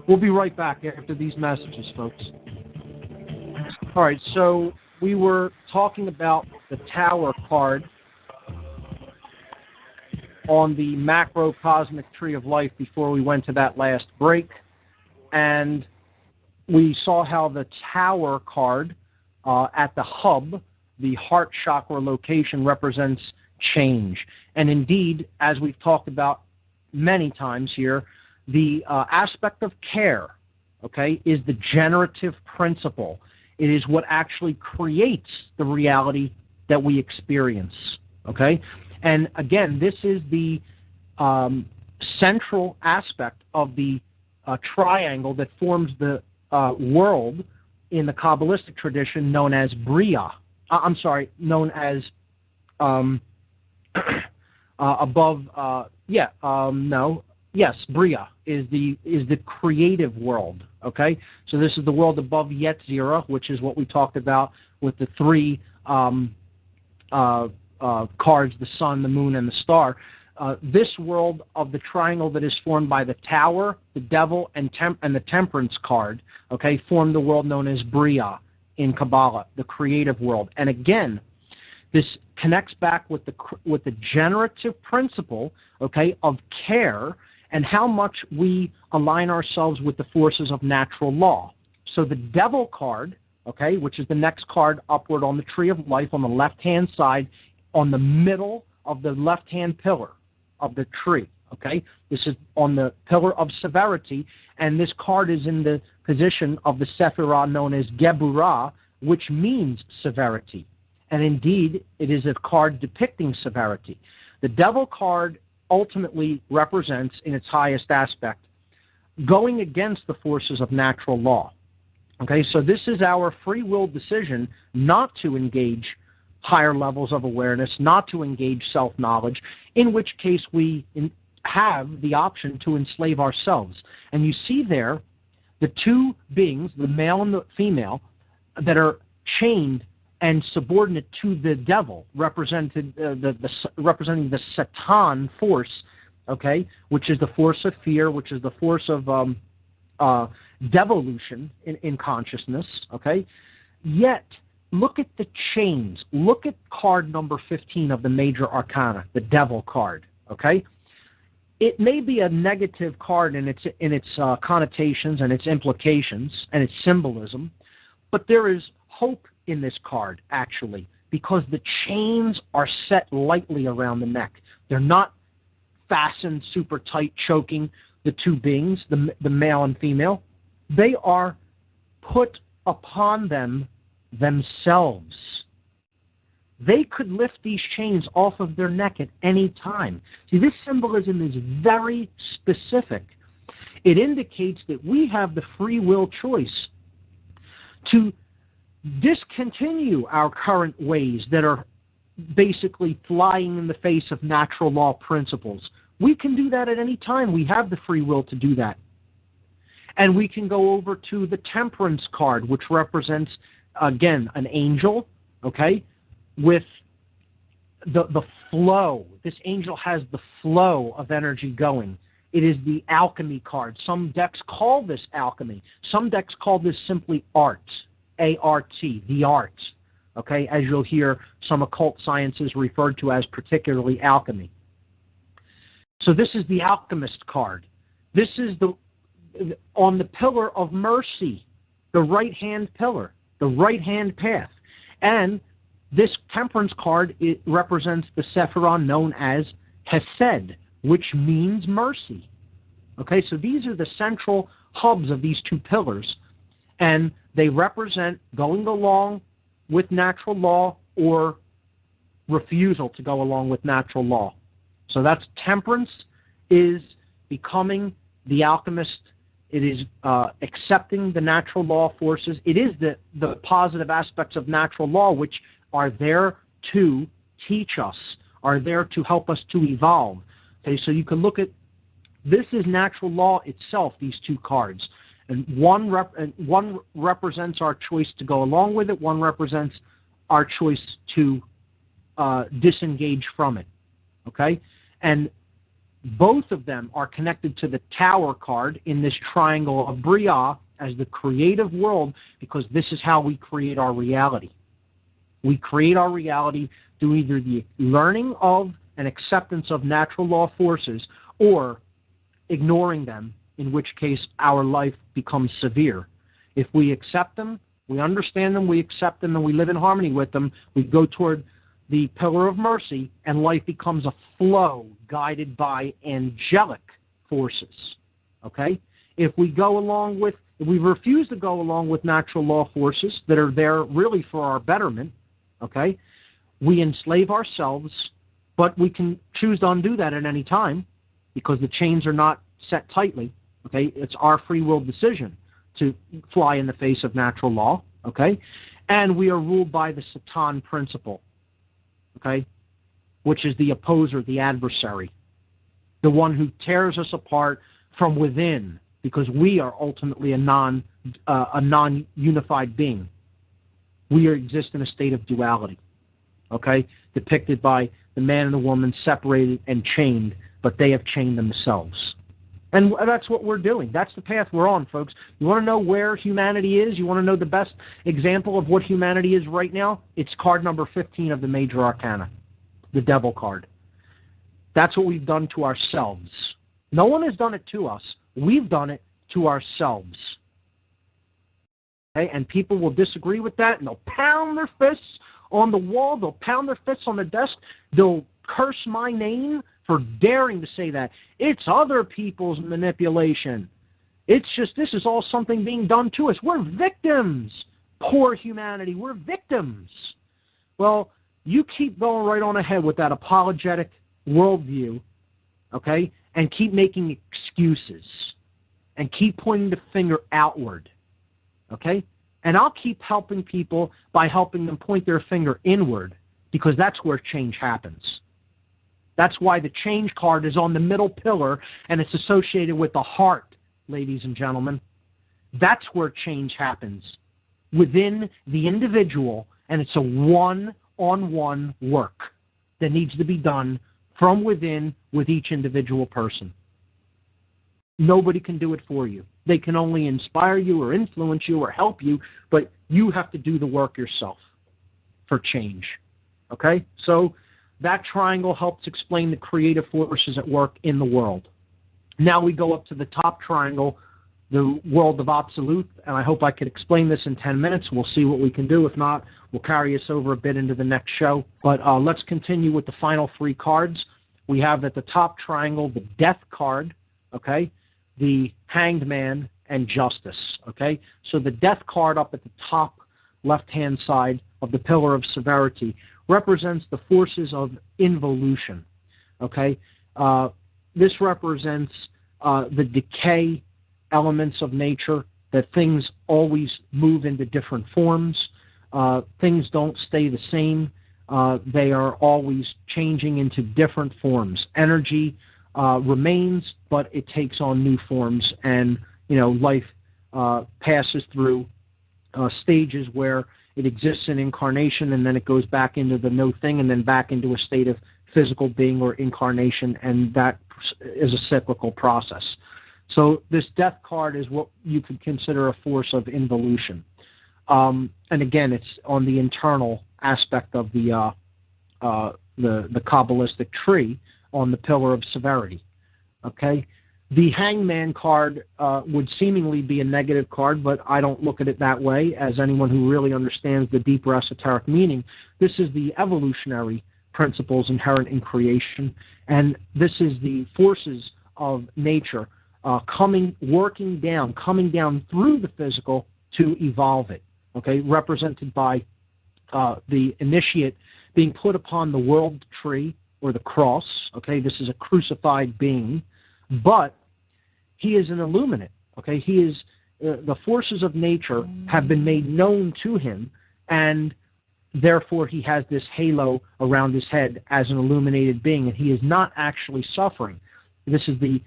We'll be right back after these messages, folks. All right, so we were talking about the Tower card on the macrocosmic tree of life before we went to that last break. And we saw how the Tower card at the hub, the heart chakra location, represents change. And indeed, as we've talked about many times here, the aspect of care, okay, is the generative principle. It is what actually creates the reality that we experience, okay? And again, this is the central aspect of the triangle that forms the world in the Kabbalistic tradition known as Bria. Known as Bria is the creative world. Okay, so this is the world above Yetzirah, which is what we talked about with the three cards: the sun, the moon, and the star. This world of the triangle that is formed by the Tower, the Devil, and the Temperance card, okay, form the world known as Bria in Kabbalah, the creative world. And again, this connects back with the generative principle, okay, of care and how much we align ourselves with the forces of natural law. So the Devil card, okay, which is the next card upward on the tree of life on the left-hand side, on the middle of the left-hand pillar of the tree, okay? This is on the pillar of severity, and this card is in the position of the Sephirah known as Geburah, which means severity. And indeed, it is a card depicting severity. The Devil card ultimately represents, in its highest aspect, going against the forces of natural law. Okay, so this is our free will decision not to engage higher levels of awareness, not to engage self-knowledge, in which case we have the option to enslave ourselves. And you see there the two beings, the male and the female, that are chained and subordinate to the devil, representing the Satan force, okay, which is the force of fear, which is the force of devolution in consciousness, okay. Yet, look at the chains. Look at card number 15 of the major arcana, the Devil card, okay. It may be a negative card in its connotations and its implications and its symbolism, but there is hope in this card, actually, because the chains are set lightly around the neck. They're not fastened super tight, choking the two beings, the male and female. They are put upon them themselves. They could lift these chains off of their neck at any time. See, this symbolism is very specific. It indicates that we have the free will choice to discontinue our current ways that are basically flying in the face of natural law principles. We can do that at any time. We have the free will to do that. And we can go over to the Temperance card, which represents, again, an angel, okay, with the flow. This angel has the flow of energy going. It is the alchemy card. Some decks call this alchemy. Some decks call this simply art. A-R-T, the art, okay, as you'll hear some occult sciences referred to as particularly alchemy. So this is the alchemist card. This is on the pillar of mercy, the right-hand pillar, the right-hand path. And this Temperance card, it represents the Sephirah known as Hesed, which means mercy. Okay, so these are the central hubs of these two pillars, and they represent going along with natural law or refusal to go along with natural law. So that's Temperance is becoming the alchemist. It is accepting the natural law forces. It is the positive aspects of natural law which are there to teach us, are there to help us to evolve. Okay, so you can look at, this is natural law itself, these two cards. And one represents our choice to go along with it. One represents our choice to disengage from it. okay? And both of them are connected to the Tower card in this triangle of Bria as the creative world, because this is how we create our reality. We create our reality through either the learning of and acceptance of natural law forces or ignoring them, in which case our life becomes severe. If we accept them, we understand them, we accept them, and we live in harmony with them, we go toward the pillar of mercy, and life becomes a flow guided by angelic forces, okay? If we refuse to go along with natural law forces that are there really for our betterment, okay, we enslave ourselves, but we can choose to undo that at any time because the chains are not set tightly, okay? It's our free will decision to fly in the face of natural law, okay? And we are ruled by the Satan principle, okay, which is the opposer, the adversary, the one who tears us apart from within, because we are ultimately a non-unified being. We exist in a state of duality, okay, depicted by the man and the woman separated and chained, but they have chained themselves. And that's what we're doing. That's the path we're on, folks. You want to know where humanity is? You want to know the best example of what humanity is right now? It's card number 15 of the Major Arcana, the Devil card. That's what we've done to ourselves. No one has done it to us. We've done it to ourselves. Okay? And people will disagree with that, and they'll pound their fists on the wall. They'll pound their fists on the desk. They'll curse my name for daring to say that. It's other people's manipulation. It's just, this is all something being done to us. We're victims. Poor humanity. We're victims. Well, you keep going right on ahead with that apologetic worldview, okay, and keep making excuses and keep pointing the finger outward, okay? And I'll keep helping people by helping them point their finger inward, because that's where change happens. That's why the change card is on the middle pillar, and it's associated with the heart, ladies and gentlemen. That's where change happens, within the individual, and it's a one-on-one work that needs to be done from within with each individual person. Nobody can do it for you. They can only inspire you or influence you or help you, but you have to do the work yourself for change. Okay? So that triangle helps explain the creative forces at work in the world. Now we go up to the top triangle, the world of absolute, and I hope I could explain this in 10 minutes. We'll see what we can do. If not, we'll carry us over a bit into the next show. But let's continue with the final three cards. We have at the top triangle the Death card, okay, the Hanged Man, and Justice, okay? So the Death card up at the top left-hand side of the Pillar of Severity represents the forces of involution, okay? This represents the decay elements of nature, that things always move into different forms. Things don't stay the same. They are always changing into different forms. Energy remains, but it takes on new forms, and life passes through stages where it exists in incarnation, and then it goes back into the no thing, and then back into a state of physical being or incarnation, and that is a cyclical process. So this Death card is what you could consider a force of involution. And again, it's on the internal aspect of the Kabbalistic tree on the Pillar of Severity. Okay? The Hangman card would seemingly be a negative card, but I don't look at it that way. As anyone who really understands the deeper esoteric meaning, this is the evolutionary principles inherent in creation, and this is the forces of nature coming down through the physical to evolve it. Okay, represented by the initiate being put upon the world tree or the cross. Okay, this is a crucified being, but he is an illuminate. Okay, he is the forces of nature have been made known to him, and therefore he has this halo around his head as an illuminated being, and he is not actually suffering. This is the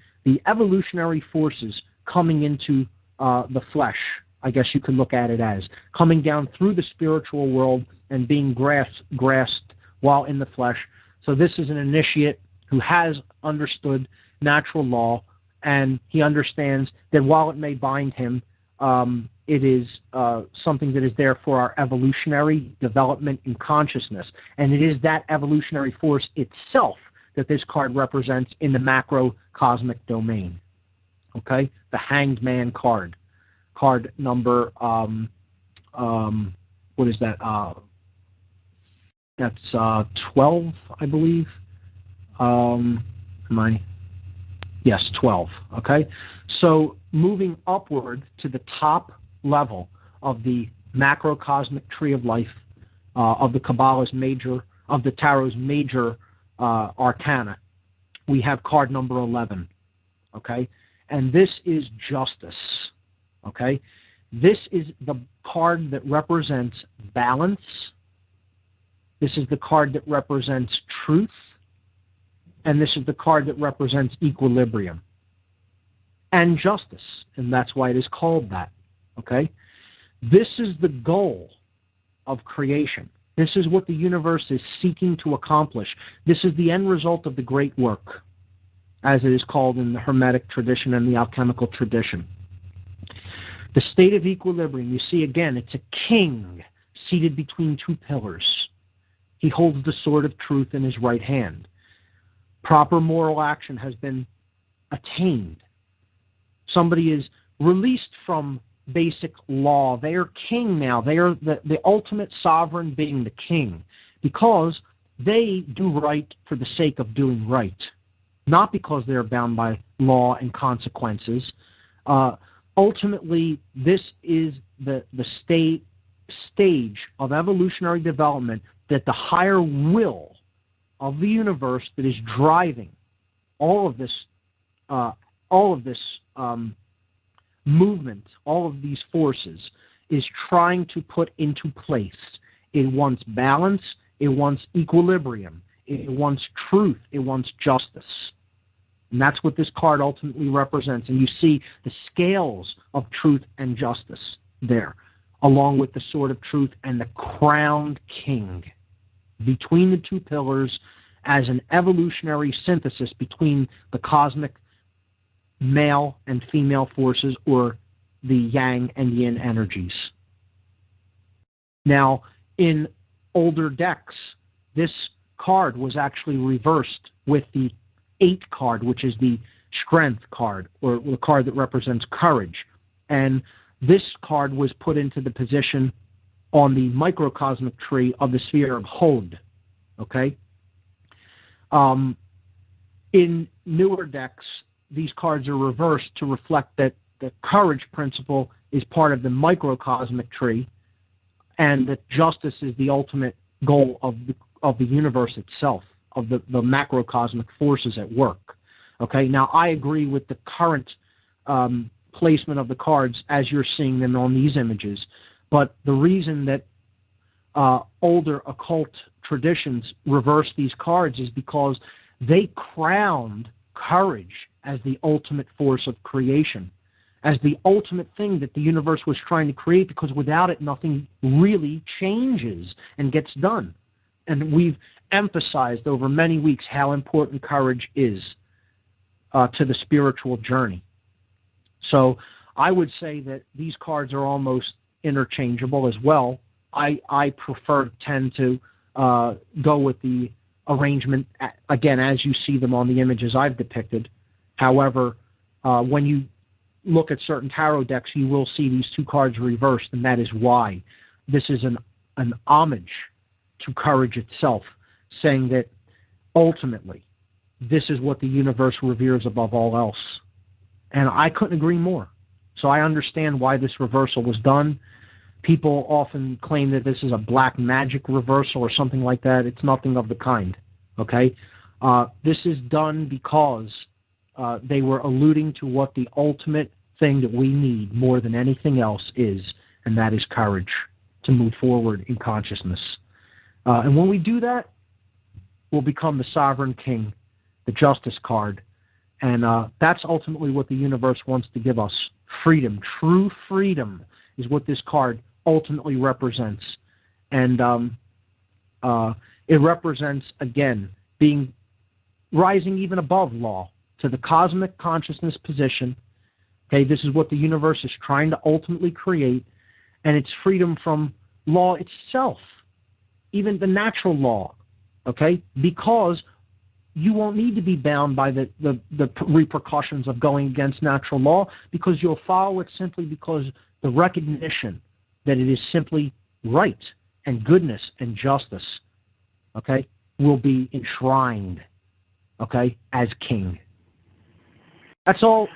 evolutionary forces coming into the flesh, I guess you could look at it as, coming down through the spiritual world and being grasped while in the flesh So this is an initiate who has understood natural law, and he understands that while it may bind him, it is something that is there for our evolutionary development in consciousness. And it is that evolutionary force itself that this card represents in the macrocosmic domain. Okay? The Hanged Man card. Card number, what is that? That's 12, I believe. Yes, 12. Okay? So moving upward to the top level of the macrocosmic tree of life, of the Kabbalah's major, of the Tarot's major arcana, we have card number 11. Okay? And this is justice. Okay? This is the card that represents balance. This is the card that represents truth. And this is the card that represents equilibrium and justice. And that's why it is called that. Okay? This is the goal of creation. This is what the universe is seeking to accomplish. This is the end result of the great work, as it is called in the Hermetic tradition and the alchemical tradition. The state of equilibrium, you see again, it's a king seated between two pillars. He holds the sword of truth in his right hand. Proper moral action has been attained. Somebody is released from basic law. They are king now. They are the ultimate sovereign being, the king, because they do right for the sake of doing right, not because they are bound by law and consequences. Ultimately, this is the stage of evolutionary development that the higher will of the universe that is driving all of this movement, all of these forces, is trying to put into place. It wants balance. It wants equilibrium. It wants truth. It wants justice. And that's what this card ultimately represents. And you see the scales of truth and justice there, along with the sword of truth and the crowned king between the two pillars as an evolutionary synthesis between the cosmic male and female forces, or the yang and yin energies. Now, in older decks, this card was actually reversed with the 8 card, which is the strength card, or the card that represents courage. And this card was put into the position on the microcosmic tree of the sphere of Hod. Okay? In newer decks, these cards are reversed to reflect that the courage principle is part of the microcosmic tree, and that justice is the ultimate goal of the universe itself, of the macrocosmic forces at work. Okay, now I agree with the current placement of the cards as you're seeing them on these images, but the reason that older occult traditions reverse these cards is because they crowned courage as the ultimate force of creation, as the ultimate thing that the universe was trying to create, because without it, nothing really changes and gets done. And we've emphasized over many weeks how important courage is to the spiritual journey. So I would say that these cards are almost interchangeable as well. I tend to go with the arrangement, again, as you see them on the images I've depicted. However, when you look at certain tarot decks, you will see these 2 cards reversed, and that is why. This is an homage to courage itself, saying that ultimately this is what the universe reveres above all else. And I couldn't agree more. So I understand why this reversal was done. People often claim that this is a black magic reversal or something like that. It's nothing of the kind. Okay? This is done because they were alluding to what the ultimate thing that we need more than anything else is, and that is courage to move forward in consciousness. And when we do that, we'll become the sovereign king, the justice card. And that's ultimately what the universe wants to give us. Freedom. True freedom is what this card ultimately represents. And it represents, again, being rising even above law to the cosmic consciousness position. Okay, this is what the universe is trying to ultimately create, and it's freedom from law itself, even the natural law. Okay, because you won't need to be bound by the repercussions of going against natural law, because you'll follow it simply because the recognition that it is simply right and goodness and justice, okay, will be enshrined, okay, as king. That's all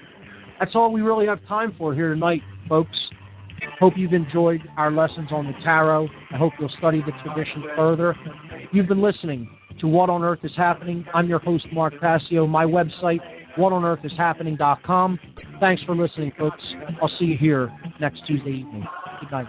we really have time for here tonight, folks. Hope you've enjoyed our lessons on the tarot. I hope you'll study the tradition further. You've been listening to What on Earth is Happening. I'm your host, Mark Passio. My website, whatonearthishappening.com. Thanks for listening, folks. I'll see you here next Tuesday evening. Good night.